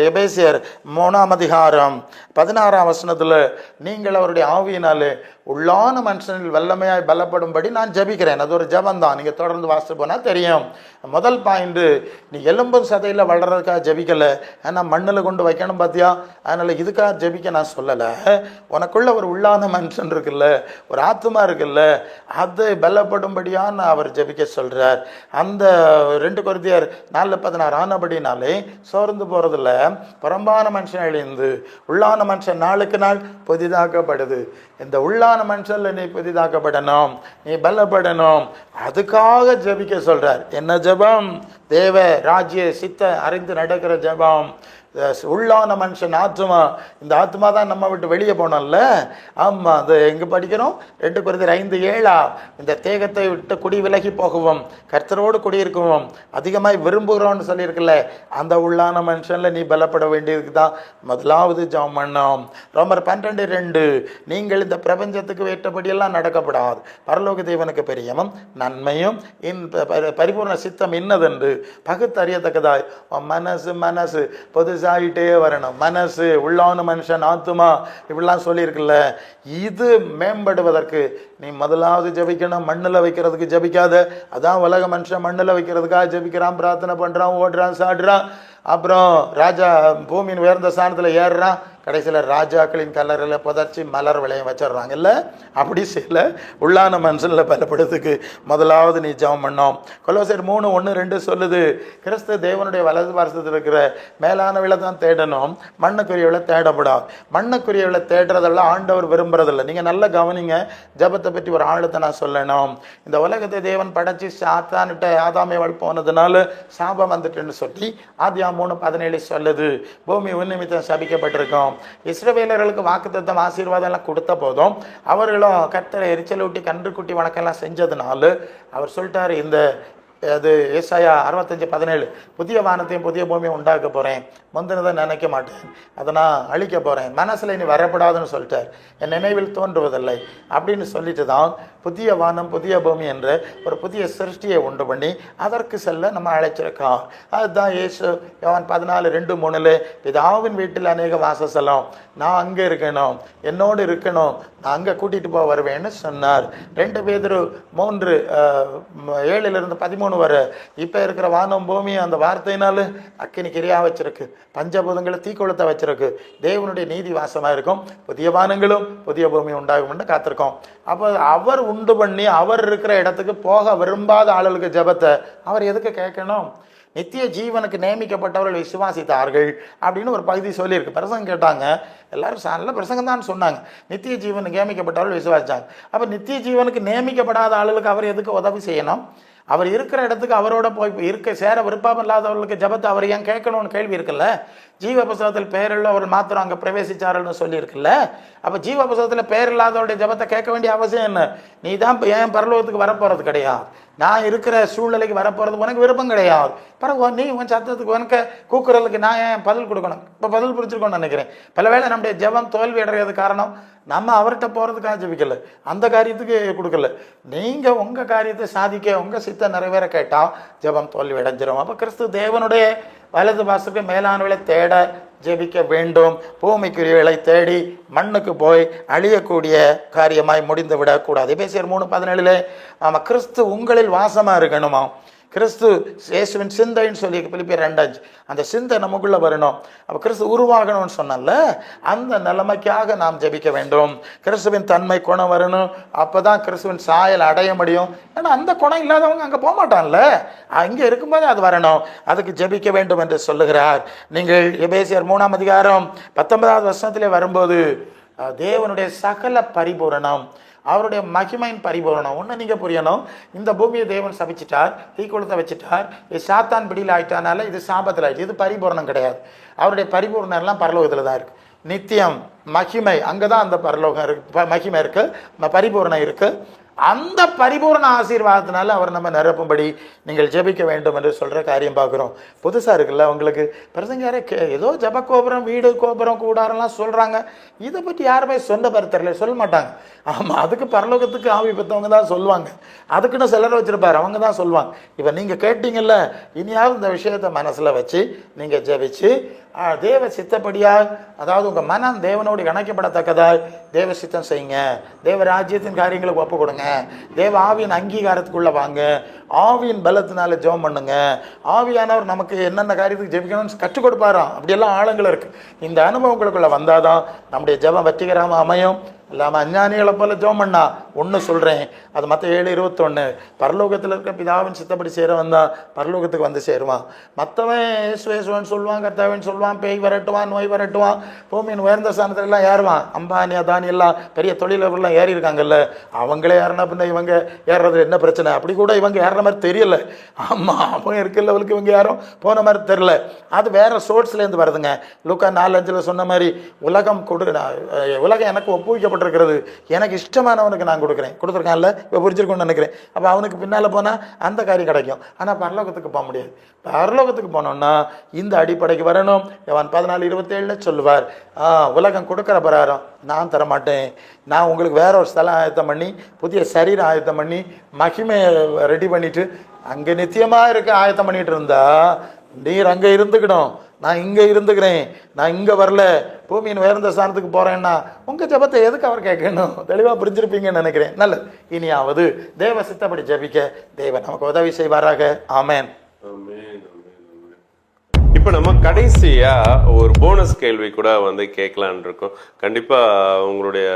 எபேசியர் 3:16 16 நீங்கள் அவருடைய ஆவியினாலே உள்ளான மனுஷனில் வல்லமையாய் பலப்படும்படி நான் ஜெபிக்கிறேன். அது ஒரு ஜெபம் தான். நீங்கள் தொடர்ந்து வாசித்து போனால் தெரியும். முதல் பாயிண்ட், நீ எலும்பும் சதையில் வளர்றதுக்காக ஜெபிக்கலை, ஆனால் மண்ணில் கொண்டு வைக்கணும் பார்த்தியா, அதனால் இதுக்காக ஜெபிக்க நான் சொல்லலை. உனக்குள்ள ஒரு உள்ளான மனுஷன் இருக்குல்ல, ஒரு ஆத்மா இருக்குல்ல, அது பலப்படும்படியான்னு அவர் ஜெபிக்க சொல்கிறார். அந்த 2 கொரிந்தியர் 4:16 ஆனபடினாலே சோர்ந்து போகிறதில்ல, புறம்பான மனுஷன் அழிந்து உள்ளான மனுஷன் நாளுக்கு நாள் புதிதாக்கப்படுது. இந்த உள்ளான மனுஷன்ல நீ புதிதாக்கப்படணும், நீ பலப்படணும், அதுக்காக ஜெபிக்க சொல்றார். என்ன ஜெபம்? தேவ ராஜ்ய சித்த அறிந்து நடக்கிற ஜெபம். உள்ளான மனுஷன் ஆத்மா, இந்த ஆத்மா தான் நம்ம விட்டு வெளியே போனோம்ல. ஆமாம், அது எங்கே படிக்கிறோம்? 2 கொரிந்தியர் 5:7. இந்த தேகத்தை விட்டு குடி விலகி போகவும் கர்த்தரோடு குடியிருக்கவும் அதிகமாய் விரும்புகிறோன்னு சொல்லியிருக்குல்ல, அந்த உள்ளான மனுஷனில் நீ பலப்பட வேண்டியதுக்கு தான் முதலாவது ஜெபம் பண்ணோம். ரோமர் 12:2, நீங்கள் இந்த பிரபஞ்சத்துக்கு ஏற்றபடியெல்லாம் நடக்கப்படாது, பரலோக தேவனுக்கு பிரியமும் நன்மையும் பரிபூர்ண சித்தம் இன்னதென்று பகுத்தறியத்தக்கதாய் மனசு பொதுசாகிட்டே வரணும். மனசு, உள்ளான மனுஷன், ஆத்துமா, இப்படிலாம் சொல்லியிருக்குல்ல. இது மேம்படுவதற்கு நீ முதலாவது ஜபிக்கணும். மண்ணில் வைக்கிறதுக்கு ஜபிக்காத. அதான் உலக மனுஷன் மண்ணில் வைக்கிறதுக்காக ஜபிக்கிறான், பிரார்த்தனை பண்ணுறான், ஓடுறான், சாடுறான், அப்புறம் ராஜா பூமியின் உயர்ந்த ஸ்தானத்தில் ஏறுறான், கடைசியில் ராஜாக்களின் கல்லறையில் புதைச்சி மலர் விளையம் வச்சிடுறாங்க. இல்லை, அப்படி செய்யல. உள்ளான மனுஷனில் பலப்படுறதுக்கு முதலாவது நீ ஜெபம் பண்ணோம். கொலோசியர் 3:1-2 சொல்லுது, கிறிஸ்து தேவனுடைய வலது பார்சத்தில் இருக்கிற மேலானவளை தான் தேடணும், மண்ணுக்குரியவளை தேடப்படாது. மண்ணுக்குரியவளை தேடுறதெல்லாம் ஆண்டவர் விரும்புறதில்லை. நீங்கள் நல்லா கவனிங்க. ஜெபத்தை பற்றி ஒரு ஆழத்தை நான் சொல்லணும். இந்த உலகத்தை தேவன் படைச்சி சாத்தான்கிட்ட ஆதாமேவாள் போனதுனால சாபம் வந்துட்டுன்னு சொல்லி ஆதியாகமம் 3:17 சொல்லுது. பூமி உன்னிமித்தம் சபிக்கப்பட்டிருக்கும். இஸ்ரவேலர்களுக்கு வாக்குத்தத்தம் ஆசீர்வாதம் எல்லாம் கொடுத்த போதும் அவர்களும் கர்த்தரை எரிச்சலூட்டி கன்றுக்குட்டி வணக்கெல்லாம் செஞ்சதுனால அவர் சொல்லிட்டாரு, இந்த அது ஏசாயா 65:17, புதிய வானத்தையும் புதிய பூமியும் உண்டாக்க போகிறேன், முந்தினதை நினைக்க மாட்டேன், அதை நான் அழிக்க போகிறேன், மனசில் இனி வரப்படாதுன்னு சொல்லிட்டார், என் நினைவில் தோன்றுவதில்லை அப்படின்னு சொல்லிட்டு தான் புதிய வானம் புதிய பூமி என்ற ஒரு புதிய சிருஷ்டியை உண்டு பண்ணி அதற்கு செல்ல நம்ம அழைச்சிருக்கோம். அதுதான் இயேசு யோவான் 14:2-3 பிதாவின் வீட்டில் அநேக வாசஸ்தலம், நான் அங்கே இருக்கணும், என்னோடு இருக்கணும், நான் அங்கே கூட்டிகிட்டு போக வருவேன்னு சொன்னார். 2 பேதுரு 3:7-13 வர இப்ப இருக்கிற வானம் பூமி அந்த வார்த்தையினால அக்கினி கிரியா வச்சிருக்கு, பஞ்சபூதங்களை தீக்கொளுத்த வச்சிருக்கு, தேவனுடைய நீதி வாசமா இருக்கும், புதிய வானங்களும் புதிய பூமி உண்டாகும் காத்திருக்கோம். அப்போ அவர் உண்டு பண்ணி அவர் இருக்கிற இடத்துக்கு போக விரும்பாத ஆளுகளுக்கு ஜெபத்தை அவர் எதுக்கு கேட்கணும்? நித்திய ஜீவனுக்கு நியமிக்கப்பட்டவர்கள் விசுவாசித்தார்கள் அப்படின்னு ஒரு பகுதி சொல்லியிருக்கு. பிரசங்கம் கேட்டாங்க, எல்லாரும் நல்ல பிரசங்கம் தான் சொன்னாங்க. நித்திய ஜீவனுக்கு நியமிக்கப்பட்டவர்கள் விசுவாசித்தாங்க. அப்போ நித்திய ஜீவனுக்கு நியமிக்கப்படாத ஆளுகளுக்கு அவர் எதுக்கு உதவி செய்யணும்? அவர் இருக்கிற இடத்துக்கு அவரோட போய் சேர விருப்பம் இல்லாதவர்களுக்கு ஜபத்தை அவர் ஏன் கேட்கணும்னு கேள்வி இருக்குல்ல. ஜீவ புஸ்தகத்தில் பெயரில் அவர் மாத்திரம் அங்கே பிரவேசிச்சாருன்னு சொல்லியிருக்குல்ல. அப்போ ஜீவ புஸ்தகத்தில் பெயர் இல்லாதவருடைய ஜபத்தை கேட்க வேண்டிய அவசியம் என்ன? நீ தான் ஏன் பரலோகத்துக்கு வரப்போகிறது கிடையாது, நான் இருக்கிற சூழ்நிலைக்கு வரப்போகிறது உனக்கு விருப்பம் கிடையாது, பிறகு நீ உன் சத்தத்துக்கு உனக்கு கூக்குறதுக்கு நான் ஏன் பதில் கொடுக்கணும்? இப்போ பதில் புரிஞ்சிருக்கோன்னு நினைக்கிறேன். பல வேளை நம்முடைய ஜபம் தோல்வி அடைகிறது காரணம் நம்ம அவர்கிட்ட போகிறதுக்காக ஜபிக்கல, அந்த காரியத்துக்கு கொடுக்கல. நீங்கள் உங்கள் காரியத்தை சாதிக்க உங்கள் சித்த நிறைவேற கேட்டால் ஜபம் தோல்வி அடைஞ்சிடும். அப்போ கிறிஸ்து தேவனுடைய வலது பாசுக்கு மேலானவளை தேட ஜெபிக்க வேண்டும். பூமிக்குரியவளை தேடி மண்ணுக்கு போய் அழியக்கூடிய காரியமாய் முடிந்து விடக்கூடாது. எபேசியர் 3:17 ஆமாம், கிறிஸ்து உங்களில் வாசமாக இருக்கணுமா? கிறிஸ்து இயேசுவின் சிந்தைன்னு சொல்லி பிலிப்பியர் 2:5 அந்த சிந்தை நமக்குள்ளே வரணும். அப்போ கிறிஸ்து உருவாகணும்னு சொன்னால அந்த நிலைமைக்காக நாம் ஜெபிக்க வேண்டும். கிறிஸ்துவின் தன்மை குணம் வரணும், அப்போ தான் கிறிஸ்துவின் சாயல் அடைய முடியும். ஏன்னா அந்த குணம் இல்லாதவங்க அங்கே போக மாட்டான்ல, அங்கே இருக்கும்போது அது வரணும், அதுக்கு ஜெபிக்க வேண்டும் என்று சொல்லுகிறார். நீங்கள் எபேசியர் 3:19 வரும்போது தேவனுடைய சகல பரிபூரணம், அவருடைய மகிமையின் பரிபூரணம் ஒன்று நீங்கள் புரியணும். இந்த பூமியை தேவன் சபிச்சிட்டார், தீக்குளத்தை வச்சுட்டார், இது சாத்தான் பிடியில் ஆயிட்டானால இது சாபத்தில் ஆயிடுச்சு, இது பரிபூரணம் கிடையாது. அவருடைய பரிபூரணம் எல்லாம் பரலோகத்தில் தான் இருக்குது. நித்தியம் மகிமை அங்கே தான் அந்த பரலோகம் இருக்கு, மகிமை இருக்குது, பரிபூரணம் இருக்குது. அந்த பரிபூர்ண ஆசீர்வாதத்தினால அவர் நம்ம நிரப்பும்படி நீங்கள் ஜெபிக்க வேண்டும் என்று சொல்கிற காரியம் பார்க்குறோம். புதுசாக இருக்குல்ல உங்களுக்கு, பிரசங்காரே ஏதோ ஜப கோபுரம், வீடு கோபுரம், கூடாரெல்லாம் சொல்கிறாங்க. இதை பற்றி யாருமே சொன்ன தெரியல, சொல்ல மாட்டாங்க. ஆமாம், அதுக்கு பரலோகத்துக்கு ஆவி பெற்றவங்க தான் சொல்லுவாங்க. அதுக்குன்னு சிலர் வச்சுருப்பார், அவங்க தான் சொல்லுவாங்க. இப்போ நீங்கள் கேட்டீங்கல்ல, இனியாவது இந்த விஷயத்தை மனசில் வச்சு நீங்கள் ஜெபிச்சு தேவ சித்தப்படியாக, அதாவது உங்கள் மனம் தேவனோடு இணைக்கப்படத்தக்கதாய் தேவ சித்தம் செய்யுங்க. தேவ ராஜ்யத்தின் காரியங்களுக்கு ஒப்பு கொடுங்க. தேவ ஆவியின் அங்கீகாரத்துக்குள்ளே வாங்க. ஆவியின் பலத்தினால ஜெபம் பண்ணுங்க. ஆவியானவர் நமக்கு என்னென்ன காரியத்துக்கு ஜெபிக்கணும்னு கற்றுக் கொடுப்பாராம். அப்படியெல்லாம் ஆழங்கள் இருக்குது. இந்த அனுபவங்களுக்குள்ளே வந்தால் தான் நம்முடைய ஜெபம் வெற்றிகரமாக அமையும். இல்லாமல் அஞ்ஞானிகளை போல ஜெபம் பண்ணா ஒன்று சொல்கிறேன், அது மற்ற 7:21 பரலோகத்தில் இருக்க பிதாவின் சித்தப்படி சேரவன் தான் பரலோகத்துக்கு வந்து சேருவான். மற்றவன் இயேசுவேன்னு சொல்லுவான், கர்த்தாவின்னு சொல்லுவான், பேய் விரட்டுவான், நோய் விரட்டுவான், பூமியின் உயர்ந்த ஸ்தானத்துல எல்லாம் ஏறுவான். அம்பானி அதானி எல்லாம் பெரிய தொழிலவர்கள்லாம் ஏறி இருக்காங்கல்ல, அவங்களே ஏறினா பின்ன இவங்க ஏறுறது என்ன பிரச்சனை? அப்படி கூட இவங்க ஏறுற மாதிரி தெரியல. ஆமாம், அவங்க இருக்க லெவலுக்கு இவங்க யாரும் போன மாதிரி தெரில. அது வேற சோர்ஸ்லேருந்து வருதுங்க. லூக்கா 4:5 சொன்ன மாதிரி உலகம் எனக்கு ஒப்புவிக்கப்பட்டிருக்கிறது, எனக்கு இஷ்டமானவனுக்கு நான் கொடுத்துருக்கேன்ல. இப்போ புரிஞ்சிருக்கணும்னு நினைக்கிறேன். அப்போ அவனுக்கு பின்னால் போனால் அந்த காரியம் கிடைக்கும். ஆனால் பரலோகத்துக்கு போக முடியாது. பரலோகத்துக்கு போனோம்னா இந்த அடிப்படைக்கு வரணும். யோவான் 14:27 சொல்லுவார், உலகம் கொடுக்குற பிரகாரம் நான் தரமாட்டேன். நான் உங்களுக்கு வேற ஒரு ஸ்தலம் ஆயத்தம் பண்ணி, புதிய சரீரம் ஆயத்தம் பண்ணி, மகிமையை ரெடி பண்ணிட்டு அங்கே நித்தியமாக இருக்க ஆயத்தம் பண்ணிட்டு இருந்தா நீர் அங்கே இருந்துக்கணும், நான் இங்கே இருந்துக்கிறேன், நான் இங்கே வரல, பூமியின் உயர்ந்த ஸ்தானத்துக்கு போகிறேன்னா உங்கள் ஜபத்தை எதுக்கு அவர் கேட்கணும்? தெளிவாக புரிஞ்சிருப்பீங்கன்னு நினைக்கிறேன். நல்லது, இனியாவது தேவ சித்தப்படி ஜபிக்க தேவன் நமக்கு உதவி செய்வாராக. ஆமேன். இப்போ நம்ம கடைசியா ஒரு போனஸ் கேள்வி கூட வந்து கேட்கலான் இருக்கோம். கண்டிப்பா உங்களுடைய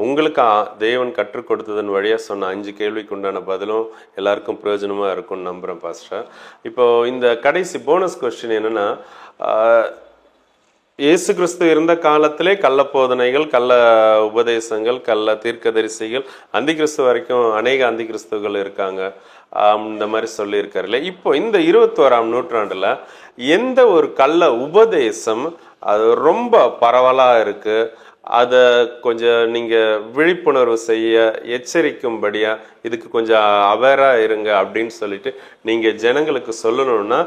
உங்களுக்கு தேவன் கற்றுக் கொடுத்ததன் வழியா சொன்ன 5 கேள்விக்கு உண்டான பதிலும் எல்லாருக்கும் பிரயோஜனமா இருக்கும்னு நம்புறேன் பாஸ்டர். இப்போ இந்த கடைசி போனஸ் கொஸ்டின் என்னன்னா, இயேசு கிறிஸ்து இருந்த காலத்திலே கள்ள போதனைகள், கள்ள உபதேசங்கள், கள்ள தீர்க்கதரிசிகள், அந்தி கிறிஸ்து வரைக்கும் அநேக அந்தி கிறிஸ்துகள் இருக்காங்க, இந்த மாதிரி சொல்லியிருக்காரு இல்லை. இப்போ இந்த 21ஆம் நூற்றாண்டுல எந்த ஒரு கள்ள உபதேசம் அது ரொம்ப பரவலா இருக்கு, அதை கொஞ்சம் நீங்க விழிப்புணர்வு செய்ய வந்து இதுக்கு கொஞ்சம் அவேரா இருங்க அப்படின்னு சொல்லிட்டு நீங்க ஜனங்களுக்கு சொல்லணும்னா,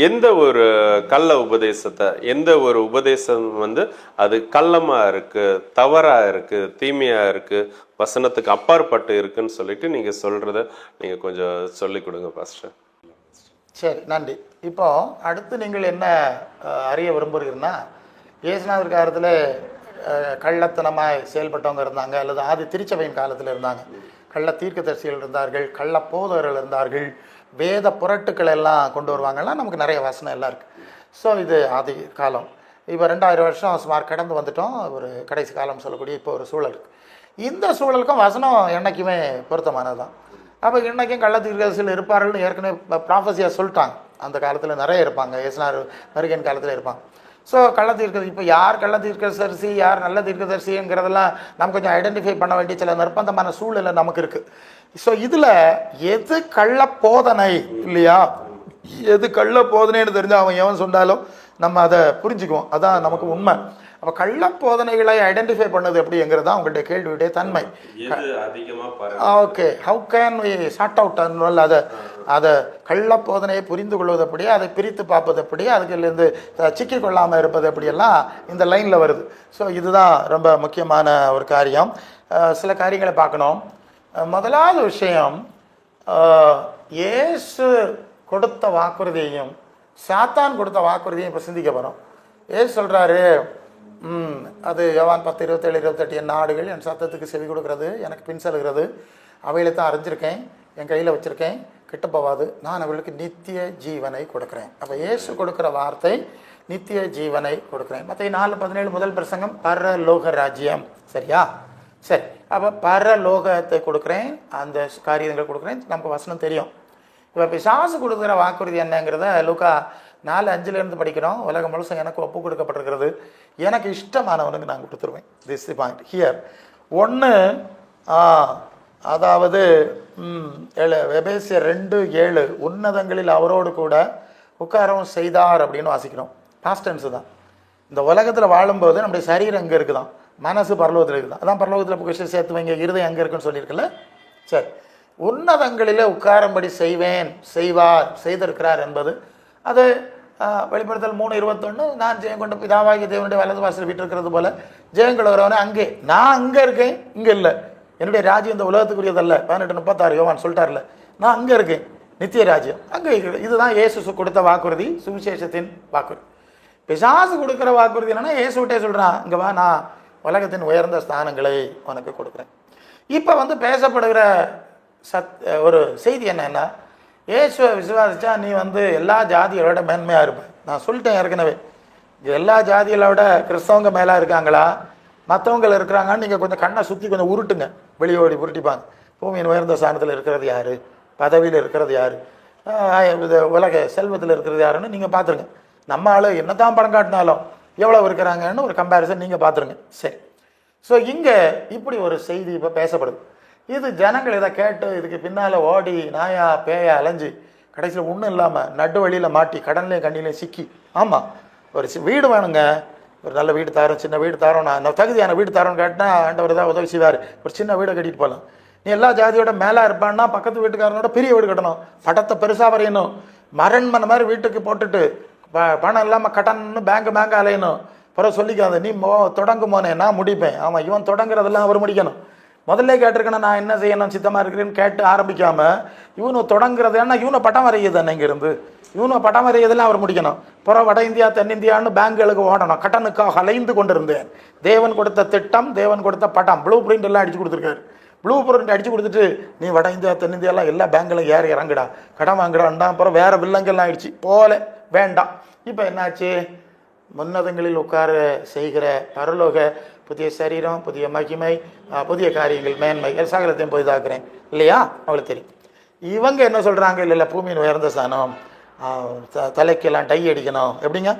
எந்த ஒரு கள்ள உபதேசத்தை, எந்த ஒரு உபதேசம் வந்து அது கள்ளமா இருக்கு, தவறா இருக்கு, தீமையா இருக்கு, வசனத்துக்கு அப்பாற்பட்டு இருக்குன்னு சொல்லிட்டு நீங்க சொல்றத நீங்க கொஞ்சம் சொல்லி கொடுங்க பாஸ்டர். சரி, நன்றி. இப்போ அடுத்து நீங்கள் என்ன அறிய விரும்புகிறீங்கன்னா, இயேசுநாதர் காலத்தில் கள்ளத்தனமாய் செயல்பட்டவங்க இருந்தாங்க, அல்லது ஆதி திருச்சபையின் காலத்தில் இருந்தாங்க. கள்ள தீர்க்கதரிசிகள் இருந்தார்கள், கள்ள போதகர்கள் இருந்தார்கள், வேத புரட்டுக்கள் எல்லாம் கொண்டு வருவாங்கலாம். நமக்கு நிறைய வசனம் எல்லாம் இருக்குது. ஸோ இது ஆதி காலம். இப்போ 2000 வருஷம் சுமார் கடந்து வந்துட்டோம். ஒரு கடைசி காலம் சொல்லக்கூடிய இப்போ ஒரு சூழல் இருக்குது. இந்த சூழலுக்கும் வசனம் என்றைக்குமே பொருத்தமானது தான். அப்போ இன்றைக்கும் கள்ள தீர்க்கதரிசிகள் இருப்பார்கள்னு ஏற்கனவே ப்ராஃபஸியாக சொல்லிட்டாங்க. அந்த காலத்தில் நிறைய இருப்பாங்க, இயேசுநாதர் வருகையின் காலத்தில் இருப்பாங்க. ஸோ கள்ள தீர்க்கதரிசி, இப்போ யார் கள்ள தீர்க்கதரிசி யார் நல்ல தீர்க்கதரிசிங்கிறதெல்லாம் நம்ம கொஞ்சம் ஐடென்டிஃபை பண்ண வேண்டிய சில நிர்பந்தமான சூழ்நிலை நமக்கு இருக்குது. ஸோ இதில் எது கள்ள போதனை இல்லையா, எது கள்ள போதனைன்னு தெரிஞ்சால் அவன் எவன் சொன்னாலும் நம்ம அதை புரிஞ்சுக்குவோம். அதான் நமக்கு உண்மை. அப்போ கள்ள போதனைகளை ஐடென்டிஃபை பண்ணது எப்படிங்கிறது தான் உங்களுடைய கேள்வியுடைய தன்மை. Okay, how can we sort out அதை கள்ள போதனையை புரிந்து கொள்வது எப்படி, அதை பிரித்து பார்ப்பது எப்படி, அதுக்குலேருந்து சிக்கிக் கொள்ளாமல் இருப்பது எப்படியெல்லாம் இந்த லைனில் வருது. ஸோ இதுதான் ரொம்ப முக்கியமான ஒரு காரியம். சில காரியங்களை பார்க்கணும். முதலாவது விஷயம், இயேசு கொடுத்த வாக்குறுதியையும் சாத்தான் கொடுத்த வாக்குறுதியையும் இப்போ சிந்திக்க போகிறோம். ஏசு சொல்கிறாரு, அது யோவான் 10:27-28, என் நாடுகள் என் சத்தத்துக்கு செவி கொடுக்கிறது, எனக்கு பின் செல்கிறது, அவைகளை தான் அறிஞ்சிருக்கேன், என் கையில் வச்சுருக்கேன், கிட்ட போவாது, நான் அவர்களுக்கு நித்திய ஜீவனை கொடுக்குறேன். அப்போ இயேசு கொடுக்குற வார்த்தை நித்திய ஜீவனை கொடுக்குறேன். மற்ற 4:17 முதல் பிரசங்கம் பரலோக ராஜ்யம். சரியா? சரி, அப்போ பரலோகத்தை கொடுக்குறேன், அந்த காரியங்கள் கொடுக்குறேன், நமக்கு வசனம் தெரியும். இப்போ பிசாசு கொடுக்குற வாக்குறுதி என்னங்கிறத லூக்கா 4:5 படிக்கிறோம். உலகம் முழுசும் எனக்கு ஒப்பு கொடுக்கப்பட்டிருக்கிறது, எனக்கு இஷ்டமானவனுக்கு நான் கொடுத்துருவேன். This the point here. ஒன்று, அதாவது எபேசியர் 2:7 உன்னதங்களில் அவரோடு கூட உட்காரவும் செய்தார் அப்படின்னு வாசிக்கிறோம். பாஸ்ட் டென்ஸ் தான். இந்த உலகத்தில் வாழும்போது நம்முடைய சரீரம் எங்கே இருக்குதான், மனசு பரலோகத்தில் இருக்குதான். அதான் பரலோகத்தில் விஷயம் சேர்த்து வைங்க, இருதயம் எங்கே இருக்குன்னு சொல்லியிருக்கல. சரி, உன்னதங்களிலே உட்காரும்படி செய்வேன், செய்வார், செய்திருக்கிறார் என்பது அது வெளிப்படுத்தல் 3:21, நான் ஜெயம் கொண்ட பிதாவாகிய தேவனுடைய வலது வாசல் வீட்டிருக்கிறது போல ஜெயங்கள் வரவனே அங்கே, நான் அங்கே இருக்கேன், இங்கே இல்லை, என்னுடைய ராஜ்யம் இந்த உலகத்துக்குரியதல்ல, 18:36 யோவான் சொல்லிட்டார்ல, நான் அங்கே இருக்கேன், நித்திய ராஜ்யம் அங்கே இருக்கிறது. இதுதான் இயேசு கொடுத்த வாக்குறுதி, சுவிசேஷத்தின் வாக்குறுதி. பிசாசு கொடுக்குற வாக்குறுதி என்னன்னா, இயேசுவிட்டே சொல்கிறான், இங்கே வா, நான் உலகத்தின் உயர்ந்த ஸ்தானங்களை உனக்கு கொடுக்குறேன். இப்போ பேசப்படுகிற ஒரு செய்தி என்னன்னா, இயேசுவை விசுவாசிச்சா நீ எல்லா ஜாதிகளோட மேன்மையாக இருப்ப. நான் சொல்லிட்டேன் ஏற்கனவே, எல்லா ஜாதிகளோட கிறிஸ்தவங்க மேலே இருக்காங்களா, மற்றவங்க இருக்கிறாங்கன்னு நீங்கள் கொஞ்சம் கண்ணை சுற்றி கொஞ்சம் உருட்டுங்க, வெளியோடி உருட்டிப்பாங்க. பூமியின் உயர்ந்த ஸ்தானத்தில் இருக்கிறது யார், பதவியில் இருக்கிறது யார், உலக செல்வத்தில் இருக்கிறது யாருன்னு நீங்கள் பார்த்துருங்க. நம்ம ஆள் என்னதான் படம் காட்டினாலும் எவ்வளோ இருக்கிறாங்கன்னு ஒரு கம்பேரிசன் நீங்கள் பார்த்துருங்க. சரி, ஸோ இங்கே இப்படி ஒரு செய்தி இப்போ பேசப்படுது. இது ஜனங்கள் இதை கேட்டு இதுக்கு பின்னால் ஓடி நாயா பேயா அலைஞ்சு கடைசியில் ஒன்றும் இல்லாமல் நடு வழியில் மாட்டி கடன்லையும் கண்ணிலையும் சிக்கி, ஆமாம் ஒரு வீடு வேணுங்க, ஒரு நல்ல வீடு தரோம், சின்ன வீடு தரோம், நான் தகுதியான வீடு தரோன்னு கேட்டினா ஆண்டவர் தான் உதவி செய்வார், ஒரு சின்ன வீடை கட்டிட்டு போகலாம். நீ எல்லா ஜாதியோட மேலே இருப்பான்னா பக்கத்து வீட்டுக்காரனோட பெரிய வீடு கட்டணும், படத்தை பெருசாக வரையணும், மரண்மனை மாதிரி வீட்டுக்கு போட்டுட்டு பணம் இல்லாமல் கடன்னு பேங்க் அலையணும். பிறகு சொல்லிக்காது, நீ தொடங்குமோனே நான் முடிப்பேன். ஆமாம், இவன் தொடங்குறதெல்லாம் அவர் முடிக்கணும். முதல்ல கேட்டிருக்கேன்னா நான் என்ன செய்யணும் சித்தமாக இருக்கிறேன்னு கேட்டு ஆரம்பிக்காமல் இவனு தொடங்குறது, ஏன்னா இவனை பட்டம் வரையுது அண்ணன் இங்கேருந்து, இவனை பட்டம் வரையதெல்லாம் அவர் முடிக்கணும். புறம் வட இந்தியா தென்னிந்தியான்னு பேங்குகளுக்கு ஓடணும், கடனுக்காக அலைந்து கொண்டு இருந்தேன். தேவன் கொடுத்த திட்டம், தேவன் கொடுத்த பட்டம், ப்ளூ பிரிண்ட் எல்லாம் அடிச்சு கொடுத்துருக்காரு. ப்ளூ பிரிண்ட் அடிச்சு கொடுத்துட்டு நீ வட இந்தியா தென்னிந்தியாலாம் எல்லா பேங்க்லையும் ஏறி இறங்குடா, கடன் வாங்குறான்டா, அப்புறம் வேறு வில்லங்கள்லாம் ஆயிடுச்சு போல வேண்டாம். இப்போ என்னாச்சு, முன்னதங்களில் உட்கார செய்கிற பரலோக புதிய சரீரம், புதிய மகிமை, புதிய காரியங்கள், மேன்மை, சகலத்தையும் போய் தாக்குறேன் இல்லையா, அவளுக்கு தெரியும். இவங்க என்ன சொல்கிறாங்க, இல்லை பூமியின் உயர்ந்த ஸ்தானம், தலைக்கெல்லாம் டை அடிக்கணும். எப்படிங்க,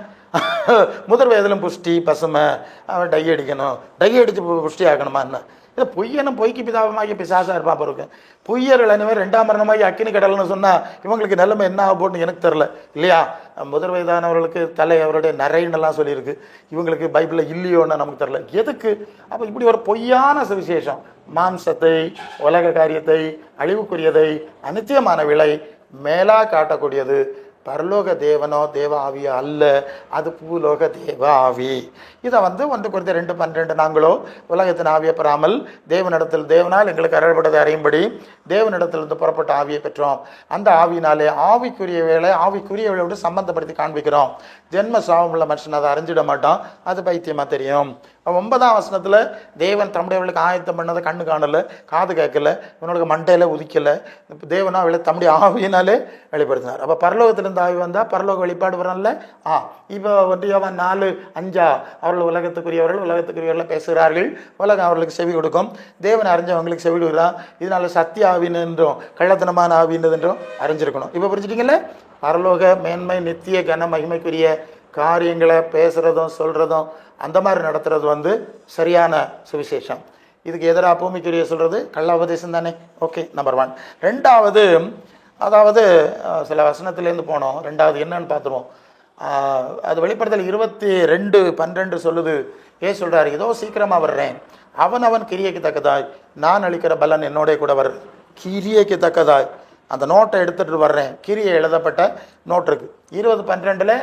முதல் வயதிலும் புஷ்டி பசுமை, அவன் டை அடிக்கணும், டை அடித்து புஷ்டி ஆக்கணுமா என்ன? இதை பொய்யனும் பொய்க்கு பிதாபமாகி பிசாசாக இருப்பான் பிறகு. பொய்யர்கள் அனைவரும் 2ஆம் மரணமாகி அக்கினி கடல்னு சொன்னால் இவங்களுக்கு நிலைமை என்ன ஆக போட்டுன்னு எனக்கு தெரில இல்லையா. முதல் வயதானவர்களுக்கு தலை அவருடைய நரைன்னெல்லாம் சொல்லியிருக்கு, இவங்களுக்கு பைபிளில் இல்லையோன்னு நமக்கு தெரில எதுக்கு. அப்போ இப்படி ஒரு பொய்யான சுவிசேஷம், மாம்சத்தை, உலக காரியத்தை, அழிவுக்குரியதை, அனித்தியமான விலை மேலாக காட்டக்கூடியது பரலோக தேவனோ தேவ ஆவியோ அல்ல, அது பூலோக தேவ ஆவி. இதை 1 Corinthians 2:12 நாங்களோ உலகத்தின் ஆவியை பெறாமல் தேவனால் எங்களுக்கு அருளப்பட்டதை அறியும்படி தேவனிடத்திலிருந்து புறப்பட்ட ஆவியை பெற்றோம். அந்த ஆவியினாலே ஆவிக்குரியவளோடு சம்பந்தப்படுத்தி காண்பிக்கிறோம். ஜென்ம சாபம் உள்ள மனுஷன் அதை அறிஞ்சிட மாட்டான், அது பைத்தியமாக தெரியும். 9ஆம் வசனத்தில் தேவன் தம்முடையவர்களுக்கு ஆயத்தம் பண்ணதை கண்ணு காணலை, காது கேட்கல, இவனுக்கு மண்டையில் உதிக்கலை, தேவனா அவளை தம்முடைய ஆவியினாலே வெளிப்படுத்தினார். அப்போ பரலோகத்திலிருந்து ஆவி வந்தால் பரலோக வெளிப்பாடு வரல. இப்போ யோவான் 4:5 அவர்கள் உலகத்துக்குரியவர்கள் பேசுகிறார்கள், உலகம் அவர்களுக்கு செவி கொடுக்கும், தேவன் அறிஞ்சவங்களுக்கு செவி கொடுக்குறான். இதனால சத்திய ஆவின்னு என்றும் கள்ளத்தனமான ஆவின்னு என்றும் அறிஞ்சிருக்கணும். இப்போ புரிஞ்சுட்டீங்களே, பரலோக மேன்மை, நித்திய கன மகிமைக்குரிய காரியங்களை பேசுகிறதும் சொல்கிறதும் அந்த மாதிரி நடத்துறது சரியான சுவிசேஷம். இதுக்கு எதிராக பூமிக்குரிய சொல்கிறது கள்ள உபதேசம் தானே. Okay, number 1. 2வது, அதாவது சில வசனத்துலேருந்து போனோம், 2வது என்னன்னு பார்த்துருவோம். அது வெளிப்படுத்தல் 22:12 சொல்லுது. சொல்கிறார், இதோ சீக்கிரமாக வர்றேன், அவன் கிரியைக்கு தக்கதாய் நான் அளிக்கிற பலன் என்னோட கூட வர்ற கிரியைக்கு தக்கதாய். அந்த நோட்டை எடுத்துகிட்டு வர்றேன், கிரியை எழுதப்பட்ட நோட் இருக்குது. 20:12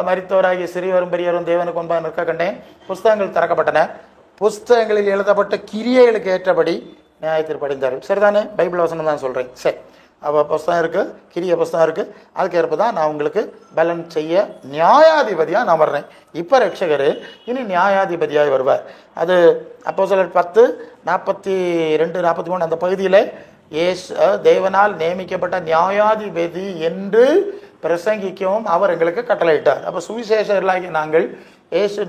மரித்தோராகிய சிறியவரும் பெரியவரும் தேவனுக்கு முன்பாக நிற்க கண்டேன், புஸ்தகங்கள் திறக்கப்பட்டன, புஸ்தகங்களில் எழுதப்பட்ட கிரியைகளுக்கு ஏற்றபடி நியாயத்தீர்ப்பு அடைந்தார்கள். சரிதானே, பைபிள் வசனம் தான் சொல்கிறேன். சரி, அப்போ புஸ்தகம் இருக்குது, கிரிய புஸ்தகம் இருக்குது, அதுக்கு ஏற்ப தான் நான் உங்களுக்கு பலன் செய்ய நியாயாதிபதியாக நான் வர்றேன். இப்போ ரட்சகர் இனி நியாயாதிபதியாக வருவார். அது அப்போஸ்தலர் 10:42-43 அந்த பகுதியில் தேவனால் நியமிக்கப்பட்ட நியாயாதிபதி என்று பிரசங்கிக்கவும் அவர் எங்களுக்கு கட்டளையிட்டார். அப்போ சுவிசேஷர்களாகி நாங்கள்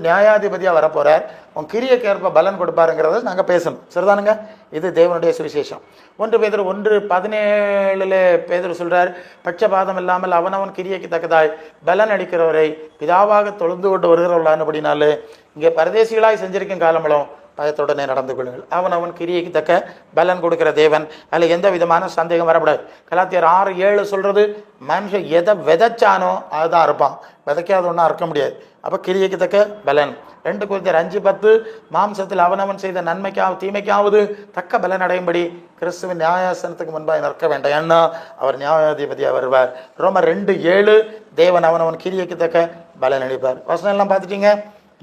நியாயாதிபதியாக வரப்போகிறார், உன் கிரியைக்கேற்ப பலன் கொடுப்பாருங்கிறத நாங்கள் பேசணும். சரிதானுங்க, இது தேவனுடைய சுவிசேஷம். 1 பேதுரு 1:17 பேதுரு சொல்கிறார், பட்சபாதம் இல்லாமல் அவனவன் கிரியைக்கு தக்கதாய் பலன் அளிக்கிறவரை பிதாவாக தொழுந்து கொண்டு வருகிறவர்களானபடினாலே இங்கே பரதேசிகளாய் செஞ்சிருக்கும் காலங்களும் பயத்துடனே நடந்து கொள்ளுங்கள். அவன் கிரியைக்கு தக்க பலன் கொடுக்கிற தேவன், அதில் எந்த விதமான சந்தேகம் வரக்கூடாது. கலாத்தியர் 6:7 சொல்கிறது, மனுஷன் எதை விதைச்சானோ அதுதான் இருப்பான், விதைக்காத ஒன்றா இருக்க முடியாது. அப்போ கிரியைக்கு தக்க பலன். 2 கொரிந்தியர் 5:10 மாம்சத்தில் அவனவன் செய்த நன்மைக்காவது தீமைக்காவது தக்க பலன் அடையும்படி கிறிஸ்துவின் நியாயாசனத்துக்கு முன்பாக நிற்க வேண்டாம், ஏன்னா அவர் நியாயாதிபதியாக வருவார். ரோமர் 2:7 தேவன் அவனவன் கிரியைக்கு தக்க பலன் அளிப்பார். வசனம் எல்லாம் பார்த்துட்டீங்க.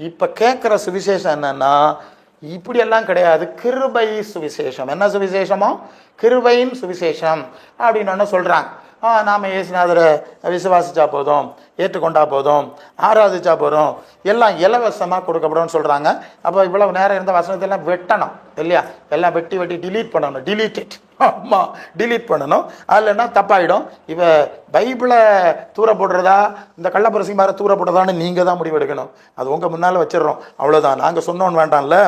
இப்போ கேட்குற சுவிசேஷம் என்னன்னா, இப்படியெல்லாம் கிடையாது, கிருபை சுவிசேஷம். என்ன சுவிசேஷமோ? கிருபையின் சுவிசேஷம் அப்படின்னு ஒன்று சொல்கிறாங்க. நாம் இயேசுநாதரை விசுவாசிச்சா போதும், ஏற்றுக்கொண்டா போதும், ஆராதிச்சா போதும், எல்லாம் இலவசமாக கொடுக்கப்படும் சொல்கிறாங்க. அப்போ இவ்வளவு நேரம் இருந்த வசனத்தெல்லாம் வெட்டணும் இல்லையா? எல்லாம் வெட்டி டிலீட் பண்ணணும். டிலீட்டட், ஆமாம், டிலீட் பண்ணணும். இல்லைன்னா தப்பாயிடும். இப்போ பைபிளை தூர போடுறதா இந்த கள்ளப்பரசிமாரை தூர போடுறதான்னு நீங்கள் தான் முடிவெடுக்கணும். அது உங்கள் முன்னால் வச்சிடறோம், அவ்வளோதான். நாங்கள் சொன்னோன்னு வேண்டாம்ல.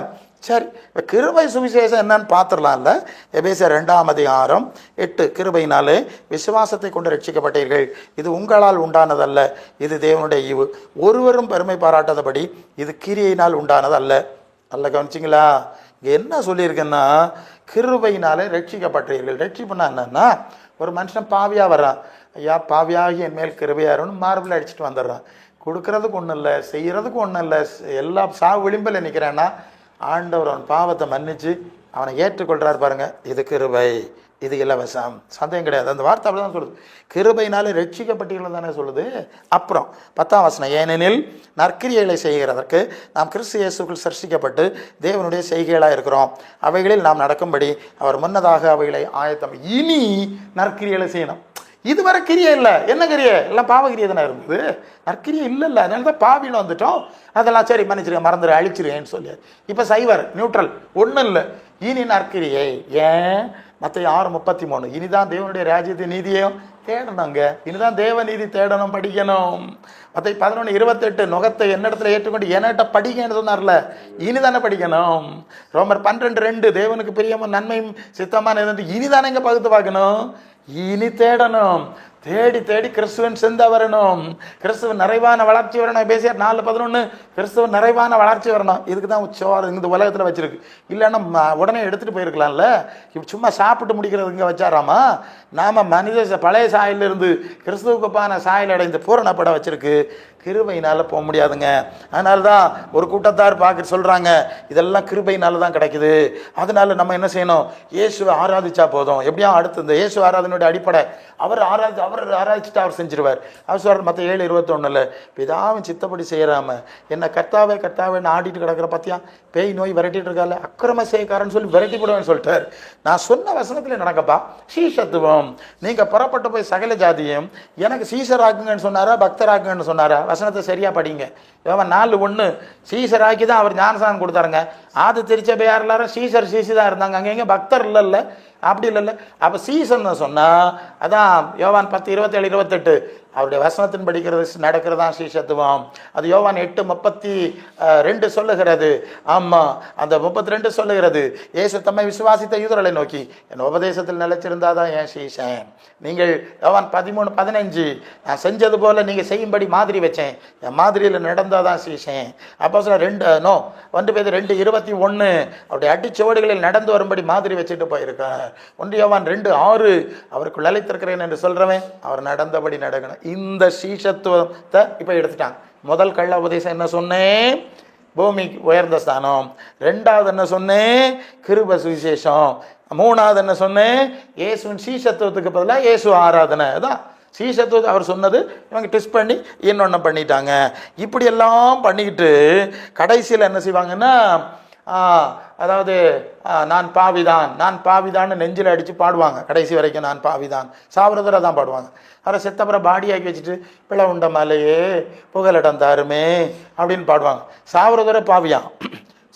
சரி, இப்போ கிருபை சுவிசேஷம் என்னன்னு பார்த்துடலாம்ல. எபேசியர் 2:8 கிருபையினாலே விசுவாசத்தை கொண்டு ரட்சிக்கப்பட்டீர்கள், இது உங்களால் உண்டானதல்ல, இது தேவனுடைய ஈவு, ஒருவரும் பெருமை பாராட்டாதபடி இது கிரியையினால் உண்டானது அல்ல. நல்ல கவனிச்சிங்களா? இங்கே என்ன சொல்லியிருக்கேன்னா, கிருபையினாலே ரட்சிக்கப்பட்டீர்கள். ரட்சிப்புனா என்னன்னா, ஒரு மனுஷன் பாவியாக வர்றான், ஐயா பாவியாகி என் மேல் கிருபையாருன்னு மார்பிள் அடிச்சுட்டு வந்துடுறான். கொடுக்கறதுக்கு ஒன்றும் இல்லை, செய்கிறதுக்கு ஒன்றும் இல்லை, எல்லாம் சாவு விளிம்பில் நிற்கிறேன்னா ஆண்டவர் அவன் பாவத்தை மன்னிச்சு அவனை ஏற்றுக்கொள்கிறார் பாருங்க. இது கிருபை, இது இலவசம், சந்தேகம் கிடையாது. அந்த வார்த்தை அப்படி தான் சொல்லுது. கிருபையினாலே ரட்சிக்கப்பட்டீர்கள் தானே சொல்லுது. அப்புறம் 10ஆம் வசனம், ஏனெனில் நற்கிரியைகளை செய்கிறதற்கு நாம் கிறிஸ்து இயேசுக்குள் சிருஷ்டிக்கப்பட்டு தேவனுடைய செய்கைகளாக இருக்கிறோம், அவைகளில் நாம் நடக்கும்படி அவர் முன்னதாக அவைகளை ஆயத்தம். இனி நற்கிரியைகளை செய்யணும். இதுவரை கிரியை இல்லை. என்ன கிரியை? எல்லாம் பாவகிரியை தானே இருந்தது, நற்கிரியை இல்லைல்ல. அதனால தான் பாவியில் வந்துட்டோம். அதெல்லாம் சரி மன்னிச்சிருங்க, மறந்துடு, அழிச்சிருவேன்னு சொல்லி. இப்போ சைவர் நியூட்ரல், ஒன்றும் இல்லை. இனி நற்கிரியை. ஏன்? மத்தேயு 6:33 இனிதான் தேவனுடைய ராஜ்யத்தை நீதியையும் தேடணுங்க, இனிதான் தேவ நீதி தேடணும், படிக்கணும். மத்தேயு 11:28 நுகத்தை என்னிடத்துல ஏற்றுக்கொண்டு என்னட்ட படிக்கன்னு சொன்னார்ல, இனிதானே படிக்கணும். ரோமர் 12:2 தேவனுக்கு பிரியமும் நன்மையும் சித்தமான எது இனிதானே இங்கே பகுத்து பார்க்கணும், இனி தேடணும். தேடி தேடி கிறிஸ்துவன் சிந்த வரணும், கிறிஸ்துவன் நிறைவான வளர்ச்சி வரணும். எபேசியர் 4:11 கிறிஸ்துவன் நிறைவான வளர்ச்சி வரணும். இதுக்கு தான் சோறு இந்த உலகத்தில் வச்சிருக்கு. இல்லைன்னா உடனே எடுத்துகிட்டு போயிருக்கலாம்ல. இப்போ சும்மா சாப்பிட்டு முடிக்கிறது இங்கே வச்சாராமா? நாம் மனித பழைய சாயலிருந்து கிறிஸ்துவுக்குப்பான சாயல் அடைந்து பூரணப்பட வச்சிருக்கு. கிருபையினால் போக முடியாதுங்க. அதனால தான் ஒரு கூட்டத்தார் பார்க்க சொல்கிறாங்க, இதெல்லாம் கிருபையினால தான் கிடைக்குது. அதனால நம்ம என்ன செய்யணும்? இயேசுவை ஆராதிச்சா போதும். எப்படியா அடுத்து இந்த இயேசு ஆராதனுடைய அடிப்படை அவர் ஆராய்ச்சிட்டு அவர் செஞ்சிருவார். அவர் சொல்கிறார் மற்ற 7:21 பிதாவின் சித்தப்படி செய்யறாம என்ன கர்த்தாவே கர்த்தாவேன்னு ஆடிட்டு கிடக்கிற பார்த்தியா, பேய் நோய் விரட்டிட்டு இருக்கால, அக்கிரம செய்யக்காரன்னு சொல்லி விரட்டி போடுவேன்னு சொல்லிட்டார். நான் சொன்ன வசனத்தில் நடக்கப்பா சீஷத்துவம். நீங்கள் புறப்பட்டு போய் சகல ஜாதியும் எனக்கு சீசர் ஆக்குங்கன்னு சொன்னாரா, பக்தர் ஆக்குங்கன்னு சொன்னாரா? வசனத்தை சரியா படிங்க. யோவான் 4:1 சீசர் ஆக்கி தான் அவர் ஞானசானம் கொடுத்தாருங்க. ஆது திருச்சபை யார் எல்லாரும் சீசர் சீசி தான் இருந்தாங்க, அங்கே எங்கே பக்தர் இல்லைல்ல, அப்படி இல்லைல்ல. அப்போ சீசன் சொன்னால் அதான் யோவான் 10:27-28 அவருடைய வசனத்தின் படிக்கிறது நடக்கிறதா சீஷத்துவம். அது யோவான் 8:32 சொல்லுகிறது. ஆமாம், அந்த 32 சொல்லுகிறது, இயேசு தம்மை விசுவாசித்த யூதர்களை நோக்கி என் உபதேசத்தில் நிலைச்சிருந்தாதான் என் சீஷன். நீங்கள் யோவான் 13:15 நான் செஞ்சது போல நீங்கள் செய்யும்படி மாதிரி வச்சேன், என் மாதிரியில் நடந்தாதான் சீஷன். அப்போ சொல்ல 1 பேர் 2:21 அவருடைய அடிச்சுவடுகளில் நடந்து வரும்படி மாதிரி வச்சுட்டு போயிருக்கார். 1 யோவான் 2:6 அவருக்கு நிலைத்திருக்கிறேன் என்று சொல்றவன் அவர் நடந்தபடி நடக்கணும். இந்த சீஷத்துவத்தை இப்போ எடுத்துட்டாங்க. முதல் கள்ள உபதேசம் என்ன சொன்னேன்? பூமிக்கு உயர்ந்த ஸ்தானம். 2வது என்ன சொன்னேன்? கிருபை சுவிசேஷம். 3வது என்ன சொன்னேன்? இயேசுவின் சீஷத்துவத்துக்கு பதிலாக இயேசு ஆராதனை. அதான் சீஷத்துவத்தை அவர் சொன்னது. இவங்க ட்விஸ்ட் பண்ணி இன்னொன்று பண்ணிட்டாங்க. இப்படியெல்லாம் பண்ணிக்கிட்டு கடைசியில் என்ன செய்வாங்கன்னா, அதாவது நான் பாவிதான்னு நெஞ்சில் அடித்து பாடுவாங்க. கடைசி வரைக்கும் நான் பாவிதான். சாவரதரை தான் பாடுவாங்க. அவரை செத்தப்புறம் பாடியாக்கி வச்சுட்டு பிள்ளை உண்ட மேலேயே புகலிடம் தாருமே அப்படின்னு பாடுவாங்க. சாவரதரை பாவியான்,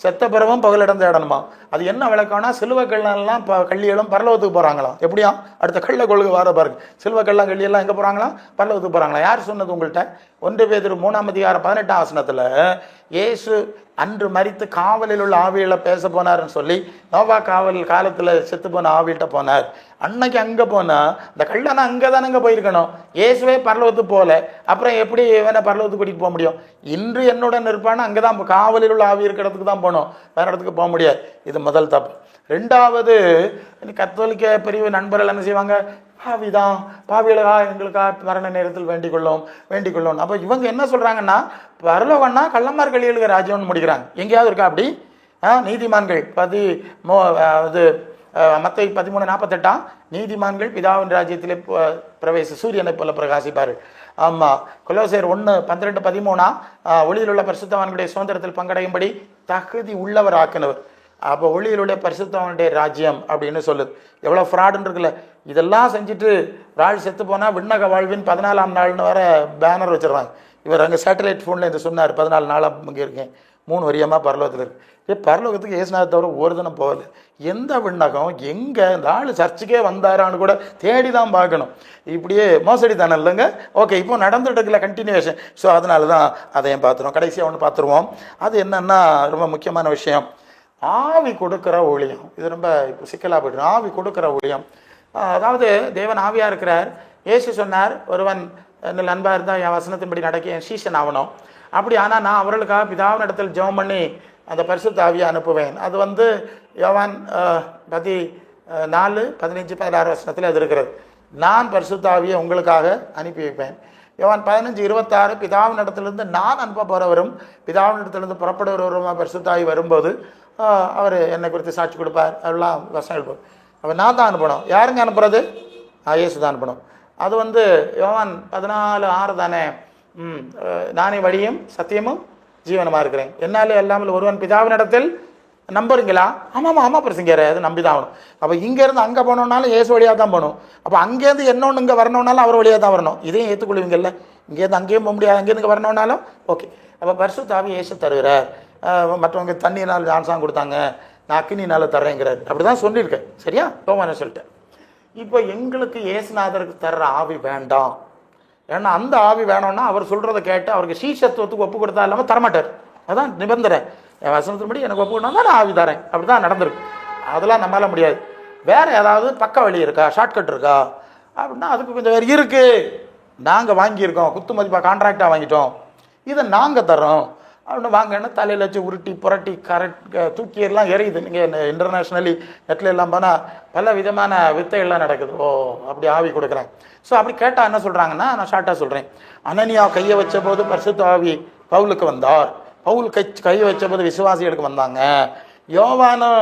செத்த பிறவும் புகலிடம் தேடணுமா? அது என்ன விளக்கம்னா, சிலுவை கல்லாம் கள்ளியெல்லாம் பரலோகத்துக்கு போகிறாங்களாம். எப்படியா அடுத்த கள்ள கொள்கை வர பாருங்க. சிலுவை கல்லாம் கள்ளியெல்லாம் எங்கே போகிறாங்களாம்? பரலோகத்துக்கு போகிறாங்களா? யார் சொன்னது உங்கள்கிட்ட? 1 பேதுரு 3:18 வசனத்தில் இயேசு அன்று மரித்து காவலில் உள்ள ஆவிகளை பேச போனார்னு சொல்லி நோவா காலத்தில் செத்து போன ஆவிகிட்ட போனார். அன்னைக்கு அங்கே போனால் இந்த கள்ளனா அங்கே தானே போயிருக்கணும். இயேசுவே பரலோகத்துக்கு போகல, அப்புறம் எப்படி வேணா பரலோகத்துக்கு கூட்டிகிட்டு போக முடியும்? இன்று என்னுடன் இருப்பான்னு அங்கே தான் காவலில் உள்ள ஆவி இருக்கிற இடத்துக்கு தான் போகணும், வேற இடத்துக்கு போக முடியாது. இது முதல் தப்பு. 2வது கத்தோலிக்க பிரிவு நண்பர்கள் என்ன செய்வாங்க? பாவிதான், பாவிகளுக்கா எங்களுக்கா மரண நேரத்தில் வேண்டிக் கொள்ளும். அப்போ இவங்க என்ன சொல்கிறாங்கன்னா, பரலோகம்னா கள்ளமார்கள் எழுகிற ராஜ்யம்னு முடிக்கிறாங்க. எங்கேயாவது இருக்கா அப்படி? நீதிமான்கள் இது மத்தேயு 13:48 நீதிமான்கள் பிதாவின் ராஜ்யத்திலே சூரியனை போல பிரகாசிப்பார்கள். ஆமாம். கொலோசியர் 1:12-13 ஒளியில் உள்ள பரிசுத்தவான்களுடைய சுதந்திரத்தில் பங்கடையும்படி தகுதி உள்ளவர் ஆக்கினவர். அப்போ ஒளியிலுடைய பரிசுத்தவானுடைய ராஜ்யம் அப்படின்னு சொல்லுது. எவ்வளோ ஃப்ராடுன்னு இருக்குல்ல. இதெல்லாம் செஞ்சுட்டு ஆள் செத்து போனால் விண்ணக வாழ்வின் 14ஆம் நாள்னு வர பேனர் வச்சிடறாங்க. இவர் அங்கே சேட்டலைட் ஃபோனில் இது சொன்னார், 14 நாளாக இங்கே இருக்கேன், 3 வருஷமாக பரலோகத்தில் இருக்கு. பரலோகத்துக்கு ஏசுநாத தவிர ஒரு தினம் போகல. எந்த விண்ணகம் எங்கே இந்த ஆள் சர்ச்சுக்கே வந்தாரான்னு கூட தேடி தான் பார்க்கணும். இப்படியே மோசடி தானே இல்லைங்க. ஓகே, இப்போ நடந்துட்டு இருக்கல கண்டினியூஷன். ஸோ அதனால தான் அதையும் பார்த்துருவோம். கடைசியாக ஒன்று பார்த்துருவோம். அது என்னன்னா ரொம்ப முக்கியமான விஷயம், ஆவி கொடுக்குற ஊழியம். இது ரொம்ப இப்போ சிக்கலாக போய்ட்டு ஆவி கொடுக்குற ஊழியம். அதாவது தேவன் ஆவியாக இருக்கிறார். இயேசு சொன்னார், ஒருவன் என்னில் அன்பாக இருந்தால் என் வசனத்தின்படி நடக்க என் சீஷன் ஆகணும். அப்படி ஆனால் நான் அவர்களுக்காக பிதாவின் இடத்தில் ஜெபம் பண்ணி அந்த பரிசுத்த ஆவியை அனுப்புவேன். அது யோவான் 4:15-16 அது இருக்கிறது. நான் பரிசுத்த ஆவியை உங்களுக்காக அனுப்பி வைப்பேன். யோவான் 15:26 பிதாவின் இடத்திலிருந்து நான் அனுப்ப போகிறவரும் பிதாவின் இடத்திலிருந்து புறப்படுகிறவரும் பரிசுத்த ஆவி வரும்போது அவர் என்னை குறித்து சாட்சி கொடுப்பார். அதெல்லாம் வசனங்கள் போகும். அப்போ நான் தான் அனுப்பணும். யாருங்க அனுப்புறது? இயேசு தான் அனுப்பணும். அது யோவான் 14:6 தானே. நானே வழியும் சத்தியமும் ஜீவனமாக இருக்கிறேன், என்னாலே எல்லாமே ஒருவன் பிதாவின் இடத்தில் நம்புறீங்களா? ஆமாம் பிரசங்கர், அது நம்பி தான் ஆகணும். அப்போ இங்கேருந்து அங்கே போனோம்னாலும் ஏசு வழியாக தான் போகணும். அப்போ அங்கேருந்து என்னொன்று இங்கே வரணுன்னாலும் அவர் வழியாக தான் வரணும். இதையும் ஏற்றுக்கொள்வீங்கல்ல. இங்கேருந்து அங்கேயும் போக முடியாது, அங்கேருந்து இங்கே வரணுன்னாலும் ஓகே. அப்போ பரிசுத்த ஆவி ஏசு தருகிறார். மற்றவங்க தண்ணியினால் ஜான்சான் கொடுத்தாங்க, நான் அக்கினினால் தர்றேங்கிறார். அப்படி தான் சொல்லியிருக்கேன். சரியா? யோவான் சொல்லிட்டேன். இப்போ எங்களுக்கு இயேசுநாதருக்கு தர்ற ஆவி வேண்டாம். ஏன்னா அந்த ஆவி வேணும்னா அவர் சொல்கிறத கேட்டு அவருக்கு சீஷத்துவத்துக்கு ஒப்பு கொடுத்தா இல்லாமல் தரமாட்டார். அதுதான் நிபந்தனை. என் வசனத்தின்படி எனக்கு ஒப்பு கொடுத்தா தான் நான் ஆவி தரேன். அப்படி தான் நடந்திருக்கு. அதெல்லாம் நம்மளால முடியாது. வேறு ஏதாவது பக்க வழி இருக்கா, ஷார்ட்கட் இருக்கா அப்படின்னா அதுக்கு கொஞ்சம் வேறு இருக்குது. நாங்கள் வாங்கியிருக்கோம், குத்து மதிப்பாக கான்ட்ராக்டாக வாங்கிட்டோம், இதை நாங்கள் தர்றோம் அப்படின்னு வாங்கன்னா தலையில் வச்சு உருட்டி புரட்டி தூக்கியெல்லாம் எறியுது. நீங்கள் இன்டர்நேஷ்னலி நெட்டில் எல்லாம் போனால் பல விதமான வித்தைகள்லாம் நடக்குது. அப்படி ஆவி கொடுக்குறாங்க. ஸோ அப்படி கேட்டால் என்ன சொல்கிறாங்கன்னா, நான் ஷார்ட்டாக சொல்கிறேன். அனனியா கையை வச்ச போது பரிசுத்த ஆவி பவுலுக்கு வந்தார். பவுல் கையை வச்ச போது விசுவாசிகளுக்கு வந்தாங்க. யோவானும்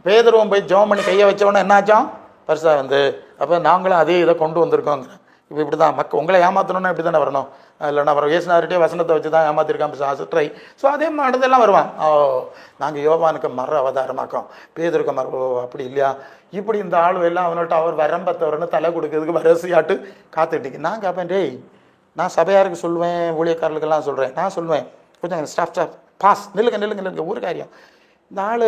பேதுருவும் போய் ஜெபம் பண்ணி கையை வச்சவொன்னே என்னாச்சும் பரிசா அப்போ நாங்களும் அதே இதை கொண்டு வந்திருக்கோங்க. இப்போ இப்படி தான் உங்களை ஏமாற்றணுன்னா இப்படி தானே வரணும். இல்லைன்னா அப்புறம் இயேசுநாதர்கிட்டே வசனத்தை வச்சு தான் ஏமாத்திருக்கான் சிற்றை. ஸோ அதே இடத்தெல்லாம் வருவான். நாங்கள் யோவானுக்கு மர அவதாரமாக்கோம், பேதுருக்கு அப்படி இல்லையா, இப்படி இந்த ஆள் எல்லாம் அவன்கிட்ட அவர் வரம்பத்தவர்னு தலை கொடுக்கறதுக்கு வரிசையாட்டு காத்துக்கிட்டீங்க. நான் கேட்பேன், டேய் நான் சபையாருக்கு சொல்லுவேன், ஊழியக்காரர்களுக்கெல்லாம் சொல்கிறேன், நான் சொல்லுவேன் கொஞ்சம் ஸ்டாஃப் பாஸ் நில்லுங்க ஒரு காரியம். இந்த ஆள்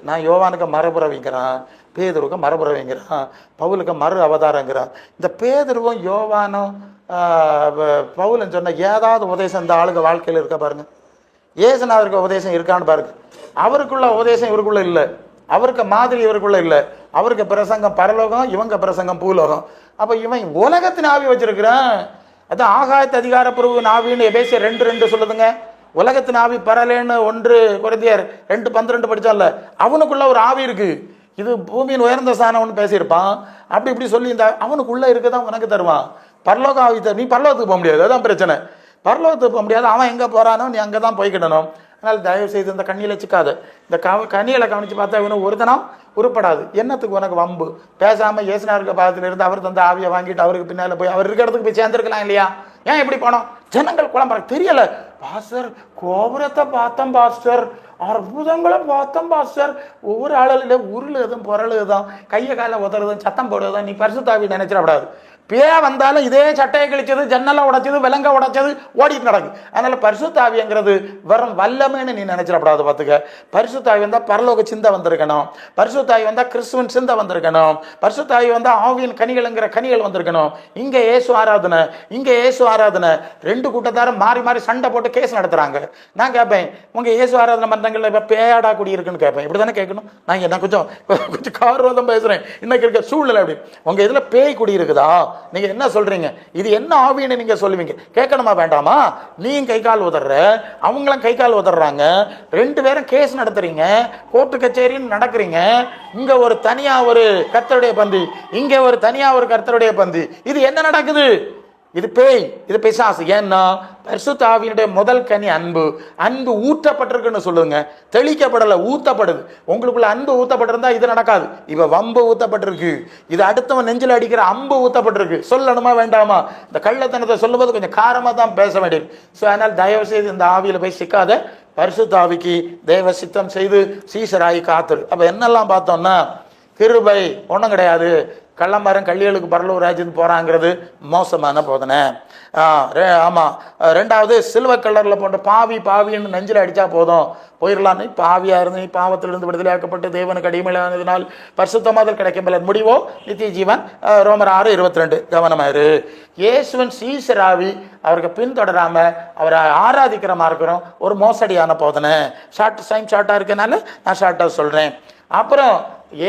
நான் யோவானுக்கு மரபுறவிங்கிறான், பேதுருக்கு மரபுறவிங்கிறான், பவுலுக்கு மறு அவதாரங்கிறான். இந்த பேதுருவும் யோவானும் பவுலன்னு சொன்ன ஏதாவது உபதேசம் இந்த ஆளுக்கு வாழ்க்கையில் இருக்க பாருங்க. இயேசுநாதருக்கு உபதேசம் இருக்கான்னு பாருங்க. அவருக்குள்ள உபதேசம் இவருக்குள்ள இல்லை, அவருக்கு மாதிரி இவருக்குள்ள இல்லை. அவருக்கு பிரசங்கம் பரலோகம், இவங்க பிரசங்கம் பூலோகம். அப்போ இவன் உலகத்தின் ஆவி வச்சிருக்கிறான். அதான் ஆகாயத்து அதிகாரப்பூர்வ ஆவின்னு எபேசியர் 2:2 சொல்லுதுங்க. உலகத்தின் ஆவி பரலேன்னு 1 கொரிந்தியர் 2:12 படித்தான்ல, அவனுக்குள்ள ஒரு ஆவி இருக்கு. இது பூமியின் உயர்ந்த ஸ்தானம்னு பேசியிருப்பான். அப்படி இப்படி சொல்லி இந்த அவனுக்குள்ள இருக்குதான் உனக்கு தருவான். பரலோக ஆவி நீ பரலோகத்துக்கு போக முடியாது, அதுதான் பிரச்சனை. பரலோகத்துக்கு போக முடியாது. அவன் எங்கே போகிறானோ நீ அங்கே தான் போய்க்கிடணும். அதனால் தயவு செய்து இந்த கண்ணியில் வச்சுக்காது. இந்த கண்ணியில் கவனித்து பார்த்தா இவனும் ஒரு தினம் உருப்படாது. என்னத்துக்கு உனக்கு வம்பு? பேசாமல் இயேசுநாதருக்கு பாதத்தில் இருந்து அவர் தந்த ஆவியை வாங்கிட்டு அவருக்கு பின்னால் போய் அவர் இருக்கிற இடத்துக்கு போய் சேர்ந்துருக்கலாம் இல்லையா? ஏன் எப்படி போனோம்? ஜனங்கள் குழம்புறாங்க. தெரியல பாஸ்டர், கோபுரத்தை பார்த்தோம் பாஸ்டர், அற்புதங்களை பார்த்தோம் பாஸ்டர், ஒவ்வொரு ஆளில் உருளுதும் பொருளுதும் கையை காலை உதறதும் சத்தம் போடுறதும் நீ பரிசுத்தாவி நினைச்சிடக்கூடாது. பேய வந்தாலும் இதே சட்டையை கிழிச்சது, ஜன்னலை உடைச்சது, விலங்க உடைச்சது ஓடிட்டு நடக்கு. அதனால பரிசுத்தாவிங்கிறது வெறும் வல்லமைன்னு நீ நினைச்சிடக்கூடாது. பார்த்துக்க, பரிசுத்தாவி வந்தால் பரலோக சிந்தை வந்திருக்கணும், பரிசுத்தாவி வந்தால் கிறிஸ்துவின் சிந்தை வந்திருக்கணும், பரிசுத்தாவி வந்தால் ஆவியின் கனிகள்ங்கிற கனிகள் வந்திருக்கணும். இங்கே இயேசு ஆராதனை, இங்கே இயேசு ஆராதனை, 2 கூட்டத்தாரும் மாறி மாறி சண்டை போட்டு கேஸ் நடத்துறாங்க. நான் கேட்பேன், உங்க இயேசு ஆராதனை மன்றங்கள்ல இப்போ பேயாடா கூடி இருக்குன்னு கேட்பேன். இப்படி தானே கேட்கணும். நான் என்ன கொஞ்சம் காரோதம் பேசுறேன். இன்னைக்கு இருக்க சூழ்நிலை அப்படி. உங்க இதுல பேய் குடி இருக்குதா? நீங்க என்ன சொல்றீங்க? இது என்ன ஆவின்னு நீங்க சொல்லுவீங்க. கேட்கணுமா வேண்டாமா? நீங்க கை கால் உதற, அவங்களும் கை கால் உதறாங்க, 2 பேரும் கேஸ் நடத்துறீங்க, கோர்ட்டு கச்சேரின்னு நடக்கிறீங்க. இங்க ஒரு தனியா ஒரு கர்த்தருடைய பந்தி, இங்க ஒரு தனியா ஒரு கர்த்தருடைய பந்தி. இது என்ன நடக்குது? இது பேய், இது பிசாசு. ஏன்னா பரிசுத்த ஆவியினுடைய முதல் கனி அன்பு. அன்பு ஊற்றப்பட்டிருக்குன்னு சொல்லுங்க, தெளிக்கப்படலை, ஊற்றப்படுது. உங்களுக்குள்ள அன்பு ஊற்றப்பட்டிருந்தா இது நடக்காது. இப்போ வம்பு ஊற்றப்பட்டிருக்கு, இது அடுத்தவன் நெஞ்சில் அடிக்கிற அம்பு ஊற்றப்பட்டிருக்கு. சொல்லணுமா வேண்டாமா? இந்த கள்ளத்தனத்தை சொல்லும்போது கொஞ்சம் காரமாக தான் பேச வேண்டியது. ஸோ அதனால் தயவு செய்து இந்த ஆவியில் போய் சிக்காத, பரிசுத்த ஆவிக்கு தேவ சித்தம் செய்து சீசராகி காத்துரு. அப்போ என்னெல்லாம் பார்த்தோம்னா, கிருபை ஒன்றும் கிடையாது, கள்ளமரம் கள்ளிகளுக்கு பரலூர் ராஜ்யத்துக்கு போகிறாங்கிறது மோசமான போதனை. ஆமாம். ரெண்டாவது, சில்வ கலரில் போன்ற பாவின்னு நெஞ்சில் அடித்தா போதும் போயிடலான்னு. பாவியாக இருந்து பாவத்திலிருந்து விடுதலையாக்கப்பட்டு தேவனுக்கு அடிமையானதினால் பரிசுத்தமாதல் கிடைக்கும் பலன், முடிவோ நித்திய ஜீவன். ரோமர் 6:22. கவனமாயிரு. இயேசுவன் சீசராவி அவருக்கு பின்தொடராம அவரை ஆராதிக்கிறமா இருக்கிறோம், ஒரு மோசடியான போதனை. ஷார்ட்டாக இருக்கனால நான் ஷார்ட்டாக சொல்கிறேன். அப்புறம்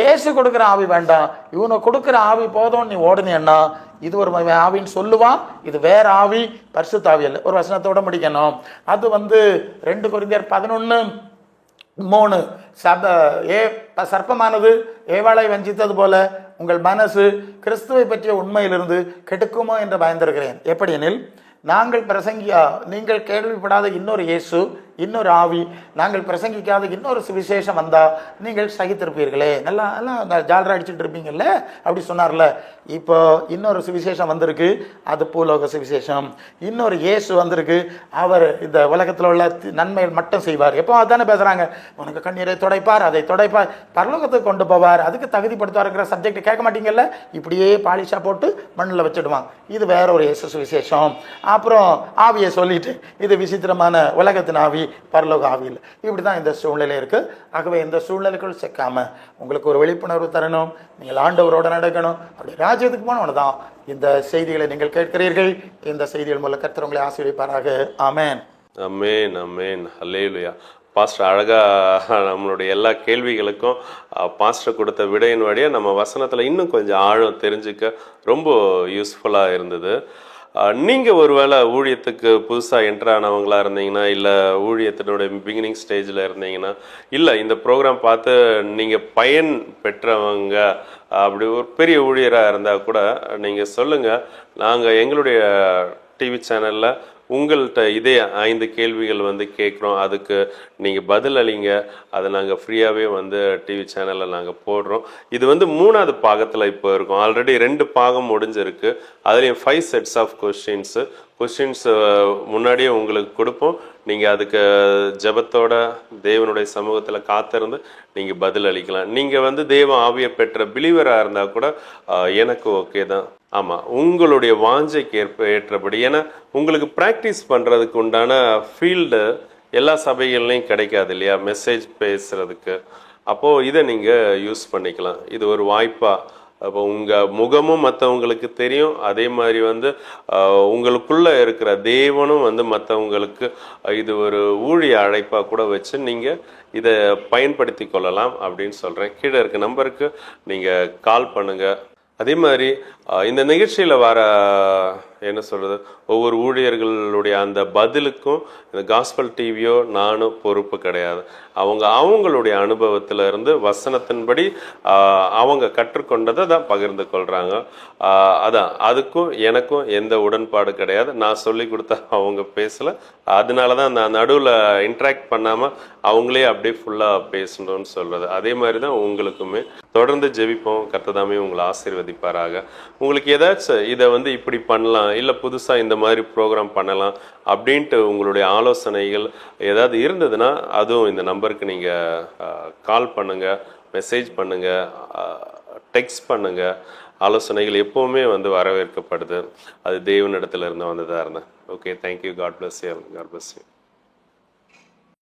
ஏசு கொடுக்குற ஆவி வேண்டாம், இவனை கொடுக்குற ஆவி போதும் நீ ஓடுனேன்னா இது ஒரு ஆவின்னு சொல்லுவான். இது வேற ஆவி, பரிசுத்த ஆவி அல்ல. ஒரு வசனத்தோட முடிக்கணும். அது 2 கொரிந்தியர் 11:3. சர்ப்பமானது ஏவாளை வஞ்சித்தது போல உங்கள் மனசு கிறிஸ்துவை பற்றிய உண்மையிலிருந்து கெடுக்குமோ என்று பயந்திருக்கிறேன். எப்படி எனில், நீங்கள் கேள்விப்படாத இன்னொரு இயேசு, இன்னொரு ஆவி, நாங்கள் பிரசங்கிக்காத இன்னொரு சுவிசேஷம் வந்தா நீங்கள் சகித்திருப்பீர்களே. நல்லா ஜாலரா அடிச்சுட்டு இருப்பீங்கல்ல, அப்படி சொன்னார்ல. இப்போ இன்னொரு சுவிசேஷம் வந்திருக்கு, அது பூலோக சுவிசேஷம். இன்னொரு இயேசு வந்திருக்கு, அவர் இந்த உலகத்தில் உள்ள நன்மைகள் மட்டும் செய்வார். எப்போ அதானே பேசுறாங்க, உனக்கு கண்ணீரை துடைப்பார், அதை துடைப்பார், பரலோகத்துக்கு கொண்டு போவார், அதுக்கு தகுதிப்படுத்த இருக்கிற சப்ஜெக்ட் கேட்க மாட்டீங்கல்ல, இப்படியே பாலிஷா போட்டு மண்ணில் வச்சுடுவாங்க. இது வேற ஒரு இயேசு சுவிசேஷம். அப்புறம் ஆவியை சொல்லிட்டு இது விசித்திரமான உலகத்தின் ஆவி, பரலோக ஆவியில். இப்படி தான் இந்த சூழ்நிலை இருக்குது. ஆகவே இந்த சூழ்நிலைக்குள் சிக்காம உங்களுக்கு ஒரு விழிப்புணர்வு தரணும், நீங்கள் ஆண்டவரோட நடக்கணும், அப்படி ராஜ்யத்துக்கு போனவன தான் இந்த செய்திகளை நீங்கள் கேட்கிறீர்கள். இந்த செய்திகள் மூலம் கர்த்தர் உங்களை ஆசீர்வதிப்பாராக. ஆமென், ஆமென், ஆமென். ஹல்லேலூயா. பாஸ்டர் அழகா நம்மளுடைய எல்லா கேள்விகளுக்கும் பாஸ்டர் கொடுத்த விடையின் வழியாக நம்ம வசனத்தில் இன்னும் கொஞ்சம் ஆழம் தெரிஞ்சுக்க ரொம்ப யூஸ்ஃபுல்லாக இருந்தது. நீங்கள் ஒருவேளை ஊழியத்துக்கு புதுசாக என்ட்ரு ஆனவங்களா இருந்தீங்கன்னா, இல்லை ஊழியத்தினுடைய பிகினிங் ஸ்டேஜில் இருந்தீங்கன்னா, இல்லை இந்த ப்ரோக்ராம் பார்த்து நீங்கள் பயன் பெற்றவங்க, அப்படி ஒரு பெரிய ஊழியராக இருந்தால் கூட நீங்கள் சொல்லுங்கள். நாங்கள் எங்களுடைய டிவி சேனலில் உங்கள்கிட்ட இதே 5 கேள்விகள் கேட்குறோம், அதுக்கு நீங்கள் பதில் அளிங்க, அதை நாங்கள் ஃப்ரீயாகவே டிவி சேனலில் நாங்கள் போடுறோம். இது 3வது பாகத்தில் இப்போ இருக்கும். ஆல்ரெடி 2 பாகம் முடிஞ்சிருக்கு. அதுலேயும் 5 செட்ஸ் ஆஃப் கொஸ்டின்ஸ் முன்னாடியே உங்களுக்கு கொடுப்போம். நீங்கள் அதுக்கு ஜெபத்தோட தேவனுடைய சமூகத்தில் காத்திருந்து நீங்கள் பதில் அளிக்கலாம். நீங்கள் தேவ ஆவியை பெற்ற பிலீவராக இருந்தால் கூட எனக்கு ஓகே தான். ஆமாம், உங்களுடைய வாஞ்சைக்கு ஏற்றபடி. ஏன்னா உங்களுக்கு ப்ராக்டிஸ் பண்ணுறதுக்கு உண்டான ஃபீல்டு எல்லா சபைகள்லையும் கிடைக்காது இல்லையா, மெசேஜ் பேசுகிறதுக்கு. அப்போது இதை நீங்கள் யூஸ் பண்ணிக்கலாம். இது ஒரு வாய்ப்பாக. அப்போ உங்கள் முகமும் மற்றவங்களுக்கு தெரியும், அதே மாதிரி உங்களுக்குள்ளே இருக்கிற தேவனும் மற்றவங்களுக்கு இது ஒரு ஊழிய அழைப்பாக கூட வச்சு நீங்கள் இதை பயன்படுத்தி கொள்ளலாம் அப்படின்னு சொல்கிறேன். கீழே இருக்க நம்பருக்கு நீங்கள் கால் பண்ணுங்கள். அதே மாதிரி இந்த நிகழ்ச்சியில் வர என்ன சொல்கிறது, ஒவ்வொரு ஊழியர்களுடைய அந்த பதிலுக்கும் இந்த காஸ்பல் டிவியோ நானும் பொறுப்பு கிடையாது. அவங்களுடைய அனுபவத்தில் இருந்து வசனத்தின்படி அவங்க கற்றுக்கொண்டதை தான் பகிர்ந்து கொள்கிறாங்க. அதான், அதுக்கும் எனக்கும் எந்த உடன்பாடு கிடையாது. நான் சொல்லி கொடுத்தா அவங்க பேசலை, அதனால தான் நான் நடுவில் இன்ட்ராக்ட் பண்ணாமல் அவங்களே அப்படியே ஃபுல்லாக பேசணும்னு சொல்கிறது. அதே மாதிரி தான் உங்களுக்குமே. தொடர்ந்து ஜெபிப்போம், கர்த்ததாமே உங்களை ஆசீர்வதிப்பாராக. உங்களுக்கு ஏதாச்சும் இதை இப்படி பண்ணலாம், இல்லை புதுசாக இந்த மாதிரி ப்ரோக்ராம் பண்ணலாம் அப்படின்ட்டு உங்களுடைய ஆலோசனைகள் ஏதாவது இருந்ததுன்னா அதுவும் இந்த நம்பருக்கு நீங்கள் கால் பண்ணுங்கள், மெசேஜ் பண்ணுங்கள், டெக்ஸ்ட் பண்ணுங்கள். ஆலோசனைகள் எப்போவுமே வரவேற்கப்படுது. அது தேவனிடத்துல இருந்து வந்ததாக இருந்தேன். Okay, thank you. God bless you.